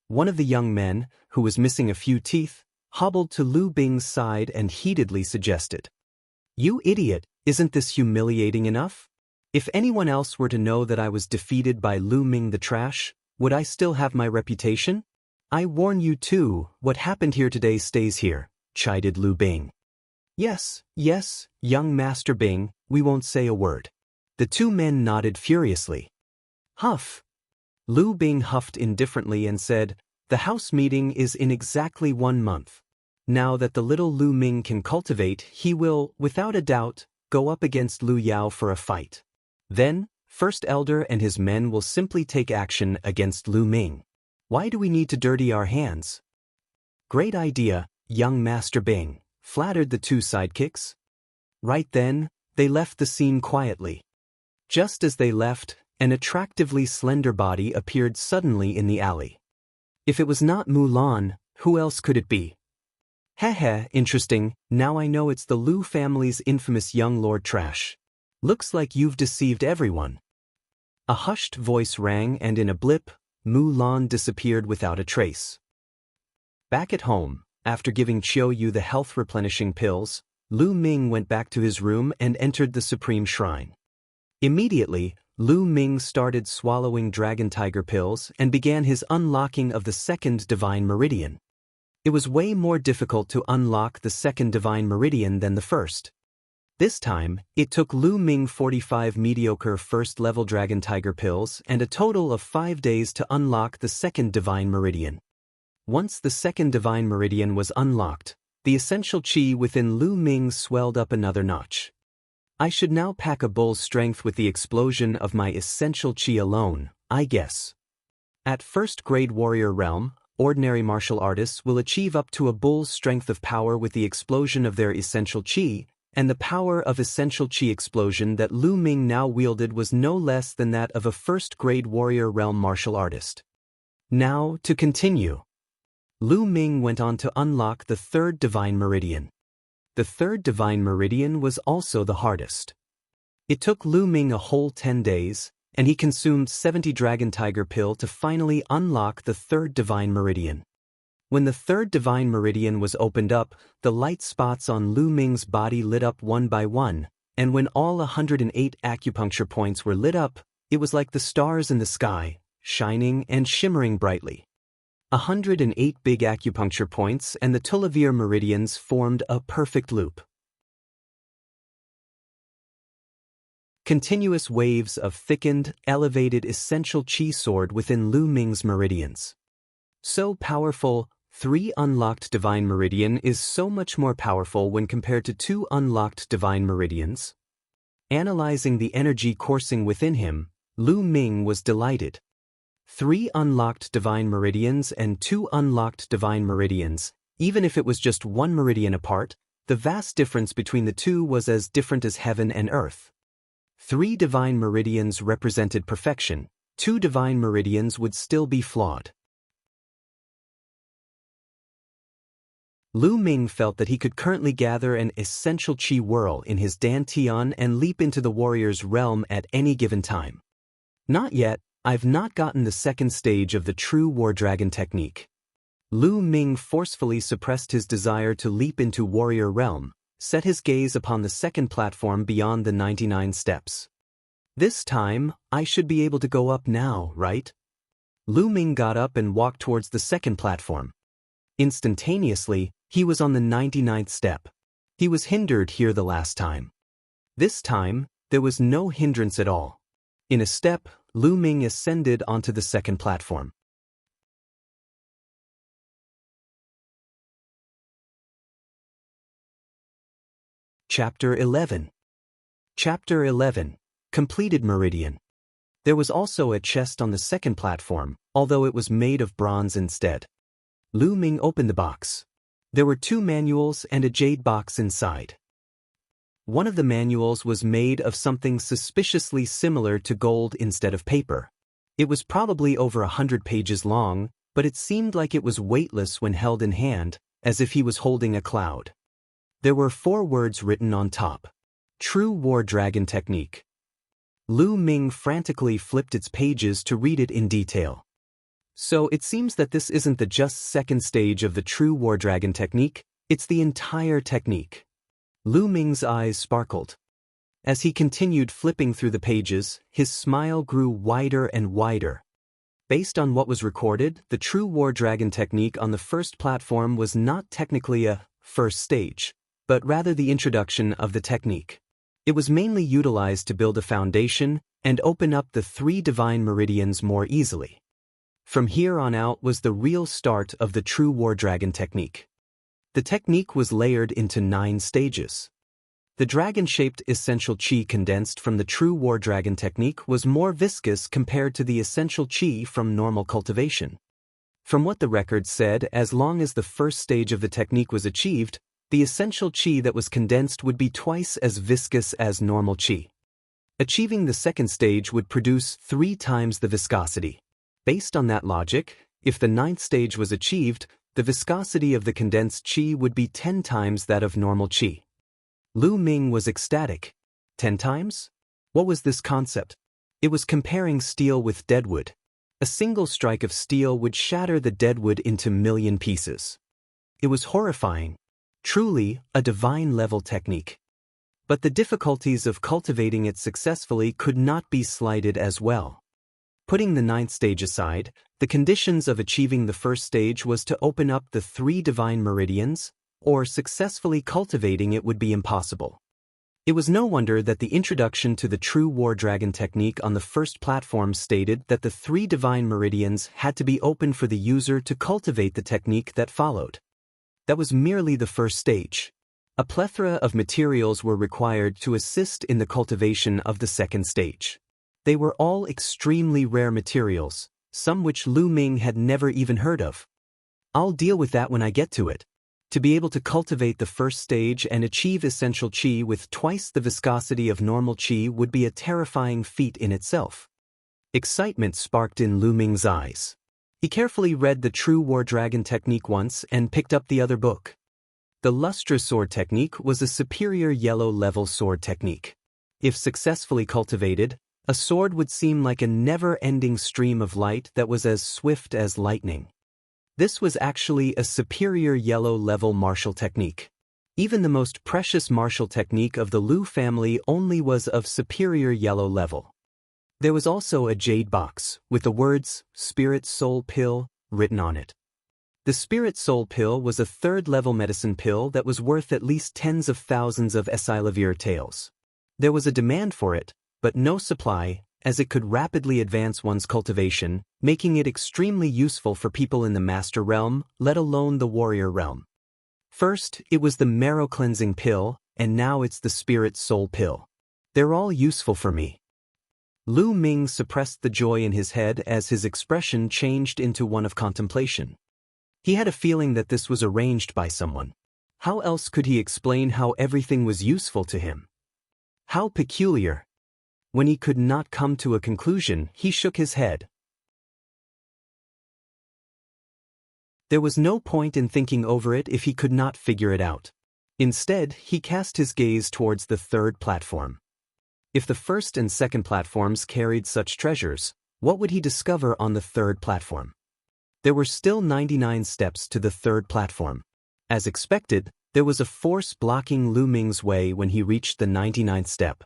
One of the young men, who was missing a few teeth, hobbled to Lu Bing's side and heatedly suggested, "You idiot, isn't this humiliating enough? If anyone else were to know that I was defeated by Lu Ming the trash, would I still have my reputation? I warn you too, what happened here today stays here," chided Lu Bing. Yes, young Master Bing, we won't say a word." The two men nodded furiously. "Huff." Lu Bing huffed indifferently and said, "The house meeting is in exactly 1 month. Now that the little Lu Ming can cultivate, he will, without a doubt, go up against Lu Yao for a fight. Then, First Elder and his men will simply take action against Lu Ming. Why do we need to dirty our hands?" "Great idea, young Master Bing," flattered the two sidekicks. Right then, they left the scene quietly. Just as they left, an attractively slender body appeared suddenly in the alley. If it was not Mulan, who else could it be? "Heh, interesting, now I know it's the Lu family's infamous young Lord Trash. Looks like you've deceived everyone." A hushed voice rang, and in a blip, Mulan disappeared without a trace. Back at home, after giving Qiuyu the health-replenishing pills, Lu Ming went back to his room and entered the Supreme Shrine. Immediately, Lu Ming started swallowing Dragon Tiger pills and began his unlocking of the 2nd Divine Meridian. It was way more difficult to unlock the 2nd Divine Meridian than the first. This time, it took Lu Ming 45 mediocre first-level Dragon Tiger pills and a total of 5 days to unlock the 2nd Divine Meridian. Once the 2nd Divine Meridian was unlocked, the essential qi within Lu Ming swelled up another notch. "I should now pack a bull's strength with the explosion of my essential qi alone, I guess." At 1st grade warrior realm, ordinary martial artists will achieve up to a bull's strength of power with the explosion of their essential qi, and the power of essential qi explosion that Lu Ming now wielded was no less than that of a 1st grade warrior realm martial artist. Now, to continue. Lu Ming went on to unlock the 3rd Divine Meridian. The 3rd Divine Meridian was also the hardest. It took Lu Ming a whole 10 days, and he consumed 70 Dragon Tiger pill to finally unlock the 3rd Divine Meridian. When the 3rd Divine Meridian was opened up, the light spots on Lu Ming's body lit up one by one, and when all 108 acupuncture points were lit up, it was like the stars in the sky, shining and shimmering brightly. 108 big acupuncture points and the Tulavir meridians formed a perfect loop. Continuous waves of thickened, elevated essential qi soared within Lu Ming's meridians. So powerful, 3 unlocked divine meridian is so much more powerful when compared to 2 unlocked divine meridians. Analyzing the energy coursing within him, Lu Ming was delighted. 3 unlocked divine meridians and 2 unlocked divine meridians. Even if it was just 1 meridian apart, the vast difference between the two was as different as heaven and earth. 3 divine meridians represented perfection. 2 divine meridians would still be flawed. Lu Ming felt that he could currently gather an essential qi whirl in his dantian and leap into the warrior's realm at any given time. Not yet, I've not gotten the second stage of the true war dragon technique. Lu Ming forcefully suppressed his desire to leap into warrior realm, set his gaze upon the second platform beyond the 99 steps. This time, I should be able to go up now, right? Lu Ming got up and walked towards the second platform. Instantaneously, he was on the 99th step. He was hindered here the last time. This time, there was no hindrance at all. In a step, Lu Ming ascended onto the second platform. Chapter 11. Chapter 11. Completed Meridian. There was also a chest on the second platform, although it was made of bronze instead. Lu Ming opened the box. There were 2 manuals and a jade box inside. One of the manuals was made of something suspiciously similar to gold instead of paper. It was probably over 100 pages long, but it seemed like it was weightless when held in hand, as if he was holding a cloud. There were 4 words written on top. True War Dragon Technique. Lu Ming frantically flipped its pages to read it in detail. So it seems that this isn't the just second stage of the True War Dragon Technique, it's the entire technique. Lu Ming's eyes sparkled. As he continued flipping through the pages, his smile grew wider and wider. Based on what was recorded, the True War Dragon Technique on the first platform was not technically a first stage, but rather the introduction of the technique. It was mainly utilized to build a foundation and open up the 3 divine meridians more easily. From here on out was the real start of the True War Dragon Technique. The technique was layered into 9 stages. The dragon-shaped essential qi condensed from the True War Dragon Technique was more viscous compared to the essential qi from normal cultivation. From what the record said, as long as the first stage of the technique was achieved, the essential qi that was condensed would be twice as viscous as normal qi. Achieving the second stage would produce 3 times the viscosity. Based on that logic, if the 9th stage was achieved, the viscosity of the condensed qi would be 10 times that of normal qi. Lu Ming was ecstatic. 10 times? What was this concept? It was comparing steel with deadwood. A single strike of steel would shatter the deadwood into million pieces. It was horrifying. Truly, a divine-level technique. But the difficulties of cultivating it successfully could not be slighted as well. Putting the 9th stage aside, the conditions of achieving the first stage was to open up the 3 divine meridians, or successfully cultivating it would be impossible. It was no wonder that the introduction to the True War Dragon Technique on the first platform stated that the 3 divine meridians had to be open for the user to cultivate the technique that followed. That was merely the first stage. A plethora of materials were required to assist in the cultivation of the second stage. They were all extremely rare materials, some which Lu Ming had never even heard of. I'll deal with that when I get to it. To be able to cultivate the first stage and achieve essential qi with twice the viscosity of normal qi would be a terrifying feat in itself. Excitement sparked in Lu Ming's eyes. He carefully read the True War Dragon Technique once and picked up the other book. The Lustre Sword Technique was a superior yellow-level sword technique. If successfully cultivated, a sword would seem like a never-ending stream of light that was as swift as lightning. This was actually a superior yellow-level martial technique. Even the most precious martial technique of the Lu family only was of superior yellow level. There was also a jade box, with the words, Spirit Soul Pill, written on it. The Spirit Soul Pill was a 3rd-level medicine pill that was worth at least tens of thousands of Esilavir taels. There was a demand for it, but no supply, as it could rapidly advance one's cultivation, making it extremely useful for people in the Master Realm, let alone the Warrior Realm. First, it was the Marrow Cleansing Pill, and now it's the Spirit Soul Pill. They're all useful for me. Lu Ming suppressed the joy in his head as his expression changed into one of contemplation. He had a feeling that this was arranged by someone. How else could he explain how everything was useful to him? How peculiar. When he could not come to a conclusion, he shook his head. There was no point in thinking over it if he could not figure it out. Instead, he cast his gaze towards the third platform. If the first and second platforms carried such treasures, what would he discover on the third platform? There were still 99 steps to the third platform. As expected, there was a force blocking Lu Ming's way when he reached the 99th step.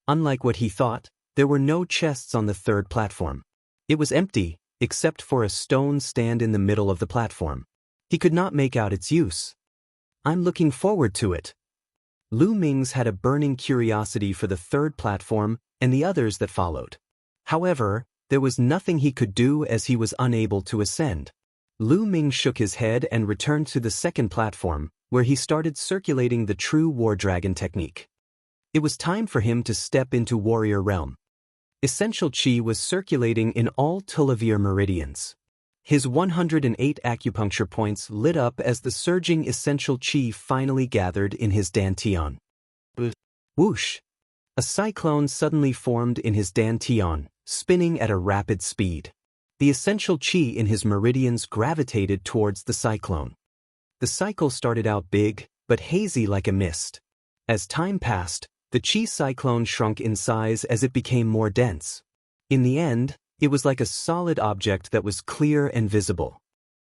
Unlike what he thought, there were no chests on the third platform. It was empty, except for a stone stand in the middle of the platform. He could not make out its use. I'm looking forward to it. Lu Ming's had a burning curiosity for the third platform and the others that followed. However, there was nothing he could do as he was unable to ascend. Lu Ming shook his head and returned to the second platform, where he started circulating the true War Dragon technique. It was time for him to step into warrior realm. Essential Qi was circulating in all Tulavir meridians. His 108 acupuncture points lit up as the surging essential Qi finally gathered in his dantian. Whoosh! A cyclone suddenly formed in his dantian, spinning at a rapid speed. The essential Qi in his meridians gravitated towards the cyclone. The cycle started out big, but hazy like a mist. As time passed, the Qi cyclone shrunk in size as it became more dense. In the end, it was like a solid object that was clear and visible.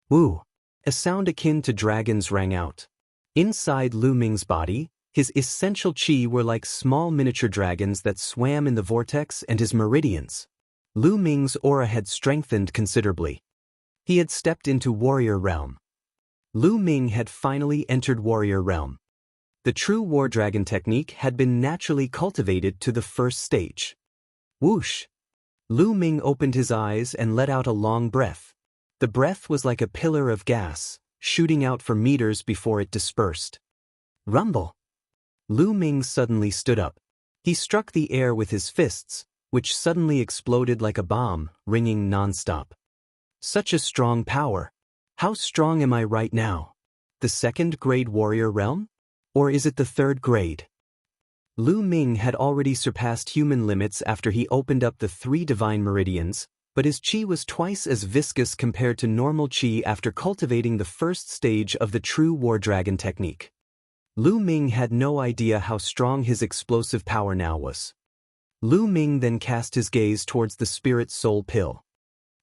Woo! A sound akin to dragons rang out. Inside Lu Ming's body, his essential Qi were like small miniature dragons that swam in the vortex and his meridians. Lu Ming's aura had strengthened considerably. He had stepped into warrior realm. Lu Ming had finally entered warrior realm. The true War Dragon technique had been naturally cultivated to the first stage. Whoosh! Lu Ming opened his eyes and let out a long breath. The breath was like a pillar of gas, shooting out for meters before it dispersed. Rumble! Lu Ming suddenly stood up. He struck the air with his fists, which suddenly exploded like a bomb, ringing non-stop. Such a strong power. How strong am I right now? The second grade warrior realm? Or is it the third grade? Lu Ming had already surpassed human limits after he opened up the 3 divine meridians, but his Qi was twice as viscous compared to normal Qi after cultivating the first stage of the true War Dragon technique. Lu Ming had no idea how strong his explosive power now was. Lu Ming then cast his gaze towards the Spirit Soul Pill.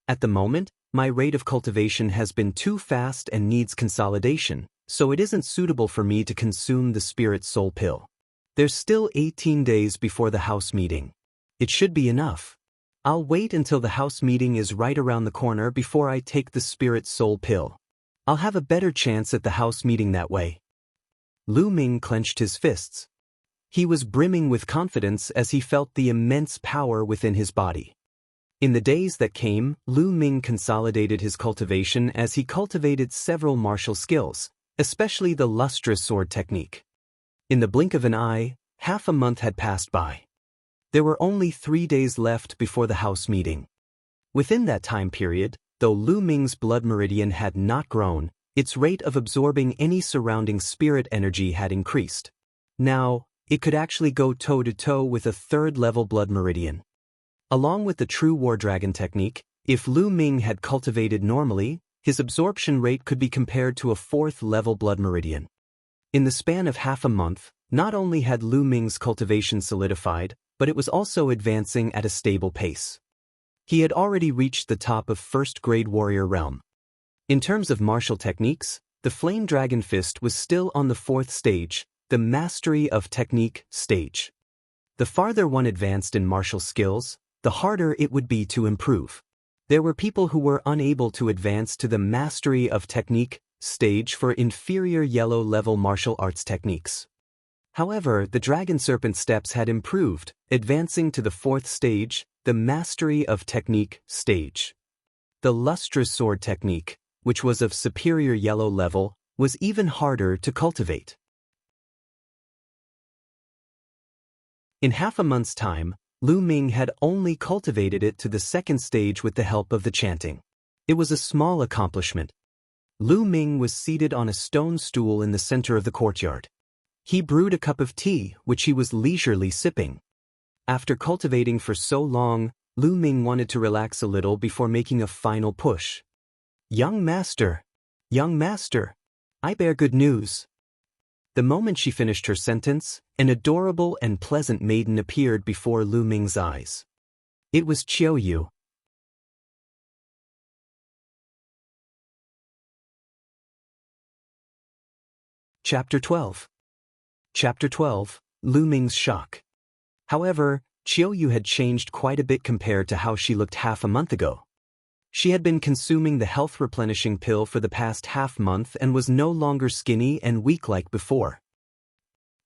At the moment, my rate of cultivation has been too fast and needs consolidation, so it isn't suitable for me to consume the Spirit Soul Pill. There's still 18 days before the house meeting. It should be enough. I'll wait until the house meeting is right around the corner before I take the Spirit Soul Pill. I'll have a better chance at the house meeting that way. Lu Ming clenched his fists. He was brimming with confidence as he felt the immense power within his body. In the days that came, Lu Ming consolidated his cultivation as he cultivated several martial skills, especially the lustrous sword technique. In the blink of an eye, half a month had passed by. There were only 3 days left before the house meeting. Within that time period, though Lu Ming's blood meridian had not grown, its rate of absorbing any surrounding spirit energy had increased. Now, it could actually go toe-to-toe with a third-level blood meridian. Along with the true War Dragon technique, if Lu Ming had cultivated normally, his absorption rate could be compared to a 4th-level blood meridian. In the span of half a month, not only had Lu Ming's cultivation solidified, but it was also advancing at a stable pace. He had already reached the top of first-grade warrior realm. In terms of martial techniques, the Flame Dragon Fist was still on the 4th stage, the Mastery of Technique stage. The farther one advanced in martial skills, the harder it would be to improve. There were people who were unable to advance to the Mastery of Technique stage for inferior yellow-level martial arts techniques. However, the Dragon Serpent steps had improved, advancing to the 4th stage, the Mastery of Technique stage. The lustrous sword technique, which was of superior yellow level, was even harder to cultivate. In half a month's time, Lu Ming had only cultivated it to the second stage with the help of the chanting. It was a small accomplishment. Lu Ming was seated on a stone stool in the center of the courtyard. He brewed a cup of tea, which he was leisurely sipping. After cultivating for so long, Lu Ming wanted to relax a little before making a final push. Young master, I bear good news. The moment she finished her sentence, an adorable and pleasant maiden appeared before Lu Ming's eyes. It was Qiu Yu. Chapter 12. Chapter 12, Lu Ming's shock. However, Qiu Yu had changed quite a bit compared to how she looked half a month ago. She had been consuming the health-replenishing pill for the past half-month and was no longer skinny and weak like before.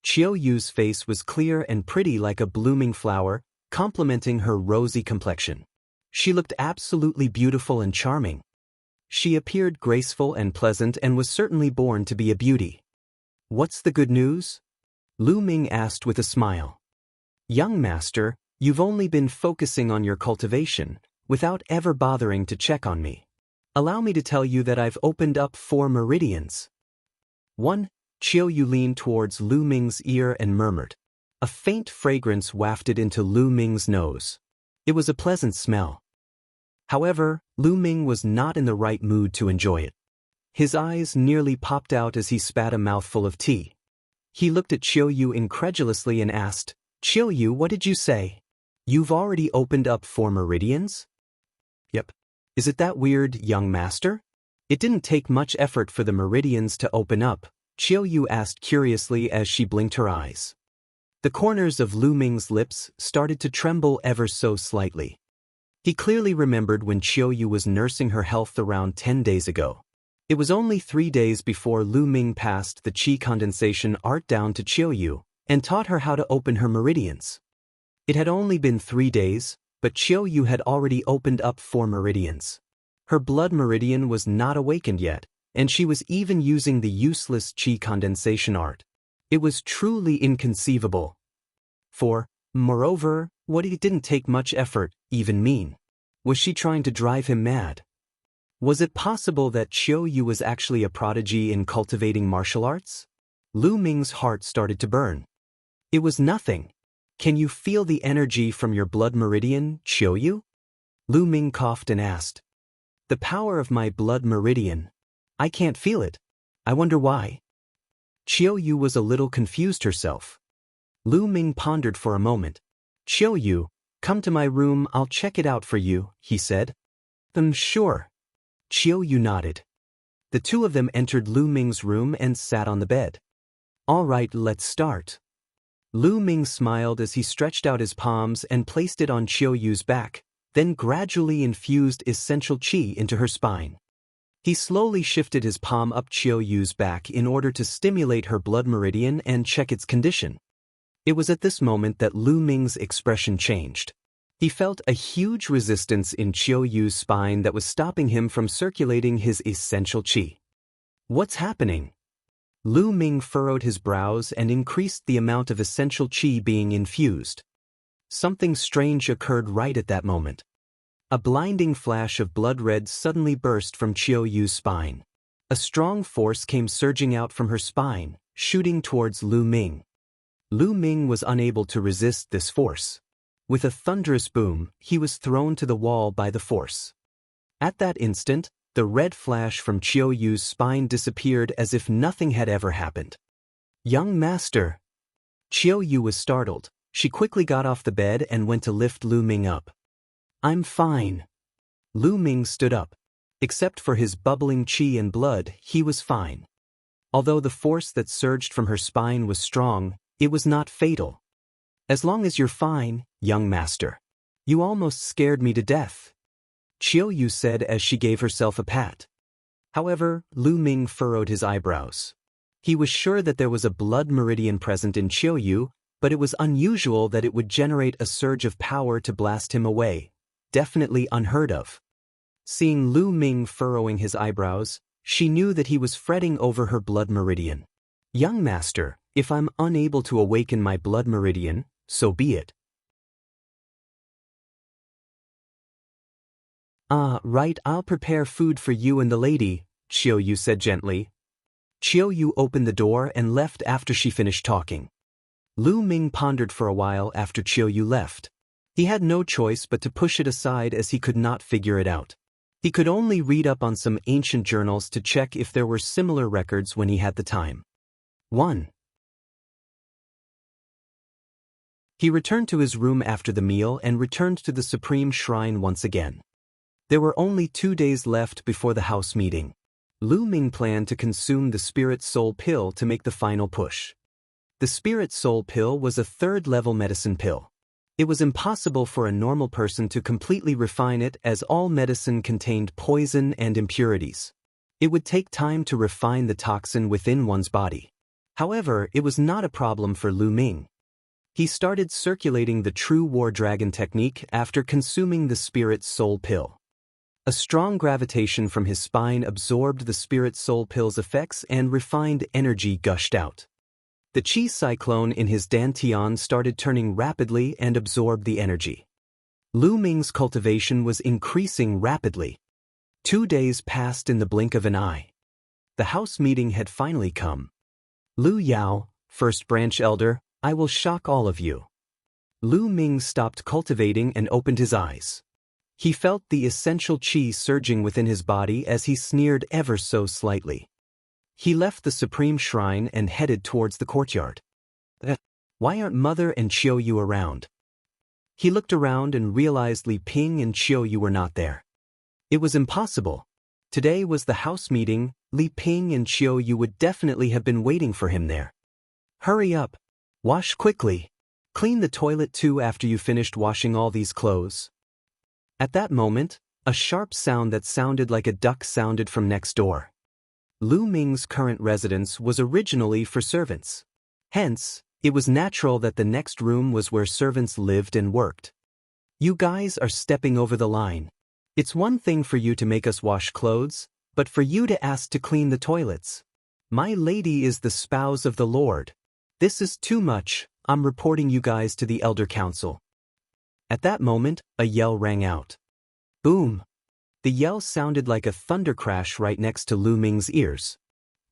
Qiu Yu's face was clear and pretty like a blooming flower, complementing her rosy complexion. She looked absolutely beautiful and charming. She appeared graceful and pleasant and was certainly born to be a beauty. What's the good news? Lu Ming asked with a smile. Young master, you've only been focusing on your cultivation, without ever bothering to check on me. Allow me to tell you that I've opened up 4 meridians. 1. Qiu Yu leaned towards Lu Ming's ear and murmured. A faint fragrance wafted into Lu Ming's nose. It was a pleasant smell. However, Lu Ming was not in the right mood to enjoy it. His eyes nearly popped out as he spat a mouthful of tea. He looked at Qiu Yu incredulously and asked, Qiu Yu, what did you say? You've already opened up 4 meridians? Yep. Is it that weird, young master? It didn't take much effort for the meridians to open up, Qiu Yu asked curiously as she blinked her eyes. The corners of Lu Ming's lips started to tremble ever so slightly. He clearly remembered when Qiu Yu was nursing her health around 10 days ago. It was only 3 days before Lu Ming passed the qi condensation art down to Qiu Yu and taught her how to open her meridians. It had only been 3 days, but Qiu Yu had already opened up 4 meridians. Her blood meridian was not awakened yet, and she was even using the useless qi condensation art. It was truly inconceivable. Moreover, what it didn't take much effort, even mean. Was she trying to drive him mad? Was it possible that Qiu Yu was actually a prodigy in cultivating martial arts? Lu Ming's heart started to burn. It was nothing. Can you feel the energy from your blood meridian, Qiu Yu? Lu Ming coughed and asked. The power of my blood meridian. I can't feel it. I wonder why. Qiu Yu was a little confused herself. Lu Ming pondered for a moment. Qiu Yu, come to my room, I'll check it out for you, he said. Sure. Qiu Yu nodded. The two of them entered Lu Ming's room and sat on the bed. All right, let's start. Lu Ming smiled as he stretched out his palms and placed it on Qiu Yu's back, then gradually infused essential qi into her spine. He slowly shifted his palm up Qiu Yu's back in order to stimulate her blood meridian and check its condition. It was at this moment that Lu Ming's expression changed. He felt a huge resistance in Qiu Yu's spine that was stopping him from circulating his essential qi. What's happening? Lu Ming furrowed his brows and increased the amount of essential qi being infused. Something strange occurred right at that moment. A blinding flash of blood red suddenly burst from Qiu Yu's spine. A strong force came surging out from her spine, shooting towards Lu Ming. Lu Ming was unable to resist this force. With a thunderous boom, he was thrown to the wall by the force. At that instant, the red flash from Qiu Yu's spine disappeared as if nothing had ever happened. Young master! Qiu Yu was startled. She quickly got off the bed and went to lift Lu Ming up. I'm fine. Lu Ming stood up. Except for his bubbling qi and blood, he was fine. Although the force that surged from her spine was strong, it was not fatal. As long as you're fine, young master. You almost scared me to death, Qiu Yu said as she gave herself a pat. However, Lu Ming furrowed his eyebrows. He was sure that there was a blood meridian present in Qiu Yu, but it was unusual that it would generate a surge of power to blast him away. Definitely unheard of. Seeing Lu Ming furrowing his eyebrows, she knew that he was fretting over her blood meridian. Young master, if I'm unable to awaken my blood meridian, so be it. Ah, right, I'll prepare food for you and the lady, Qiuyu said gently. Qiuyu opened the door and left after she finished talking. Lu Ming pondered for a while after Qiuyu left. He had no choice but to push it aside as he could not figure it out. He could only read up on some ancient journals to check if there were similar records when he had the time. 1. He returned to his room after the meal and returned to the Supreme Shrine once again. There were only 2 days left before the house meeting. Lu Ming planned to consume the Spirit Soul Pill to make the final push. The Spirit Soul Pill was a third-level medicine pill. It was impossible for a normal person to completely refine it as all medicine contained poison and impurities. It would take time to refine the toxin within one's body. However, it was not a problem for Lu Ming. He started circulating the True War Dragon technique after consuming the Spirit Soul Pill. A strong gravitation from his spine absorbed the Spirit Soul Pill's effects and refined energy gushed out. The chi cyclone in his dantian started turning rapidly and absorbed the energy. Lu Ming's cultivation was increasing rapidly. 2 days passed in the blink of an eye. The house meeting had finally come. Lu Yao, first branch elder, I will shock all of you. Lu Ming stopped cultivating and opened his eyes. He felt the essential qi surging within his body as he sneered ever so slightly. He left the Supreme Shrine and headed towards the courtyard. Why aren't Mother and Qiuyu around? He looked around and realized Li Ping and Qiuyu were not there. It was impossible. Today was the house meeting, Li Ping and Qiuyu would definitely have been waiting for him there. Hurry up. Wash quickly. Clean the toilet too after you finished washing all these clothes. At that moment, a sharp sound that sounded like a duck sounded from next door. Lu Ming's current residence was originally for servants. Hence, it was natural that the next room was where servants lived and worked. You guys are stepping over the line. It's one thing for you to make us wash clothes, but for you to ask to clean the toilets. My lady is the spouse of the Lord. This is too much, I'm reporting you guys to the Elder Council. At that moment, a yell rang out. Boom! The yell sounded like a thunder crash right next to Lu Ming's ears.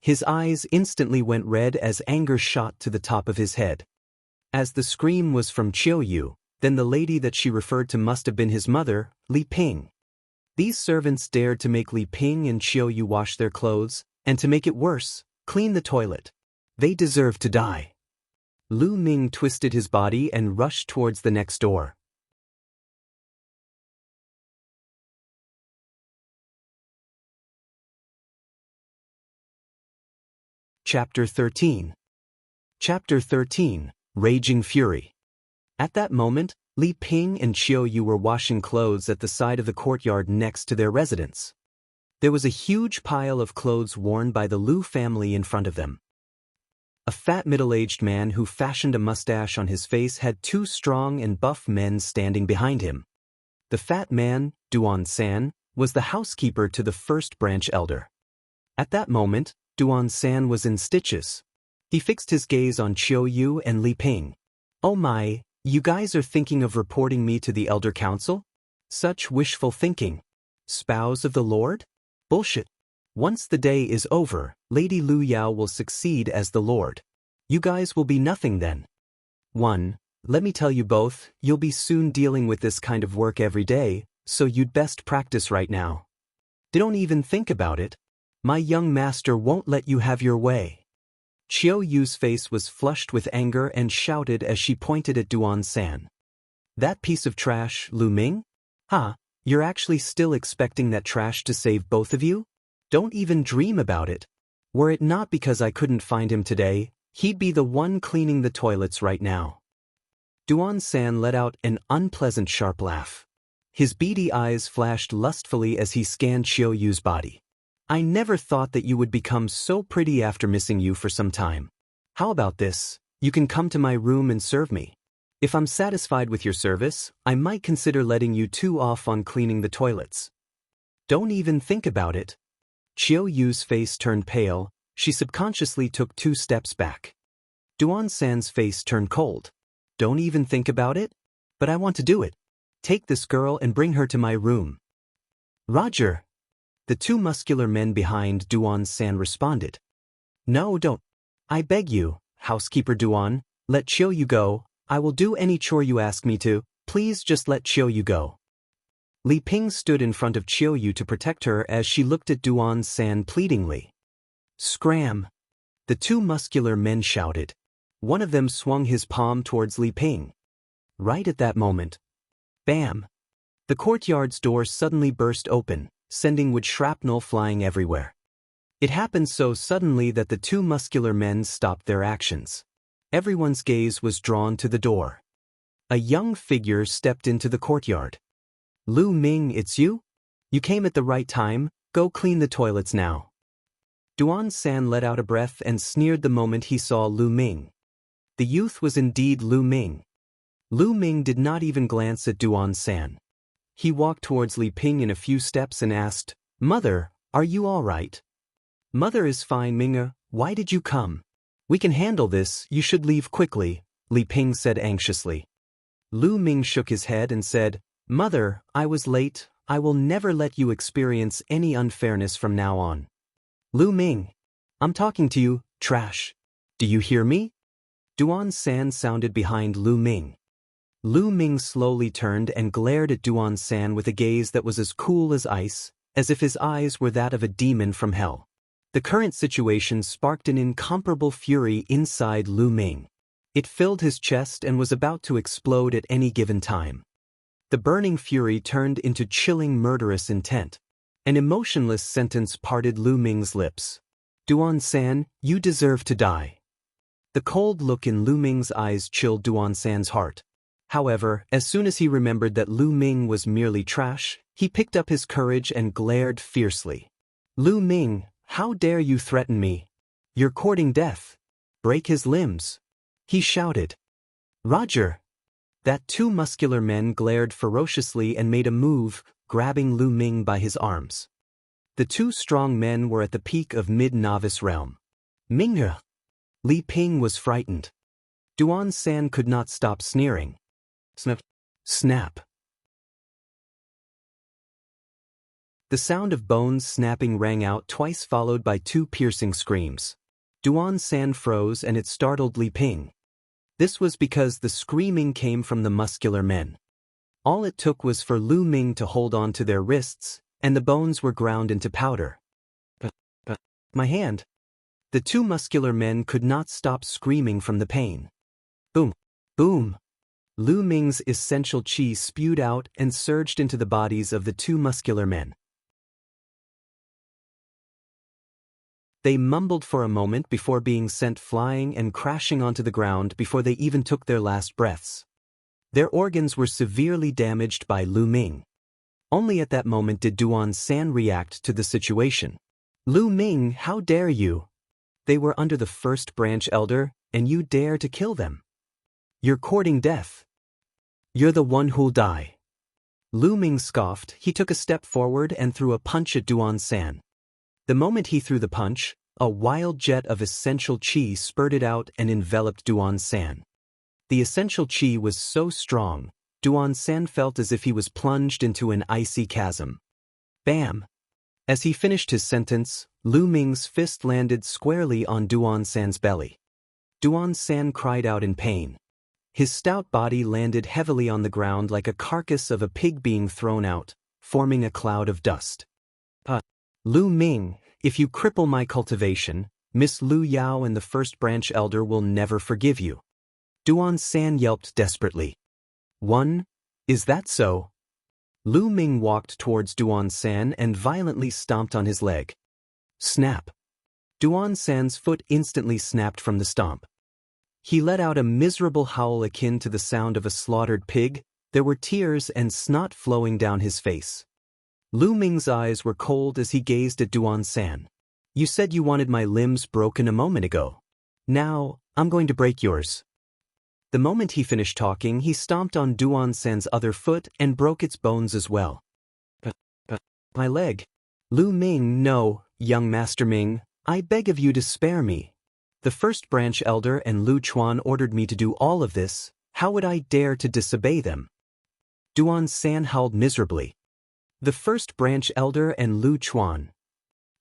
His eyes instantly went red as anger shot to the top of his head. As the scream was from Qiuyu, then the lady that she referred to must have been his mother, Li Ping. These servants dared to make Li Ping and Qiuyu wash their clothes, and to make it worse, clean the toilet. They deserve to die. Lu Ming twisted his body and rushed towards the next door. Chapter 13. Chapter 13, Raging Fury. At that moment, Li Ping and Qiuyu were washing clothes at the side of the courtyard next to their residence. There was a huge pile of clothes worn by the Lu family in front of them. A fat middle-aged man who fashioned a mustache on his face had 2 strong and buff men standing behind him. The fat man, Duan San, was the housekeeper to the first branch elder. At that moment, Duan San was in stitches. He fixed his gaze on Qiuyu and Li Ping. Oh my, you guys are thinking of reporting me to the Elder Council? Such wishful thinking. Spouse of the Lord? Bullshit. Once the day is over, Lady Lu Yao will succeed as the Lord. You guys will be nothing then. 1. Let me tell you both, you'll be soon dealing with this kind of work every day, so you'd best practice right now. Don't even think about it. My young master won't let you have your way. Qiuyu's face was flushed with anger and shouted as she pointed at Duan San. That piece of trash, Lu Ming? Huh, you're actually still expecting that trash to save both of you? Don't even dream about it. Were it not because I couldn't find him today, he'd be the one cleaning the toilets right now. Duan San let out an unpleasant sharp laugh. His beady eyes flashed lustfully as he scanned Qiuyu's body. I never thought that you would become so pretty after missing you for some time. How about this? You can come to my room and serve me. If I'm satisfied with your service, I might consider letting you 2 off on cleaning the toilets. Don't even think about it. Qiuyu's face turned pale. She subconsciously took 2 steps back. Duan San's face turned cold. Don't even think about it? But I want to do it. Take this girl and bring her to my room. Roger. The two muscular men behind Duan-san responded. No, don't. I beg you, housekeeper Duan, let Chiu go. I will do any chore you ask me to. Please just let Chiu go. Li Ping stood in front of Chiu to protect her as she looked at Duan-san pleadingly. Scram! The two muscular men shouted. One of them swung his palm towards Li Ping. Right at that moment. Bam! The courtyard's door suddenly burst open, sending wood shrapnel flying everywhere. It happened so suddenly that the two muscular men stopped their actions. Everyone's gaze was drawn to the door. A young figure stepped into the courtyard. Lu Ming, it's you? You came at the right time. Go clean the toilets now. Duan-san let out a breath and sneered the moment he saw Lu Ming. The youth was indeed Lu Ming. Lu Ming did not even glance at Duan-san. He walked towards Li Ping in a few steps and asked, Mother, are you all right? Mother is fine, Ming. Why did you come? We can handle this, you should leave quickly, Li Ping said anxiously. Lu Ming shook his head and said, Mother, I was late. I will never let you experience any unfairness from now on. Lu Ming, I'm talking to you, trash. Do you hear me? Duan-san sounded behind Lu Ming. Lu Ming slowly turned and glared at Duan-san with a gaze that was as cool as ice, as if his eyes were that of a demon from hell. The current situation sparked an incomparable fury inside Lu Ming. It filled his chest and was about to explode at any given time. The burning fury turned into chilling murderous intent. An emotionless sentence parted Lu Ming's lips. Duan-san, you deserve to die. The cold look in Lu Ming's eyes chilled Duan-san's heart. However, as soon as he remembered that Lu Ming was merely trash, he picked up his courage and glared fiercely. Lu Ming, how dare you threaten me? You're courting death. Break his limbs. He shouted. Roger. That two muscular men glared ferociously and made a move, grabbing Lu Ming by his arms. The two strong men were at the peak of mid-novice realm. Ming! Li Ping was frightened. Duan-san could not stop sneering. Snap! Snap! The sound of bones snapping rang out twice, followed by two piercing screams. Duan-san froze and it startled Li Ping. This was because the screaming came from the muscular men. All it took was for Lu Ming to hold on to their wrists, and the bones were ground into powder. But, my hand. The two muscular men could not stop screaming from the pain. Boom! Boom! Lu Ming's essential qi spewed out and surged into the bodies of the two muscular men. They mumbled for a moment before being sent flying and crashing onto the ground before they even took their last breaths. Their organs were severely damaged by Lu Ming. Only at that moment did Duan-san react to the situation. Lu Ming, how dare you? They were under the first branch elder, and you dare to kill them. You're courting death. You're the one who'll die. Lu Ming scoffed. He took a step forward and threw a punch at Duan-san. The moment he threw the punch, a wild jet of essential qi spurted out and enveloped Duan-san. The essential qi was so strong, Duan-san felt as if he was plunged into an icy chasm. Bam! As he finished his sentence, Lu Ming's fist landed squarely on Duan-san's belly. Duan-san cried out in pain. His stout body landed heavily on the ground like a carcass of a pig being thrown out, forming a cloud of dust. Lu Ming, if you cripple my cultivation, Miss Lu Yao and the first branch elder will never forgive you. Duan-san yelped desperately. Is that so? Lu Ming walked towards Duan-san and violently stomped on his leg. Snap! Duan-san's foot instantly snapped from the stomp. He let out a miserable howl akin to the sound of a slaughtered pig. There were tears and snot flowing down his face. Lu Ming's eyes were cold as he gazed at Duan-san. You said you wanted my limbs broken a moment ago. Now, I'm going to break yours. The moment he finished talking, he stomped on Duan-san's other foot and broke its bones as well. But, my leg. Lu Ming, no, young Master Ming, I beg of you to spare me. The first branch elder and Lu Chuan ordered me to do all of this. How would I dare to disobey them? Duan San howled miserably. The first branch elder and Lu Chuan.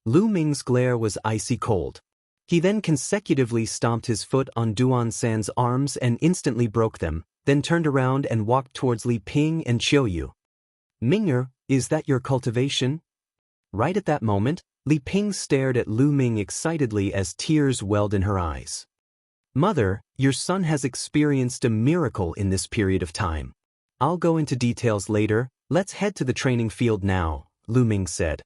Lu Ming's glare was icy cold. He then consecutively stomped his foot on Duan San's arms and instantly broke them, then turned around and walked towards Li Ping and Qiu Yu. Ming'er, is that your cultivation? Right at that moment, Li Ping stared at Lu Ming excitedly as tears welled in her eyes. Mother, your son has experienced a miracle in this period of time. I'll go into details later, let's head to the training field now, Lu Ming said.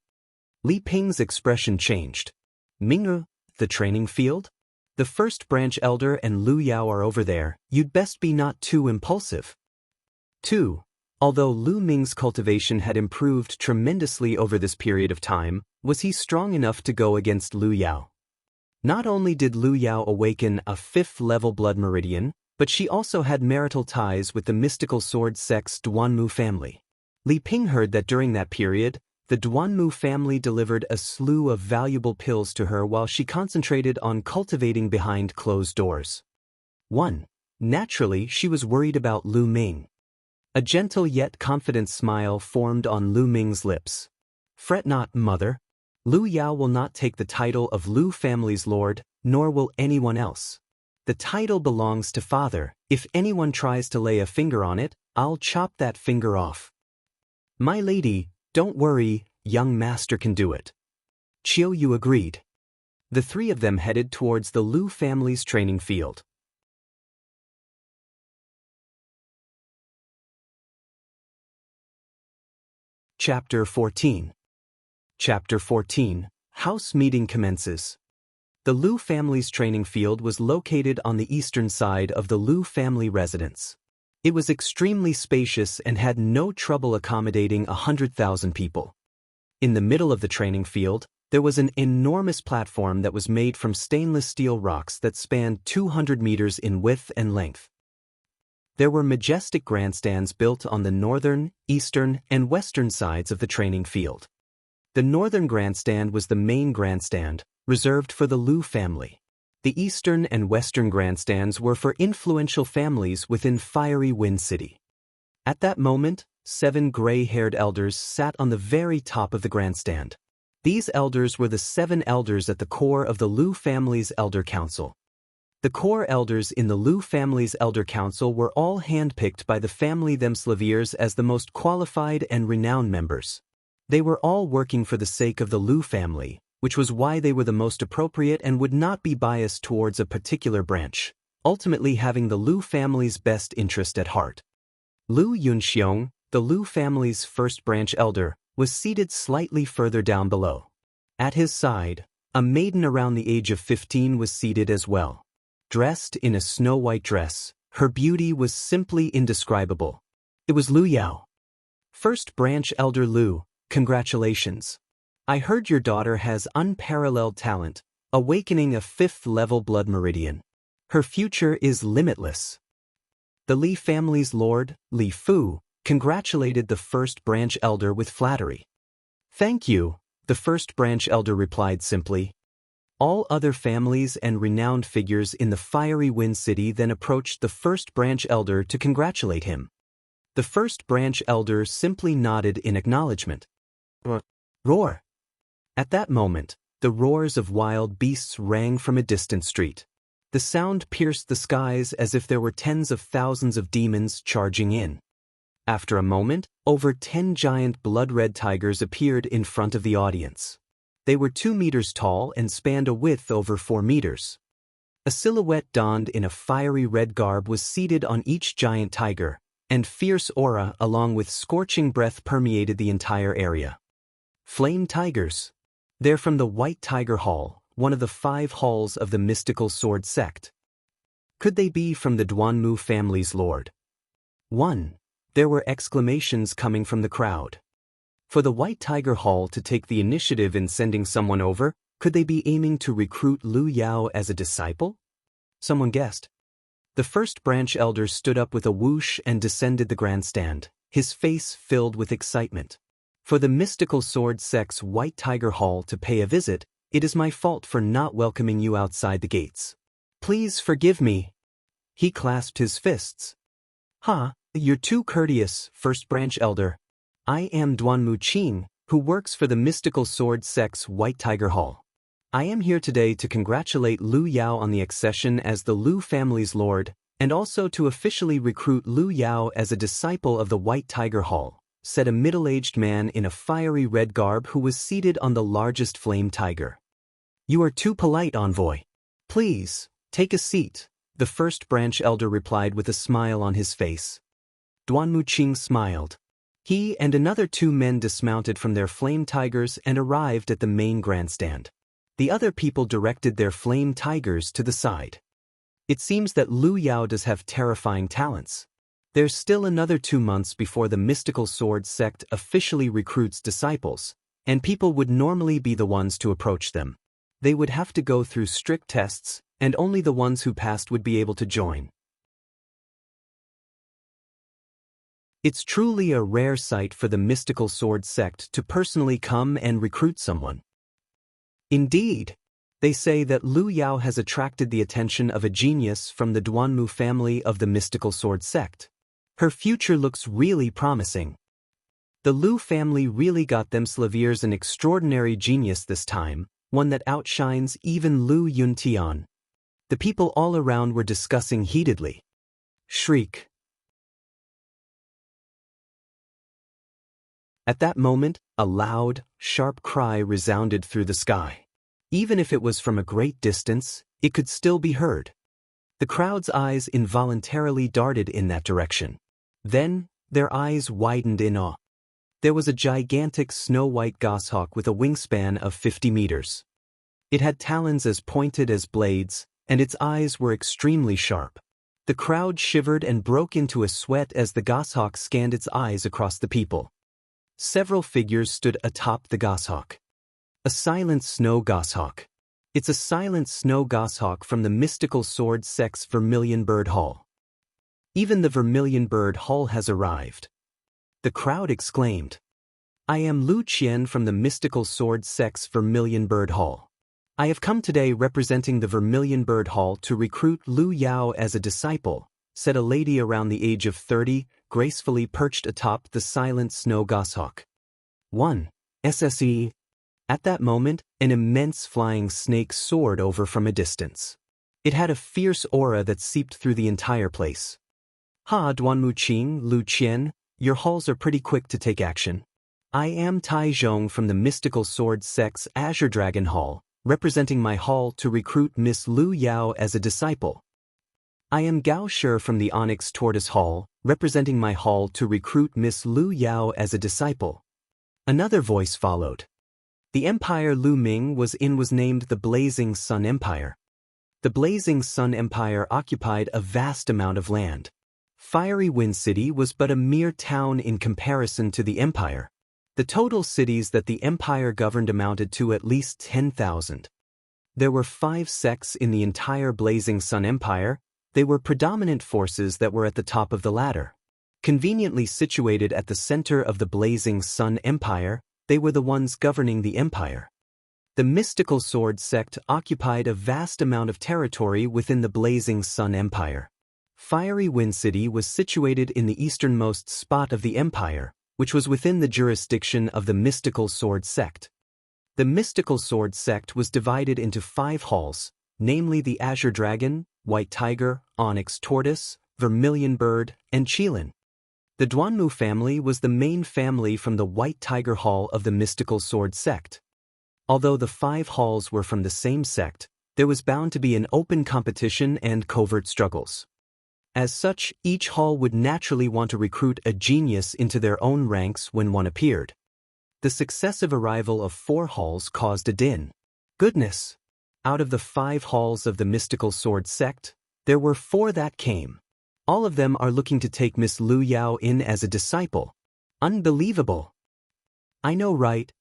Li Ping's expression changed. Ming'er, the training field? The first branch elder and Lu Yao are over there, you'd best be not too impulsive. 2. Although Lu Ming's cultivation had improved tremendously over this period of time, was he strong enough to go against Lu Yao? Not only did Lu Yao awaken a 5th-level blood meridian, but she also had marital ties with the mystical sword sex Duanmu family. Li Ping heard that during that period, the Duanmu family delivered a slew of valuable pills to her while she concentrated on cultivating behind closed doors. 1. Naturally, she was worried about Lu Ming. A gentle yet confident smile formed on Lu Ming's lips. Fret not, mother. Lu Yao will not take the title of Lu family's lord, nor will anyone else. The title belongs to father. If anyone tries to lay a finger on it, I'll chop that finger off. My lady, don't worry, young master can do it. Qiu Yu agreed. The three of them headed towards the Lu family's training field. Chapter 14. Chapter 14. House meeting commences. The Lu family's training field was located on the eastern side of the Lu family residence. It was extremely spacious and had no trouble accommodating 100,000 people. In the middle of the training field, there was an enormous platform that was made from stainless steel rocks that spanned 200 meters in width and length. There were majestic grandstands built on the northern, eastern, and western sides of the training field. The northern grandstand was the main grandstand, reserved for the Lu family. The eastern and western grandstands were for influential families within Fiery Wind City. At that moment, 7 gray-haired elders sat on the very top of the grandstand. These elders were the 7 elders at the core of the Lu family's elder council. The core elders in the Lu family's elder council were all handpicked by the family themselves as the most qualified and renowned members. They were all working for the sake of the Lu family, which was why they were the most appropriate and would not be biased towards a particular branch, ultimately having the Lu family's best interest at heart. Lu Yunxiong, the Lu family's first branch elder, was seated slightly further down below. At his side, a maiden around the age of 15 was seated as well. Dressed in a snow-white dress, her beauty was simply indescribable. It was Lu Yao. First branch elder Lu, congratulations. I heard your daughter has unparalleled talent, awakening a 5th-level blood meridian. Her future is limitless. The Li family's lord, Li Fu, congratulated the first branch elder with flattery. Thank you, the first branch elder replied simply. All other families and renowned figures in the Fiery Wind City then approached the first branch elder to congratulate him. The first branch elder simply nodded in acknowledgement. Roar! At that moment, the roars of wild beasts rang from a distant street. The sound pierced the skies as if there were tens of thousands of demons charging in. After a moment, over 10 giant blood-red tigers appeared in front of the audience. They were 2 meters tall and spanned a width over 4 meters. A silhouette donned in a fiery red garb was seated on each giant tiger, and fierce aura along with scorching breath permeated the entire area. Flame tigers. They're from the White Tiger Hall, one of the 5 halls of the mystical sword sect. Could they be from the Duanmu family's lord? 1. There were exclamations coming from the crowd. For the White Tiger Hall to take the initiative in sending someone over, could they be aiming to recruit Lu Yao as a disciple? Someone guessed. The first branch elder stood up with a whoosh and descended the grandstand, his face filled with excitement. For the mystical sword sect's White Tiger Hall to pay a visit, it is my fault for not welcoming you outside the gates. Please forgive me. He clasped his fists. "Ha, you're too courteous, First Branch Elder. I am Duanmu Qing, who works for the mystical sword sect's White Tiger Hall. I am here today to congratulate Lu Yao on the accession as the Lu family's lord, and also to officially recruit Lu Yao as a disciple of the White Tiger Hall," said a middle-aged man in a fiery red garb who was seated on the largest flame tiger. "You are too polite, envoy. Please, take a seat," the First Branch Elder replied with a smile on his face. Duanmu Qing smiled. He and another 2 men dismounted from their flame tigers and arrived at the main grandstand. The other people directed their flame tigers to the side. It seems that Lu Yao does have terrifying talents. There's still another 2 months before the mystical sword sect officially recruits disciples, and people would normally be the ones to approach them. They would have to go through strict tests, and only the ones who passed would be able to join. It's truly a rare sight for the mystical sword sect to personally come and recruit someone. Indeed, they say that Lu Yao has attracted the attention of a genius from the Duanmu family of the mystical sword sect. Her future looks really promising. The Lu family really got themselves an extraordinary genius this time, one that outshines even Lu Yuntian. The people all around were discussing heatedly. Shriek. At that moment, a loud, sharp cry resounded through the sky. Even if it was from a great distance, it could still be heard. The crowd's eyes involuntarily darted in that direction. Then, their eyes widened in awe. There was a gigantic snow-white goshawk with a wingspan of 50 meters. It had talons as pointed as blades, and its eyes were extremely sharp. The crowd shivered and broke into a sweat as the goshawk scanned its eyes across the people. Several figures stood atop the goshawk. A silent snow goshawk. It's a silent snow goshawk from the mystical sword sect's Vermilion Bird Hall. Even the Vermilion Bird Hall has arrived. The crowd exclaimed. "I am Lu Qian from the mystical sword sect's Vermilion Bird Hall. I have come today representing the Vermilion Bird Hall to recruit Lu Yao as a disciple," said a lady around the age of 30, gracefully perched atop the silent snow goshawk. 1. SSE. At that moment, an immense flying snake soared over from a distance. It had a fierce aura that seeped through the entire place. "Ha, Duanmu Qing, Lu Qian, your halls are pretty quick to take action. I am Tai Zhong from the mystical sword sect's Azure Dragon Hall, representing my hall to recruit Miss Lu Yao as a disciple. I am Gao Shi from the Onyx Tortoise Hall, representing my hall to recruit Miss Lu Yao as a disciple." Another voice followed. The empire Lu Ming was in was named the Blazing Sun Empire. The Blazing Sun Empire occupied a vast amount of land. Fiery Wind City was but a mere town in comparison to the empire. The total cities that the empire governed amounted to at least 10,000. There were 5 sects in the entire Blazing Sun Empire. They were predominant forces that were at the top of the ladder. Conveniently situated at the center of the Blazing Sun Empire, they were the ones governing the empire. The mystical sword sect occupied a vast amount of territory within the Blazing Sun Empire. Fiery Wind City was situated in the easternmost spot of the empire, which was within the jurisdiction of the mystical sword sect. The mystical sword sect was divided into 5 halls, namely the Azure Dragon, White Tiger, Onyx Tortoise, Vermilion Bird, and Qilin. The Duanmu family was the main family from the White Tiger Hall of the mystical sword sect. Although the 5 halls were from the same sect, there was bound to be an open competition and covert struggles. As such, each hall would naturally want to recruit a genius into their own ranks when one appeared. The successive arrival of 4 halls caused a din. Goodness! Out of the 5 halls of the mystical sword sect, there were 4 that came. All of them are looking to take Miss Lu Yao in as a disciple. Unbelievable! I know, right?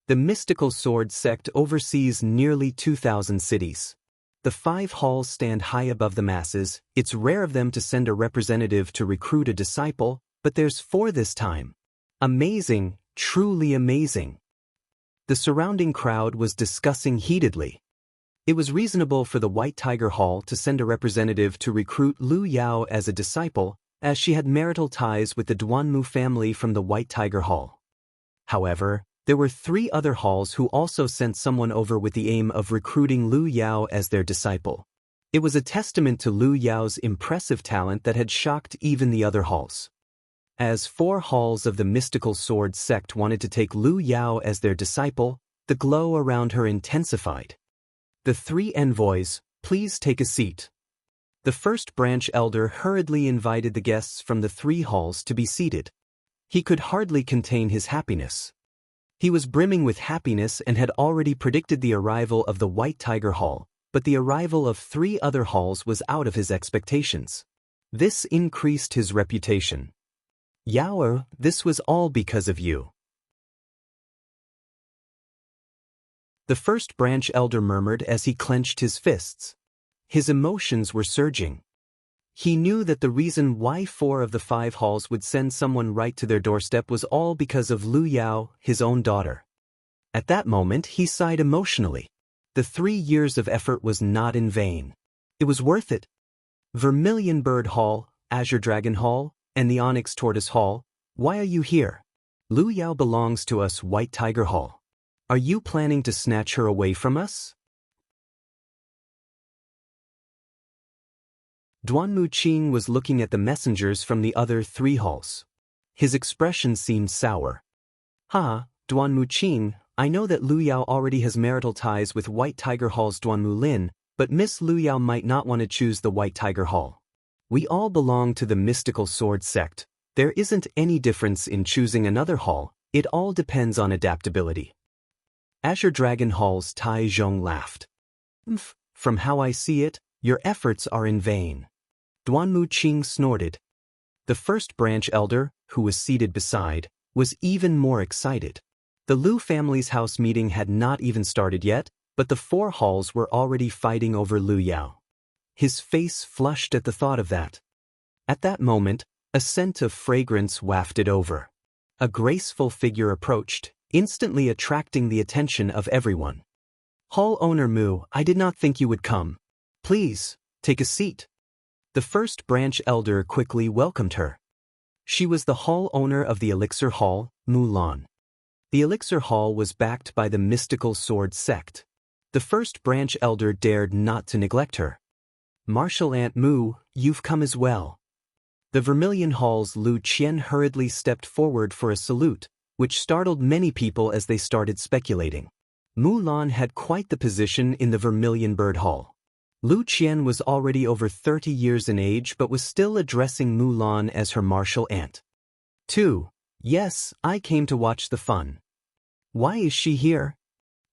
The mystical sword sect oversees nearly 2,000 cities. The 5 halls stand high above the masses. It's rare of them to send a representative to recruit a disciple, but there's 4 this time. Amazing, truly amazing. The surrounding crowd was discussing heatedly. It was reasonable for the White Tiger Hall to send a representative to recruit Lu Yao as a disciple, as she had marital ties with the Duanmu family from the White Tiger Hall. However, there were 3 other halls who also sent someone over with the aim of recruiting Lu Yao as their disciple. It was a testament to Lu Yao's impressive talent that had shocked even the other halls. As 4 halls of the mystical sword sect wanted to take Lu Yao as their disciple, the glow around her intensified. The 3 envoys, please take a seat. The first branch elder hurriedly invited the guests from the 3 halls to be seated. He could hardly contain his happiness. He was brimming with happiness and had already predicted the arrival of the White Tiger Hall, but the arrival of 3 other halls was out of his expectations. This increased his reputation. Yao, this was all because of you. The first branch elder murmured as he clenched his fists. His emotions were surging. He knew that the reason why 4 of the 5 halls would send someone right to their doorstep was all because of Lu Yao, his own daughter. At that moment he sighed emotionally. The 3 years of effort was not in vain. It was worth it. Vermilion Bird Hall, Azure Dragon Hall, and the Onyx Tortoise Hall, why are you here? Lu Yao belongs to us, White Tiger Hall. Are you planning to snatch her away from us? Duanmu Qing was looking at the messengers from the other 3 halls. His expression seemed sour. Duanmu Qing, I know that Lu Yao already has marital ties with White Tiger Hall's Duanmu Lin, but Miss Lu Yao might not want to choose the White Tiger Hall. We all belong to the mystical sword sect. There isn't any difference in choosing another hall, it all depends on adaptability. Azure Dragon Hall's Tai Zhong laughed. From how I see it, your efforts are in vain. Duanmu Qing snorted. The first branch elder, who was seated beside, was even more excited. The Lu family's house meeting had not even started yet, but the 4 halls were already fighting over Lu Yao. His face flushed at the thought of that. At that moment, a scent of fragrance wafted over. A graceful figure approached, instantly attracting the attention of everyone. Hall owner Mu, I did not think you would come. Please, take a seat. The first branch elder quickly welcomed her. She was the hall owner of the Elixir Hall, Mulan. The Elixir Hall was backed by the mystical sword sect. The first branch elder dared not to neglect her. Martial Aunt Mu, you've come as well. The Vermilion Hall's Lu Qian hurriedly stepped forward for a salute, which startled many people as they started speculating. Mulan had quite the position in the Vermilion Bird Hall. Lu Qian was already over 30 years in age but was still addressing Mulan as her martial aunt. 2. Yes, I came to watch the fun. Why is she here?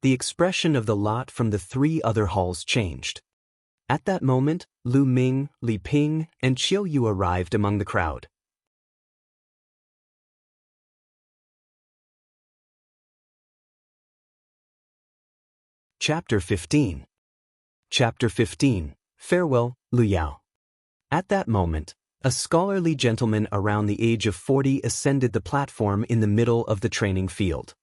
The expression of the lot from the 3 other halls changed. At that moment, Lu Ming, Li Ping, and Qiu Yu arrived among the crowd. Chapter 15. Chapter 15. Farewell, Lu Yao. At that moment, a scholarly gentleman around the age of 40 ascended the platform in the middle of the training field.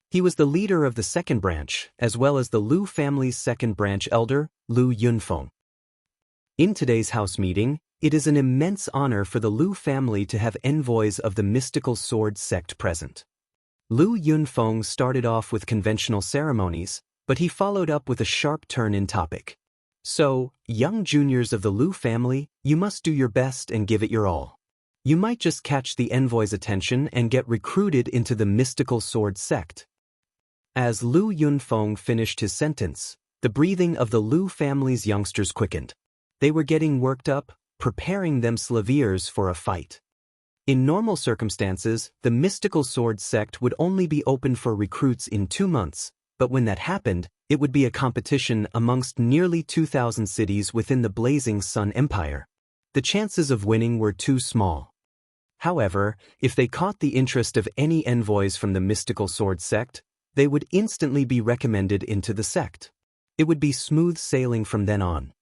He was the leader of the second branch, as well as the Lu family's second branch elder, Lu Yunfeng. In today's house meeting, it is an immense honor for the Lu family to have envoys of the mystical sword sect present. Lu Yunfeng started off with conventional ceremonies, but he followed up with a sharp turn in topic. So, young juniors of the Lu family, you must do your best and give it your all. You might just catch the envoy's attention and get recruited into the mystical sword sect. As Lu Yunfeng finished his sentence, the breathing of the Lu family's youngsters quickened. They were getting worked up, preparing themselves for a fight. In normal circumstances, the mystical sword sect would only be open for recruits in 2 months, but when that happened, it would be a competition amongst nearly 2,000 cities within the Blazing Sun Empire. The chances of winning were too small. However, if they caught the interest of any envoys from the mystical sword sect, they would instantly be recommended into the sect. It would be smooth sailing from then on.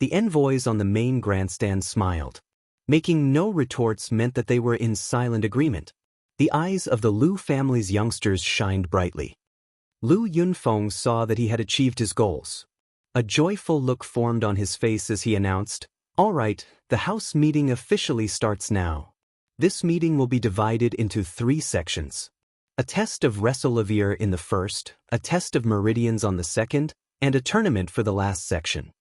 The envoys on the main grandstand smiled. Making no retorts meant that they were in silent agreement. The eyes of the Lu family's youngsters shined brightly. Lu Yunfeng saw that he had achieved his goals. A joyful look formed on his face as he announced, Alright, the house meeting officially starts now. This meeting will be divided into 3 sections. A test of Wrestlelavir in the first, a test of meridians on the second, and a tournament for the last section.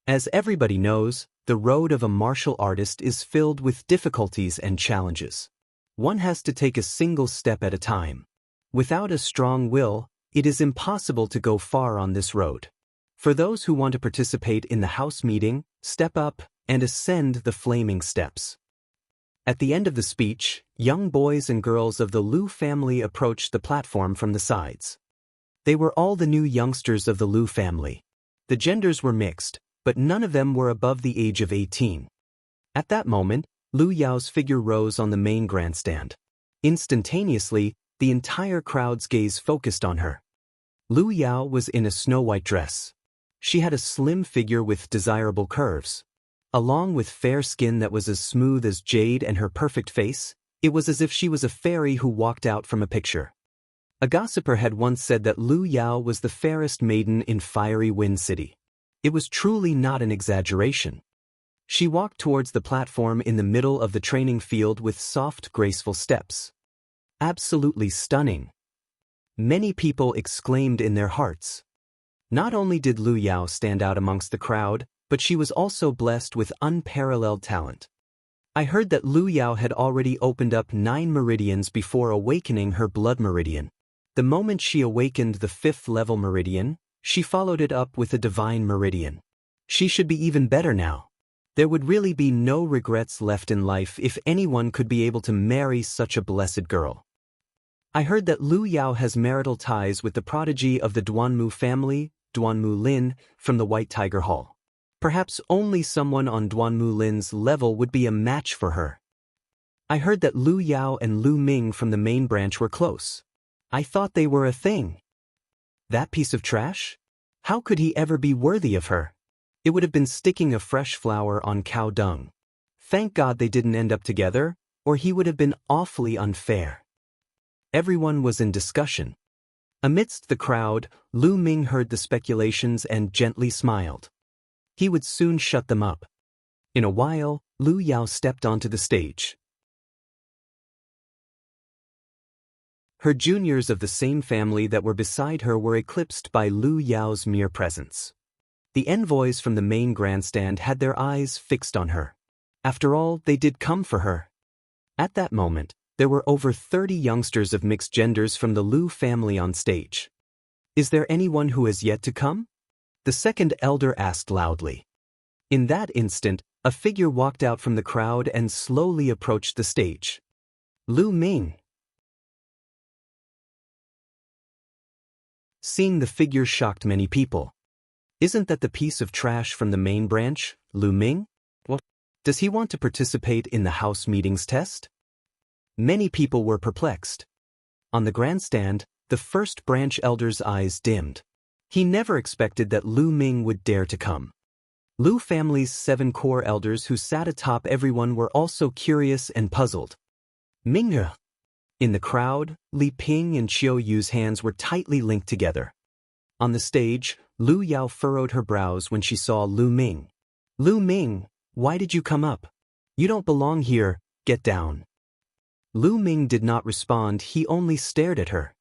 As everybody knows, the road of a martial artist is filled with difficulties and challenges. One has to take a single step at a time. Without a strong will, it is impossible to go far on this road. For those who want to participate in the house meeting, step up and ascend the flaming steps. At the end of the speech, young boys and girls of the Liu family approached the platform from the sides. They were all the new youngsters of the Liu family. The genders were mixed, but none of them were above the age of 18. At that moment, Lu Yao's figure rose on the main grandstand. Instantaneously, the entire crowd's gaze focused on her. Lu Yao was in a snow-white dress. She had a slim figure with desirable curves. Along with fair skin that was as smooth as jade and her perfect face, it was as if she was a fairy who walked out from a picture. A gossiper had once said that Lu Yao was the fairest maiden in Fiery Wind City. It was truly not an exaggeration. She walked towards the platform in the middle of the training field with soft, graceful steps. Absolutely stunning. Many people exclaimed in their hearts. Not only did Lu Yao stand out amongst the crowd, but she was also blessed with unparalleled talent. I heard that Lu Yao had already opened up 9 meridians before awakening her blood meridian. The moment she awakened the 5th level meridian, she followed it up with a divine meridian. She should be even better now. There would really be no regrets left in life if anyone could be able to marry such a blessed girl. I heard that Lu Yao has marital ties with the prodigy of the Duanmu family, Duanmu Lin, from the White Tiger Hall. Perhaps only someone on Duanmu Lin's level would be a match for her. I heard that Lu Yao and Lu Ming from the main branch were close. I thought they were a thing. That piece of trash? How could he ever be worthy of her? It would have been sticking a fresh flower on cow dung. Thank God they didn't end up together, or he would have been awfully unfair. Everyone was in discussion. Amidst the crowd, Lu Ming heard the speculations and gently smiled. He would soon shut them up. In a while, Lu Yao stepped onto the stage. Her juniors of the same family that were beside her were eclipsed by Lu Yao's mere presence. The envoys from the main grandstand had their eyes fixed on her. After all, they did come for her. At that moment, there were over 30 youngsters of mixed genders from the Liu family on stage. Is there anyone who has yet to come? The second elder asked loudly. In that instant, a figure walked out from the crowd and slowly approached the stage. Lu Ming. Seeing the figure shocked many people. Isn't that the piece of trash from the main branch, Lu Ming? What? Does he want to participate in the house meetings test? Many people were perplexed. On the grandstand, the first branch elder's eyes dimmed. He never expected that Lu Ming would dare to come. Liu family's 7 core elders who sat atop everyone were also curious and puzzled. Minghe. In the crowd, Li Ping and Qiu Yu's hands were tightly linked together. On the stage, Lu Yao furrowed her brows when she saw Lu Ming. Lu Ming, why did you come up? You don't belong here, get down. Lu Ming did not respond, he only stared at her.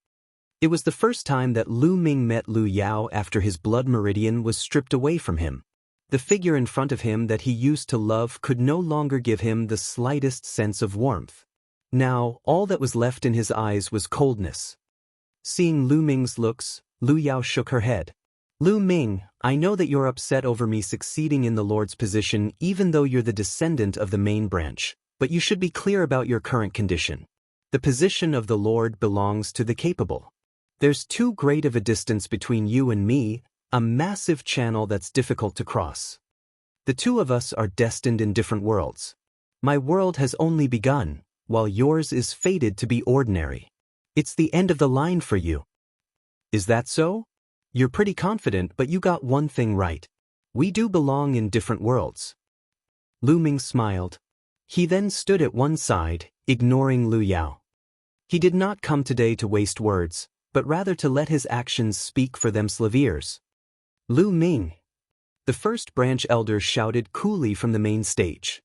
It was the first time that Lu Ming met Lu Yao after his blood meridian was stripped away from him. The figure in front of him that he used to love could no longer give him the slightest sense of warmth. Now, all that was left in his eyes was coldness. Seeing Lu Ming's looks, Lu Yao shook her head. Lu Ming, I know that you're upset over me succeeding in the Lord's position even though you're the descendant of the main branch, but you should be clear about your current condition. The position of the Lord belongs to the capable. There's too great of a distance between you and me, a massive channel that's difficult to cross. The two of us are destined in different worlds. My world has only begun, while yours is fated to be ordinary. It's the end of the line for you. Is that so? You're pretty confident, but you got one thing right. We do belong in different worlds. Lu Ming smiled. He then stood at one side, ignoring Lu Yao. He did not come today to waste words, but rather to let his actions speak for themselves. Lu Ming. The first branch elder shouted coolly from the main stage.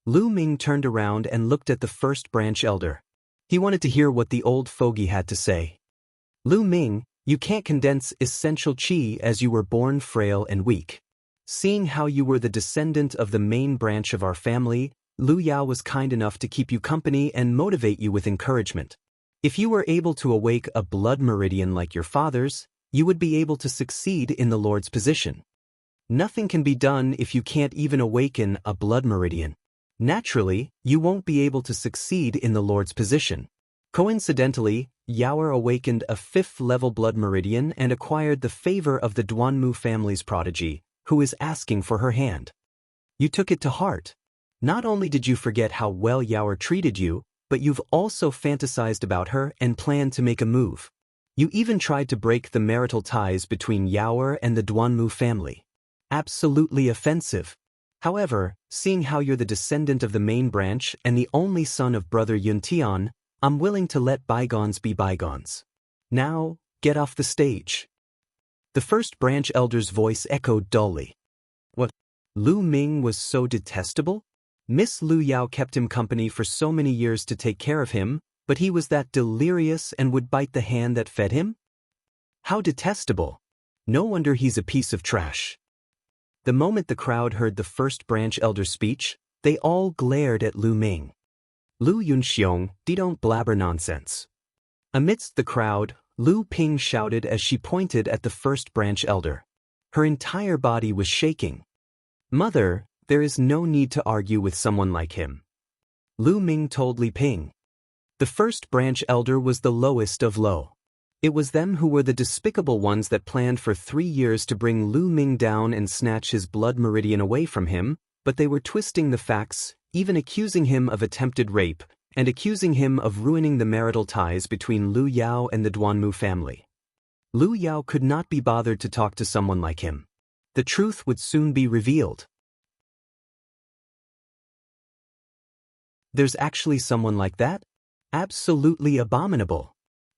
Lu Ming turned around and looked at the first branch elder. He wanted to hear what the old fogey had to say. Lu Ming, you can't condense essential qi as you were born frail and weak. Seeing how you were the descendant of the main branch of our family, Lu Yao was kind enough to keep you company and motivate you with encouragement. If you were able to awake a blood meridian like your father's, you would be able to succeed in the Lord's position. Nothing can be done if you can't even awaken a blood meridian. Naturally, you won't be able to succeed in the Lord's position. Coincidentally, Yaoer awakened a 5th-level blood meridian and acquired the favor of the Duanmu family's prodigy, who is asking for her hand. You took it to heart. Not only did you forget how well Yaoer treated you, but you've also fantasized about her and planned to make a move. You even tried to break the marital ties between Yaoer and the Duanmu family. Absolutely offensive. However, seeing how you're the descendant of the main branch and the only son of brother Yuntian, I'm willing to let bygones be bygones. Now, get off the stage. The first branch elder's voice echoed dully. What? Lu Ming was so detestable? Miss Lu Yao kept him company for so many years to take care of him, but he was that delirious and would bite the hand that fed him? How detestable. No wonder he's a piece of trash. The moment the crowd heard the first branch elder's speech, they all glared at Lu Ming. Lu Yunxiong, don't blabber nonsense. Amidst the crowd, Lu Ping shouted as she pointed at the first branch elder. Her entire body was shaking. Mother, there is no need to argue with someone like him. Lu Ming told Li Ping. The first branch elder was the lowest of low. It was them who were the despicable ones that planned for 3 years to bring Lu Ming down and snatch his blood meridian away from him, but they were twisting the facts, even accusing him of attempted rape, and accusing him of ruining the marital ties between Lu Yao and the Duanmu family. Lu Yao could not be bothered to talk to someone like him. The truth would soon be revealed. There's actually someone like that? Absolutely abominable.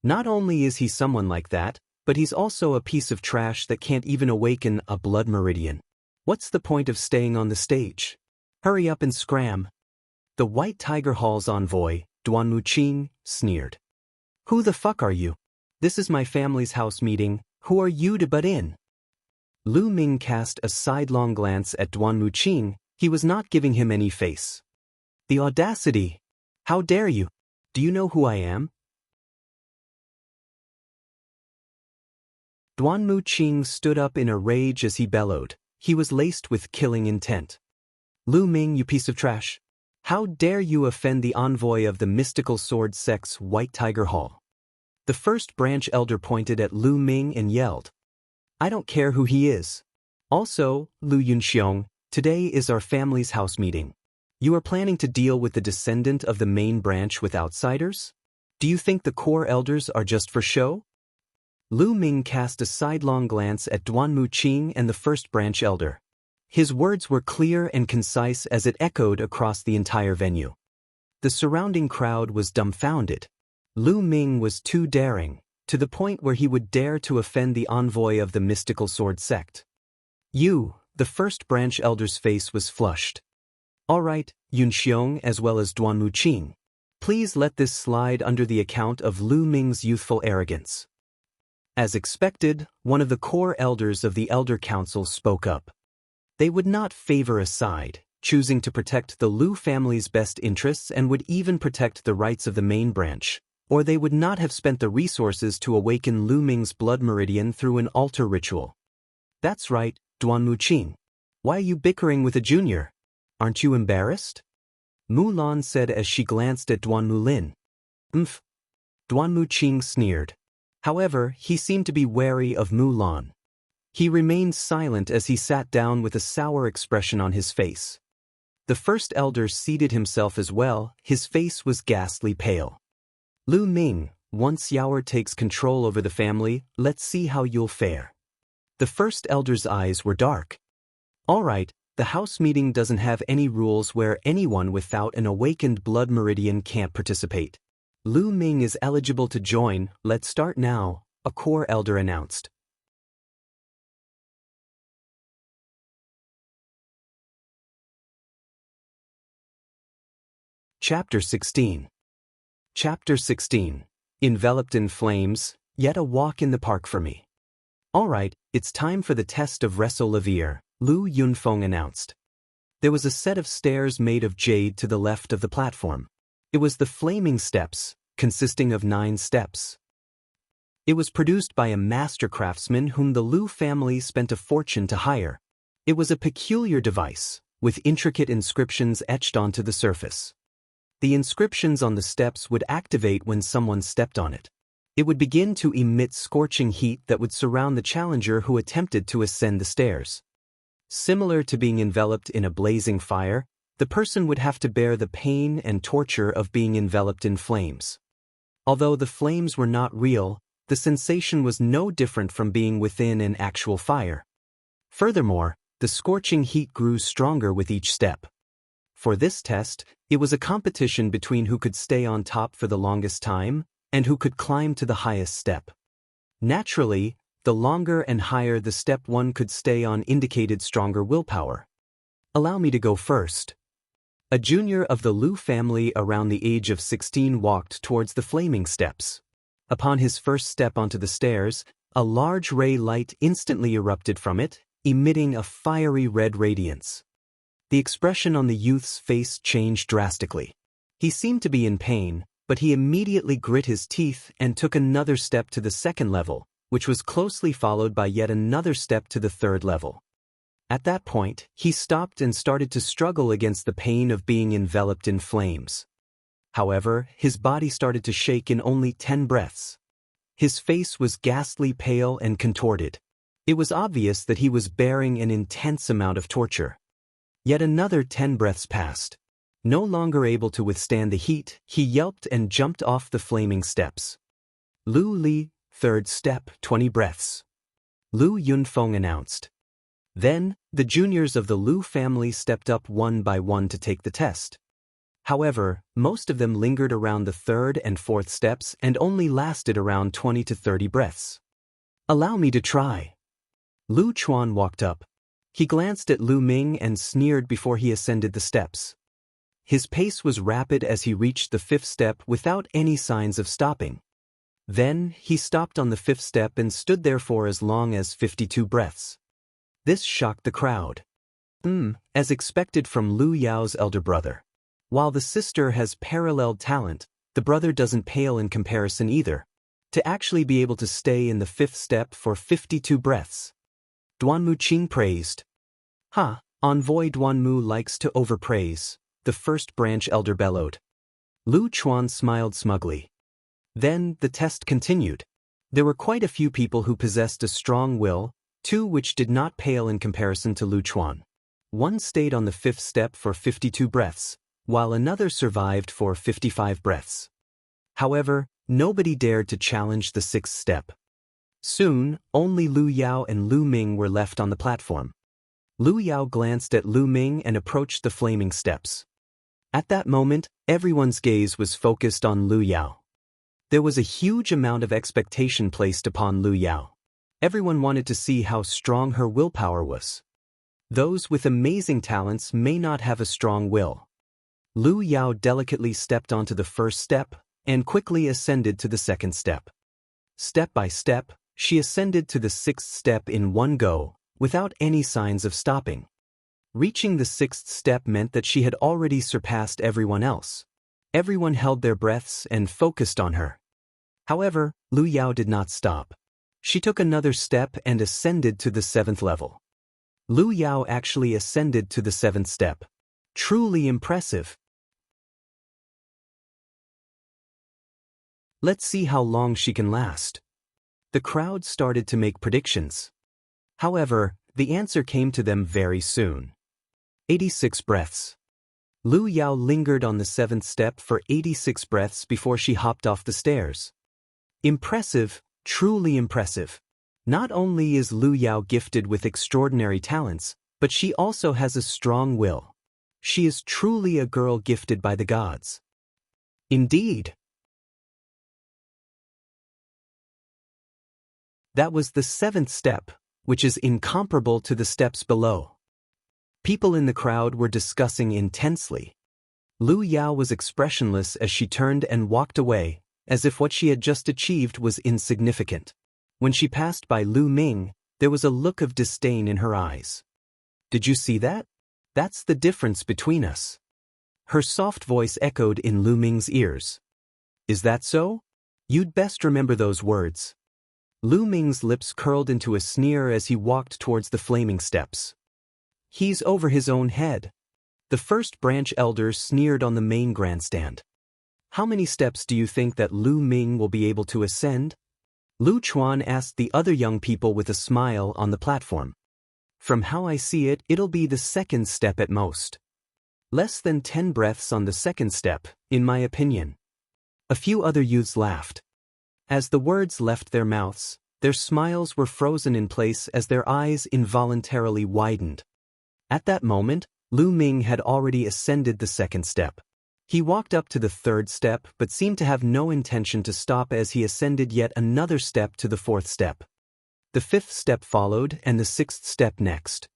Not only is he someone like that, but he's also a piece of trash that can't even awaken a blood meridian. What's the point of staying on the stage? Hurry up and scram. The White Tiger Hall's envoy, Duanmu Qing, sneered. Who the fuck are you? This is my family's house meeting, who are you to butt in? Lu Ming cast a sidelong glance at Duanmu Qing, he was not giving him any face. The audacity! How dare you? Do you know who I am? Duanmu Qing stood up in a rage as he bellowed. He was laced with killing intent. Lu Ming, you piece of trash. How dare you offend the envoy of the mystical sword sect's White Tiger Hall? The first branch elder pointed at Lu Ming and yelled. I don't care who he is. Also, Lu Yunxiong, today is our family's house meeting. You are planning to deal with the descendant of the main branch with outsiders? Do you think the core elders are just for show? Lu Ming cast a sidelong glance at Duanmu Qing and the first branch elder. His words were clear and concise as it echoed across the entire venue. The surrounding crowd was dumbfounded. Lu Ming was too daring, to the point where he would dare to offend the envoy of the mystical sword sect. You, the first branch elder's face was flushed. All right, Yunxiong as well as Duanmu Qing. Please let this slide under the account of Lu Ming's youthful arrogance. As expected, one of the core elders of the Elder Council spoke up. They would not favor a side, choosing to protect the Lu family's best interests and would even protect the rights of the main branch, or they would not have spent the resources to awaken Lu Ming's blood meridian through an altar ritual. That's right, Duanmu Qing. Why are you bickering with a junior? Aren't you embarrassed? Mulan said as she glanced at Duanmu Lin. Duanmu Qing sneered. However, he seemed to be wary of Mulan. He remained silent as he sat down with a sour expression on his face. The first elder seated himself as well, his face was ghastly pale. Lu Ming, once Yaoer takes control over the family, let's see how you'll fare. The first elder's eyes were dark. All right, the house meeting doesn't have any rules where anyone without an awakened blood meridian can't participate. Lu Ming is eligible to join, let's start now, a core elder announced. Chapter 16. Chapter 16. Enveloped in flames, yet a walk in the park for me. All right, it's time for the test of Reso-Levier, Lu Yunfeng announced. There was a set of stairs made of jade to the left of the platform. It was the Flaming Steps, consisting of 9 steps. It was produced by a master craftsman whom the Lu family spent a fortune to hire. It was a peculiar device, with intricate inscriptions etched onto the surface. The inscriptions on the steps would activate when someone stepped on it. It would begin to emit scorching heat that would surround the challenger who attempted to ascend the stairs. Similar to being enveloped in a blazing fire, the person would have to bear the pain and torture of being enveloped in flames. Although the flames were not real, the sensation was no different from being within an actual fire. Furthermore, the scorching heat grew stronger with each step. For this test, it was a competition between who could stay on top for the longest time and who could climb to the highest step. Naturally, the longer and higher the step one could stay on indicated stronger willpower. Allow me to go first. A junior of the Lu family around the age of 16 walked towards the flaming steps. Upon his first step onto the stairs, a large ray light instantly erupted from it, emitting a fiery red radiance. The expression on the youth's face changed drastically. He seemed to be in pain, but he immediately grit his teeth and took another step to the second level, which was closely followed by yet another step to the third level. At that point, he stopped and started to struggle against the pain of being enveloped in flames. However, his body started to shake in only 10 breaths. His face was ghastly pale and contorted. It was obvious that he was bearing an intense amount of torture. Yet another 10 breaths passed. No longer able to withstand the heat, he yelped and jumped off the flaming steps. Lu Li, third step, 20 breaths. Lu Yunfeng announced. Then, the juniors of the Lu family stepped up one by one to take the test. However, most of them lingered around the third and fourth steps and only lasted around 20 to 30 breaths. Allow me to try. Lu Chuan walked up. He glanced at Lu Ming and sneered before he ascended the steps. His pace was rapid as he reached the 5th step without any signs of stopping. Then, he stopped on the 5th step and stood there for as long as 52 breaths. This shocked the crowd. As expected from Lu Yao's elder brother. While the sister has paralleled talent, the brother doesn't pale in comparison either. To actually be able to stay in the 5th step for 52 breaths. Duanmu Qing praised. Envoy Duanmu likes to overpraise, the first branch elder bellowed. Lu Chuan smiled smugly. Then, the test continued. There were quite a few people who possessed a strong will, 2 which did not pale in comparison to Lu Chuan. One stayed on the 5th step for 52 breaths, while another survived for 55 breaths. However, nobody dared to challenge the 6th step. Soon, only Lu Yao and Lu Ming were left on the platform. Lu Yao glanced at Lu Ming and approached the flaming steps. At that moment, everyone's gaze was focused on Lu Yao. There was a huge amount of expectation placed upon Lu Yao. Everyone wanted to see how strong her willpower was. Those with amazing talents may not have a strong will. Lu Yao delicately stepped onto the 1st step and quickly ascended to the 2nd step. Step by step, she ascended to the 6th step in one go, without any signs of stopping. Reaching the 6th step meant that she had already surpassed everyone else. Everyone held their breaths and focused on her. However, Lu Yao did not stop. She took another step and ascended to the 7th level. Lu Yao actually ascended to the 7th step. Truly impressive. Let's see how long she can last. The crowd started to make predictions. However, the answer came to them very soon. 86 breaths. Lu Yao lingered on the 7th step for 86 breaths before she hopped off the stairs. Impressive, truly impressive. Not only is Lu Yao gifted with extraordinary talents, but she also has a strong will. She is truly a girl gifted by the gods. Indeed. That was the 7th step, which is incomparable to the steps below. People in the crowd were discussing intensely. Lu Yao was expressionless as she turned and walked away, as if what she had just achieved was insignificant. When she passed by Lu Ming, there was a look of disdain in her eyes. "Did you see that? That's the difference between us." Her soft voice echoed in Lu Ming's ears. "Is that so? You'd best remember those words." Lu Ming's lips curled into a sneer as he walked towards the flaming steps. "He's over his own head." The first branch elder sneered on the main grandstand. "How many steps do you think that Lu Ming will be able to ascend?" Lu Chuan asked the other young people with a smile on the platform. "From how I see it, it'll be the second step at most. Less than 10 breaths on the second step, in my opinion." A few other youths laughed. As the words left their mouths, their smiles were frozen in place as their eyes involuntarily widened. At that moment, Lu Ming had already ascended the second step. He walked up to the third step but seemed to have no intention to stop as he ascended yet another step to the fourth step. The fifth step followed and the sixth step next.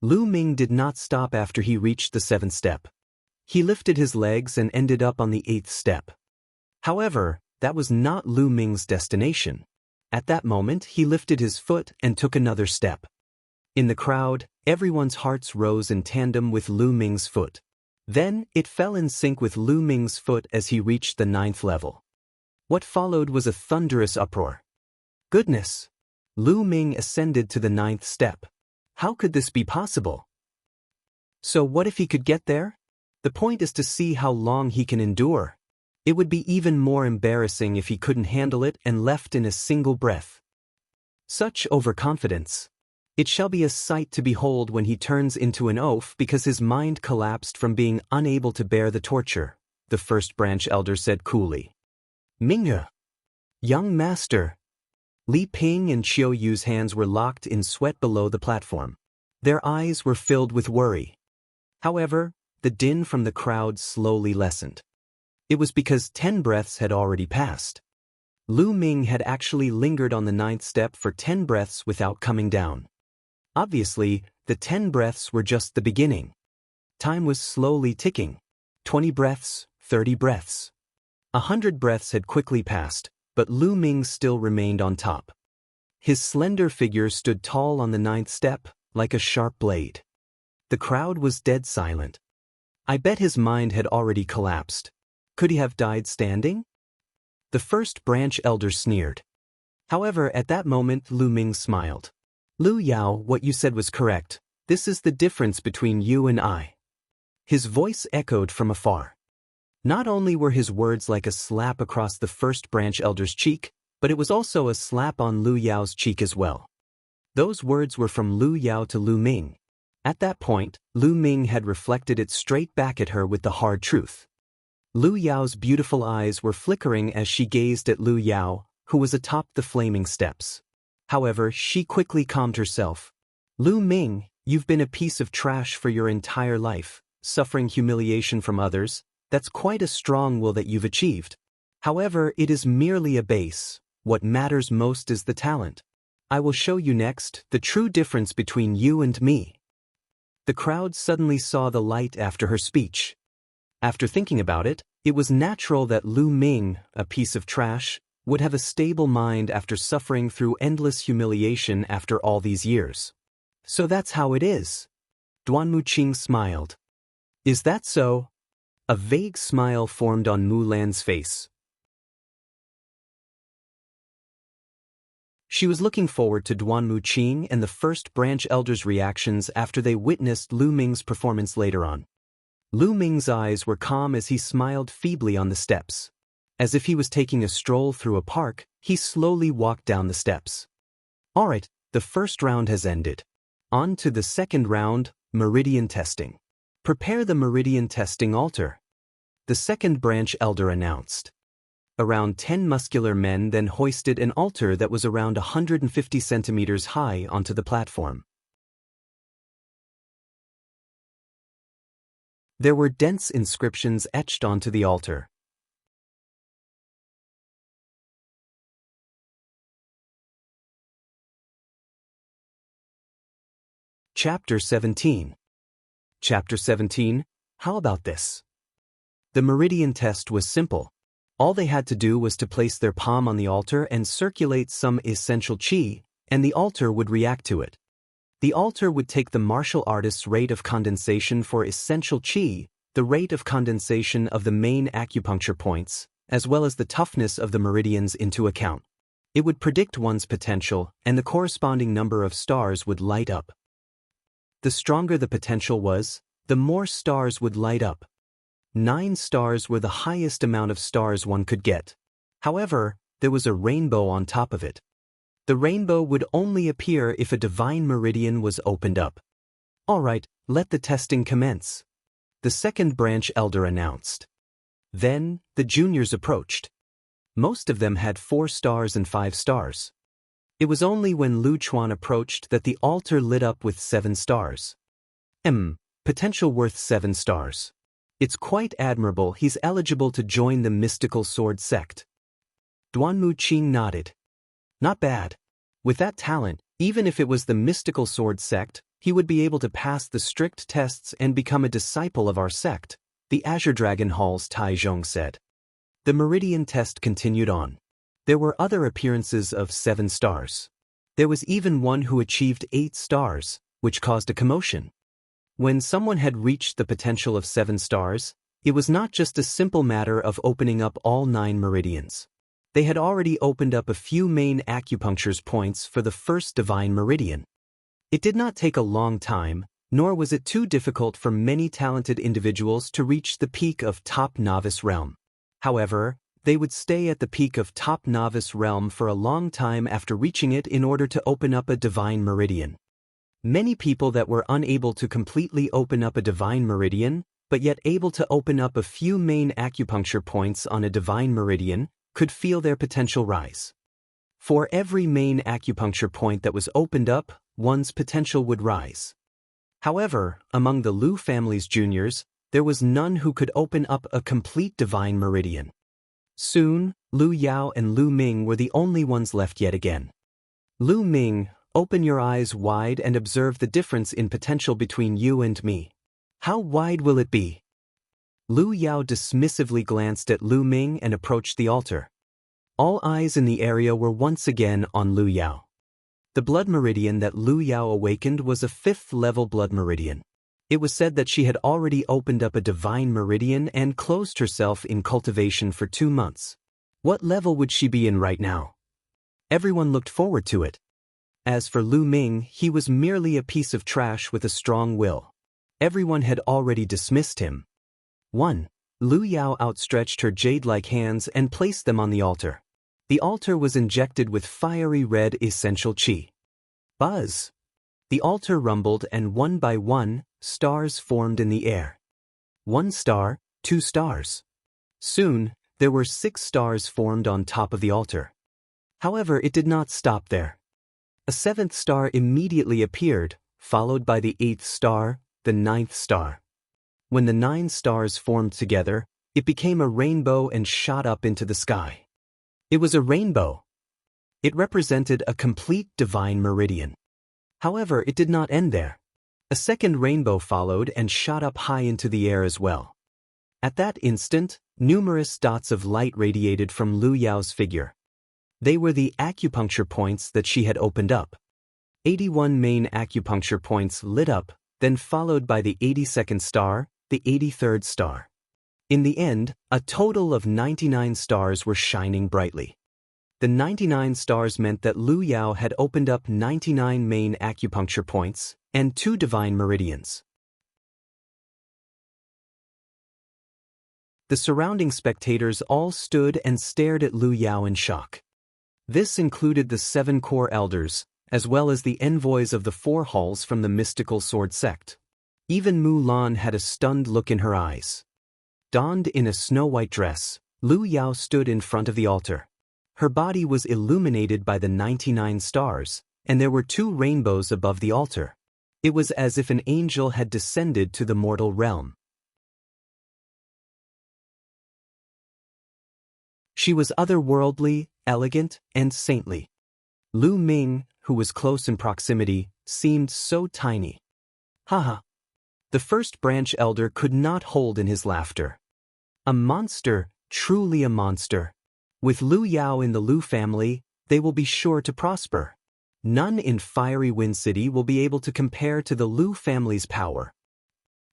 Lu Ming did not stop after he reached the seventh step. He lifted his legs and ended up on the eighth step. However, that was not Lu Ming's destination. At that moment, he lifted his foot and took another step. In the crowd, everyone's hearts rose in tandem with Lu Ming's foot. Then, it fell in sync with Lu Ming's foot as he reached the ninth level. What followed was a thunderous uproar. Goodness! Lu Ming ascended to the ninth step. How could this be possible? So what if he could get there? The point is to see how long he can endure. It would be even more embarrassing if he couldn't handle it and left in a single breath. Such overconfidence. It shall be a sight to behold when he turns into an oaf because his mind collapsed from being unable to bear the torture, the first branch elder said coolly. "Minghe! Young master!" Li Ping and Qiu Yu's hands were locked in sweat below the platform. Their eyes were filled with worry. However, the din from the crowd slowly lessened. It was because 10 breaths had already passed. Lu Ming had actually lingered on the ninth step for 10 breaths without coming down. Obviously, the 10 breaths were just the beginning. Time was slowly ticking. 20 breaths, 30 breaths. 100 breaths had quickly passed, but Lu Ming still remained on top. His slender figure stood tall on the ninth step, like a sharp blade. The crowd was dead silent. I bet his mind had already collapsed. Could he have died standing? The first branch elder sneered. However, at that moment Lu Ming smiled. "Lu Yao, what you said was correct. This is the difference between you and I." His voice echoed from afar. Not only were his words like a slap across the first branch elder's cheek, but it was also a slap on Lu Yao's cheek as well. Those words were from Lu Yao to Lu Ming. At that point, Lu Ming had reflected it straight back at her with the hard truth. Lu Yao's beautiful eyes were flickering as she gazed at Lu Yao, who was atop the flaming steps. However, she quickly calmed herself. "Lu Ming, you've been a piece of trash for your entire life, suffering humiliation from others. That's quite a strong will that you've achieved. However, it is merely a base. What matters most is the talent. I will show you next the true difference between you and me." The crowd suddenly saw the light after her speech. After thinking about it, it was natural that Lu Ming, a piece of trash, would have a stable mind after suffering through endless humiliation after all these years. "So that's how it is." Duan Muqing smiled. "Is that so?" A vague smile formed on Mu Lan's face. She was looking forward to Duan Muqing and the first branch elder's reactions after they witnessed Lu Ming's performance later on. Lu Ming's eyes were calm as he smiled feebly on the steps. As if he was taking a stroll through a park, he slowly walked down the steps. "All right, the first round has ended. On to the second round, meridian testing. Prepare the meridian testing altar," the second branch elder announced. Around 10 muscular men then hoisted an altar that was around 150 centimeters high onto the platform. There were dense inscriptions etched onto the altar. Chapter 17. Chapter 17, How about this? The meridian test was simple. All they had to do was to place their palm on the altar and circulate some essential qi, and the altar would react to it. The altar would take the martial artist's rate of condensation for essential qi, the rate of condensation of the main acupuncture points, as well as the toughness of the meridians into account. It would predict one's potential, and the corresponding number of stars would light up. The stronger the potential was, the more stars would light up. 9 stars were the highest amount of stars one could get. However, there was a rainbow on top of it. The rainbow would only appear if a divine meridian was opened up. All right, let the testing commence, the second branch elder announced. Then, the juniors approached. Most of them had 4 stars and 5 stars. It was only when Lu Chuan approached that the altar lit up with 7 stars. Potential worth 7 stars. It's quite admirable. He's eligible to join the mystical sword sect. Duanmu Qing nodded. Not bad. With that talent, even if it was the mystical sword sect, he would be able to pass the strict tests and become a disciple of our sect, the Azure Dragon Hall's Tai Zhong said. The meridian test continued on. There were other appearances of 7 stars. There was even one who achieved 8 stars, which caused a commotion. When someone had reached the potential of 7 stars, it was not just a simple matter of opening up all 9 meridians. They had already opened up a few main acupuncture points for the first divine meridian. It did not take a long time, nor was it too difficult for many talented individuals to reach the peak of top novice realm. However, they would stay at the peak of top novice realm for a long time after reaching it in order to open up a divine meridian. Many people that were unable to completely open up a divine meridian, but yet able to open up a few main acupuncture points on a divine meridian, could feel their potential rise. For every main acupuncture point that was opened up, one's potential would rise. However, among the Lu family's juniors, there was none who could open up a complete divine meridian. Soon, Lu Yao and Lu Ming were the only ones left yet again. Lu Ming, open your eyes wide and observe the difference in potential between you and me. How wide will it be? Lu Yao dismissively glanced at Lu Ming and approached the altar. All eyes in the area were once again on Lu Yao. The blood meridian that Lu Yao awakened was a 5th-level blood meridian. It was said that she had already opened up a divine meridian and closed herself in cultivation for 2 months. What level would she be in right now? Everyone looked forward to it. As for Lu Ming, he was merely a piece of trash with a strong will. Everyone had already dismissed him. 1. Lu Yao outstretched her jade-like hands and placed them on the altar. The altar was injected with fiery red essential qi. Buzz! The altar rumbled and one by one, stars formed in the air. 1 star, 2 stars. Soon, there were 6 stars formed on top of the altar. However, it did not stop there. A 7th star immediately appeared, followed by the 8th star, the 9th star. When the 9 stars formed together, it became a rainbow and shot up into the sky. It was a rainbow. It represented a complete divine meridian. However, it did not end there. A second rainbow followed and shot up high into the air as well. At that instant, numerous dots of light radiated from Lu Yao's figure. They were the acupuncture points that she had opened up. 81 main acupuncture points lit up, then followed by the 82nd star, the 83rd star. In the end, a total of 99 stars were shining brightly. The 99 stars meant that Lu Yao had opened up 99 main acupuncture points and 2 divine meridians. The surrounding spectators all stood and stared at Lu Yao in shock. This included the 7 core elders, as well as the envoys of the 4 halls from the mystical sword sect. Even Mulan had a stunned look in her eyes. Donned in a snow-white dress, Lu Yao stood in front of the altar. Her body was illuminated by the 99 stars, and there were 2 rainbows above the altar. It was as if an angel had descended to the mortal realm. She was otherworldly, elegant, and saintly. Lu Ming, who was close in proximity, seemed so tiny. Haha! The first branch elder could not hold in his laughter. A monster, truly a monster. With Lu Yao in the Lu family, they will be sure to prosper. None in Fiery Wind City will be able to compare to the Lu family's power.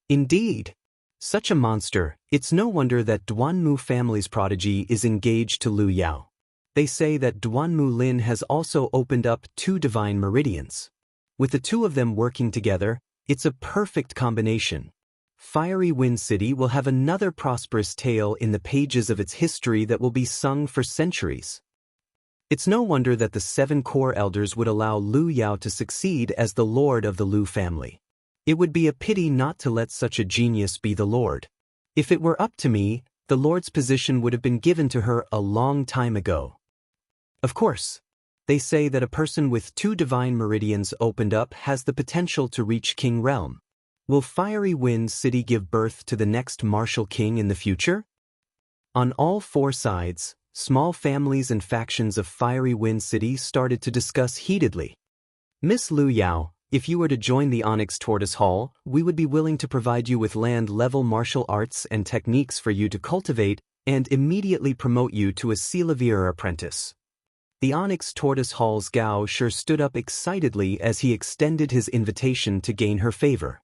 Indeed. Such a monster, it's no wonder that Duanmu family's prodigy is engaged to Lu Yao. They say that Duanmu Lin has also opened up 2 divine meridians. With the 2 of them working together, it's a perfect combination. Fiery Wind City will have another prosperous tale in the pages of its history that will be sung for centuries. It's no wonder that the 7 core elders would allow Lu Yao to succeed as the lord of the Lu family. It would be a pity not to let such a genius be the lord. If it were up to me, the lord's position would have been given to her a long time ago. Of course, they say that a person with 2 divine meridians opened up has the potential to reach King Realm. Will Fiery Wind City give birth to the next martial king in the future? On all 4 sides, small families and factions of Fiery Wind City started to discuss heatedly. Miss Lu Yao, if you were to join the Onyx Tortoise Hall, we would be willing to provide you with land-level martial arts and techniques for you to cultivate and immediately promote you to a Silavir apprentice. The Onyx Tortoise Hall's Gao sure stood up excitedly as he extended his invitation to gain her favor.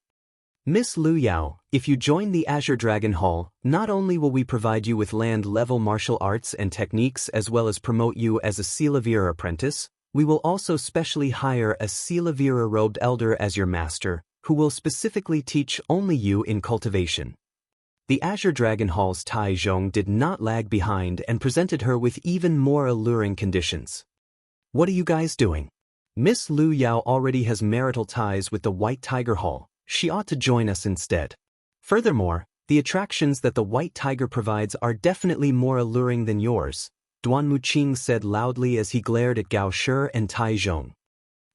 Miss Lu Yao, if you join the Azure Dragon Hall, not only will we provide you with land-level martial arts and techniques as well as promote you as a Silavira apprentice, we will also specially hire a Silavira-robed elder as your master, who will specifically teach only you in cultivation. The Azure Dragon Hall's Tai Zhong did not lag behind and presented her with even more alluring conditions. What are you guys doing? Miss Lu Yao already has marital ties with the White Tiger Hall. She ought to join us instead. Furthermore, the attractions that the White Tiger provides are definitely more alluring than yours, Duan Muqing said loudly as he glared at Gao Shi and Tai Zhong.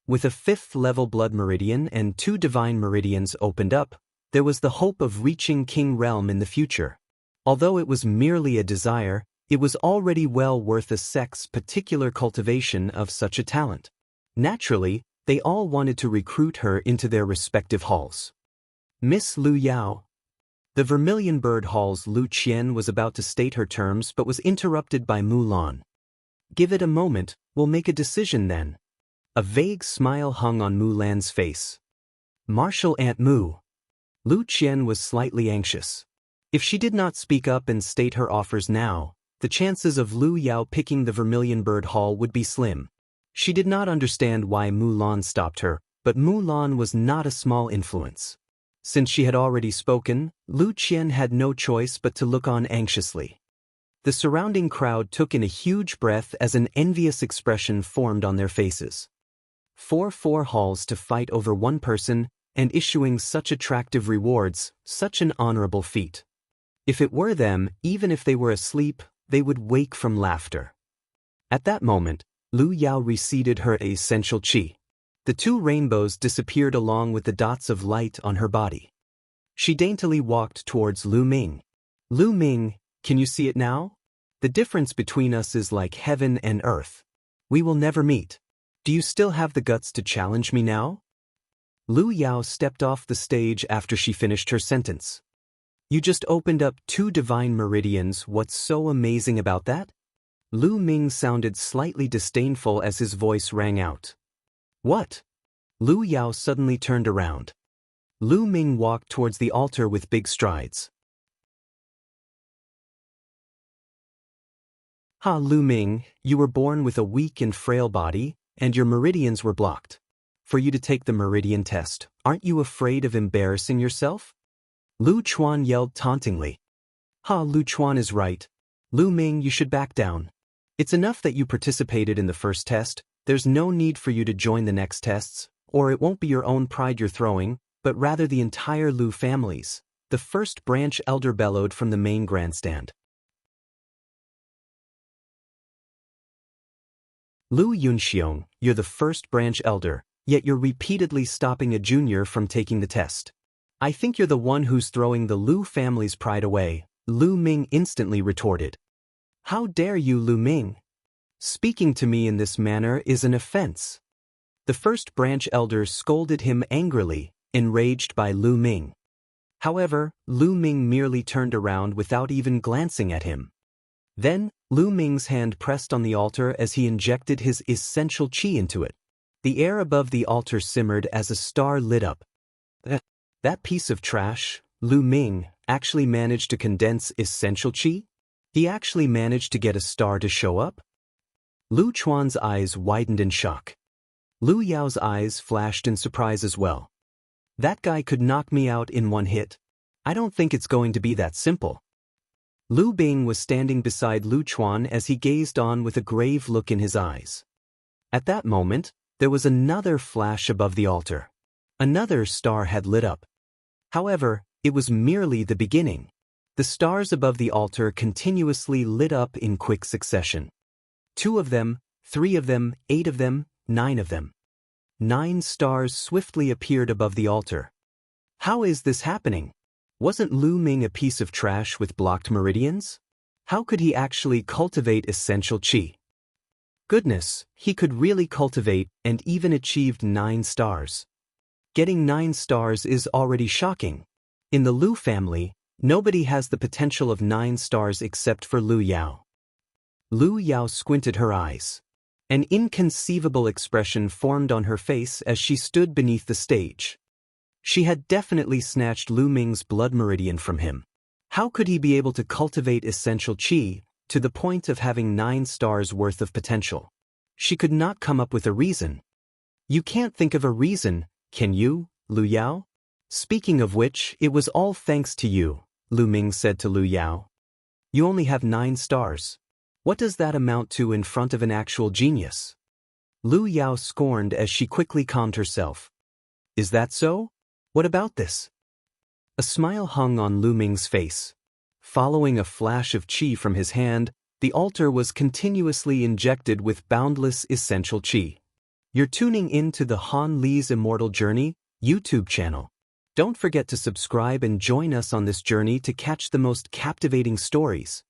With a 5th-level blood meridian and 2 divine meridians opened up, there was the hope of reaching King Realm in the future. Although it was merely a desire, it was already well worth a sect's particular cultivation of such a talent. Naturally, they all wanted to recruit her into their respective halls. Miss Lu Yao. The Vermilion Bird Hall's Lu Qian was about to state her terms but was interrupted by Mulan. Give it a moment, we'll make a decision then. A vague smile hung on Mulan's face. Martial Aunt Mu. Lu Qian was slightly anxious. If she did not speak up and state her offers now, the chances of Lu Yao picking the Vermilion Bird Hall would be slim. She did not understand why Mulan stopped her, but Mulan was not a small influence. Since she had already spoken, Lu Qian had no choice but to look on anxiously. The surrounding crowd took in a huge breath as an envious expression formed on their faces. 4 halls to fight over 1 person, and issuing such attractive rewards, such an honorable feat. If it were them, even if they were asleep, they would wake from laughter. At that moment, Lu Yao receded her essential qi. The 2 rainbows disappeared along with the dots of light on her body. She daintily walked towards Lu Ming. Lu Ming, can you see it now? The difference between us is like heaven and earth. We will never meet. Do you still have the guts to challenge me now? Lu Yao stepped off the stage after she finished her sentence. You just opened up 2 divine meridians, what's so amazing about that? Lu Ming sounded slightly disdainful as his voice rang out. What? Lu Yao suddenly turned around. Lu Ming walked towards the altar with big strides. Ha Lu Ming, you were born with a weak and frail body, and your meridians were blocked. For you to take the meridian test, aren't you afraid of embarrassing yourself? Lu Chuan yelled tauntingly. Ha Lu Chuan is right. Lu Ming, you should back down. It's enough that you participated in the first test, there's no need for you to join the next tests, or it won't be your own pride you're throwing, but rather the entire Lu family's. The first branch elder bellowed from the main grandstand. Lu Yunxiong, you're the first branch elder, yet you're repeatedly stopping a junior from taking the test. I think you're the one who's throwing the Lu family's pride away, Lu Ming instantly retorted. How dare you, Lu Ming? Speaking to me in this manner is an offense. The first branch elder scolded him angrily, enraged by Lu Ming. However, Lu Ming merely turned around without even glancing at him. Then, Lu Ming's hand pressed on the altar as he injected his essential qi into it. The air above the altar simmered as a star lit up. That piece of trash, Lu Ming, actually managed to condense essential qi? He actually managed to get a star to show up? Lu Chuan's eyes widened in shock. Lu Yao's eyes flashed in surprise as well. That guy could knock me out in one hit. I don't think it's going to be that simple. Lu Bing was standing beside Lu Chuan as he gazed on with a grave look in his eyes. At that moment, there was another flash above the altar. Another star had lit up. However, it was merely the beginning. The stars above the altar continuously lit up in quick succession. 2 of them, 3 of them, 8 of them, 9 of them. 9 stars swiftly appeared above the altar. How is this happening? Wasn't Lu Ming a piece of trash with blocked meridians? How could he actually cultivate essential qi? Goodness, he could really cultivate and even achieved 9 stars. Getting 9 stars is already shocking. In the Lu family, nobody has the potential of 9 stars except for Lu Yao. Lu Yao squinted her eyes. An inconceivable expression formed on her face as she stood beneath the stage. She had definitely snatched Lu Ming's blood meridian from him. How could he be able to cultivate essential qi to the point of having 9 stars worth of potential? She could not come up with a reason. You can't think of a reason, can you, Lu Yao? Speaking of which, it was all thanks to you, Lu Ming said to Lu Yao. You only have 9 stars. What does that amount to in front of an actual genius? Lu Yao scorned as she quickly calmed herself. Is that so? What about this? A smile hung on Lu Ming's face. Following a flash of qi from his hand, the altar was continuously injected with boundless essential qi. You're tuning in to the Han Li's Immortal Journey YouTube channel. Don't forget to subscribe and join us on this journey to catch the most captivating stories.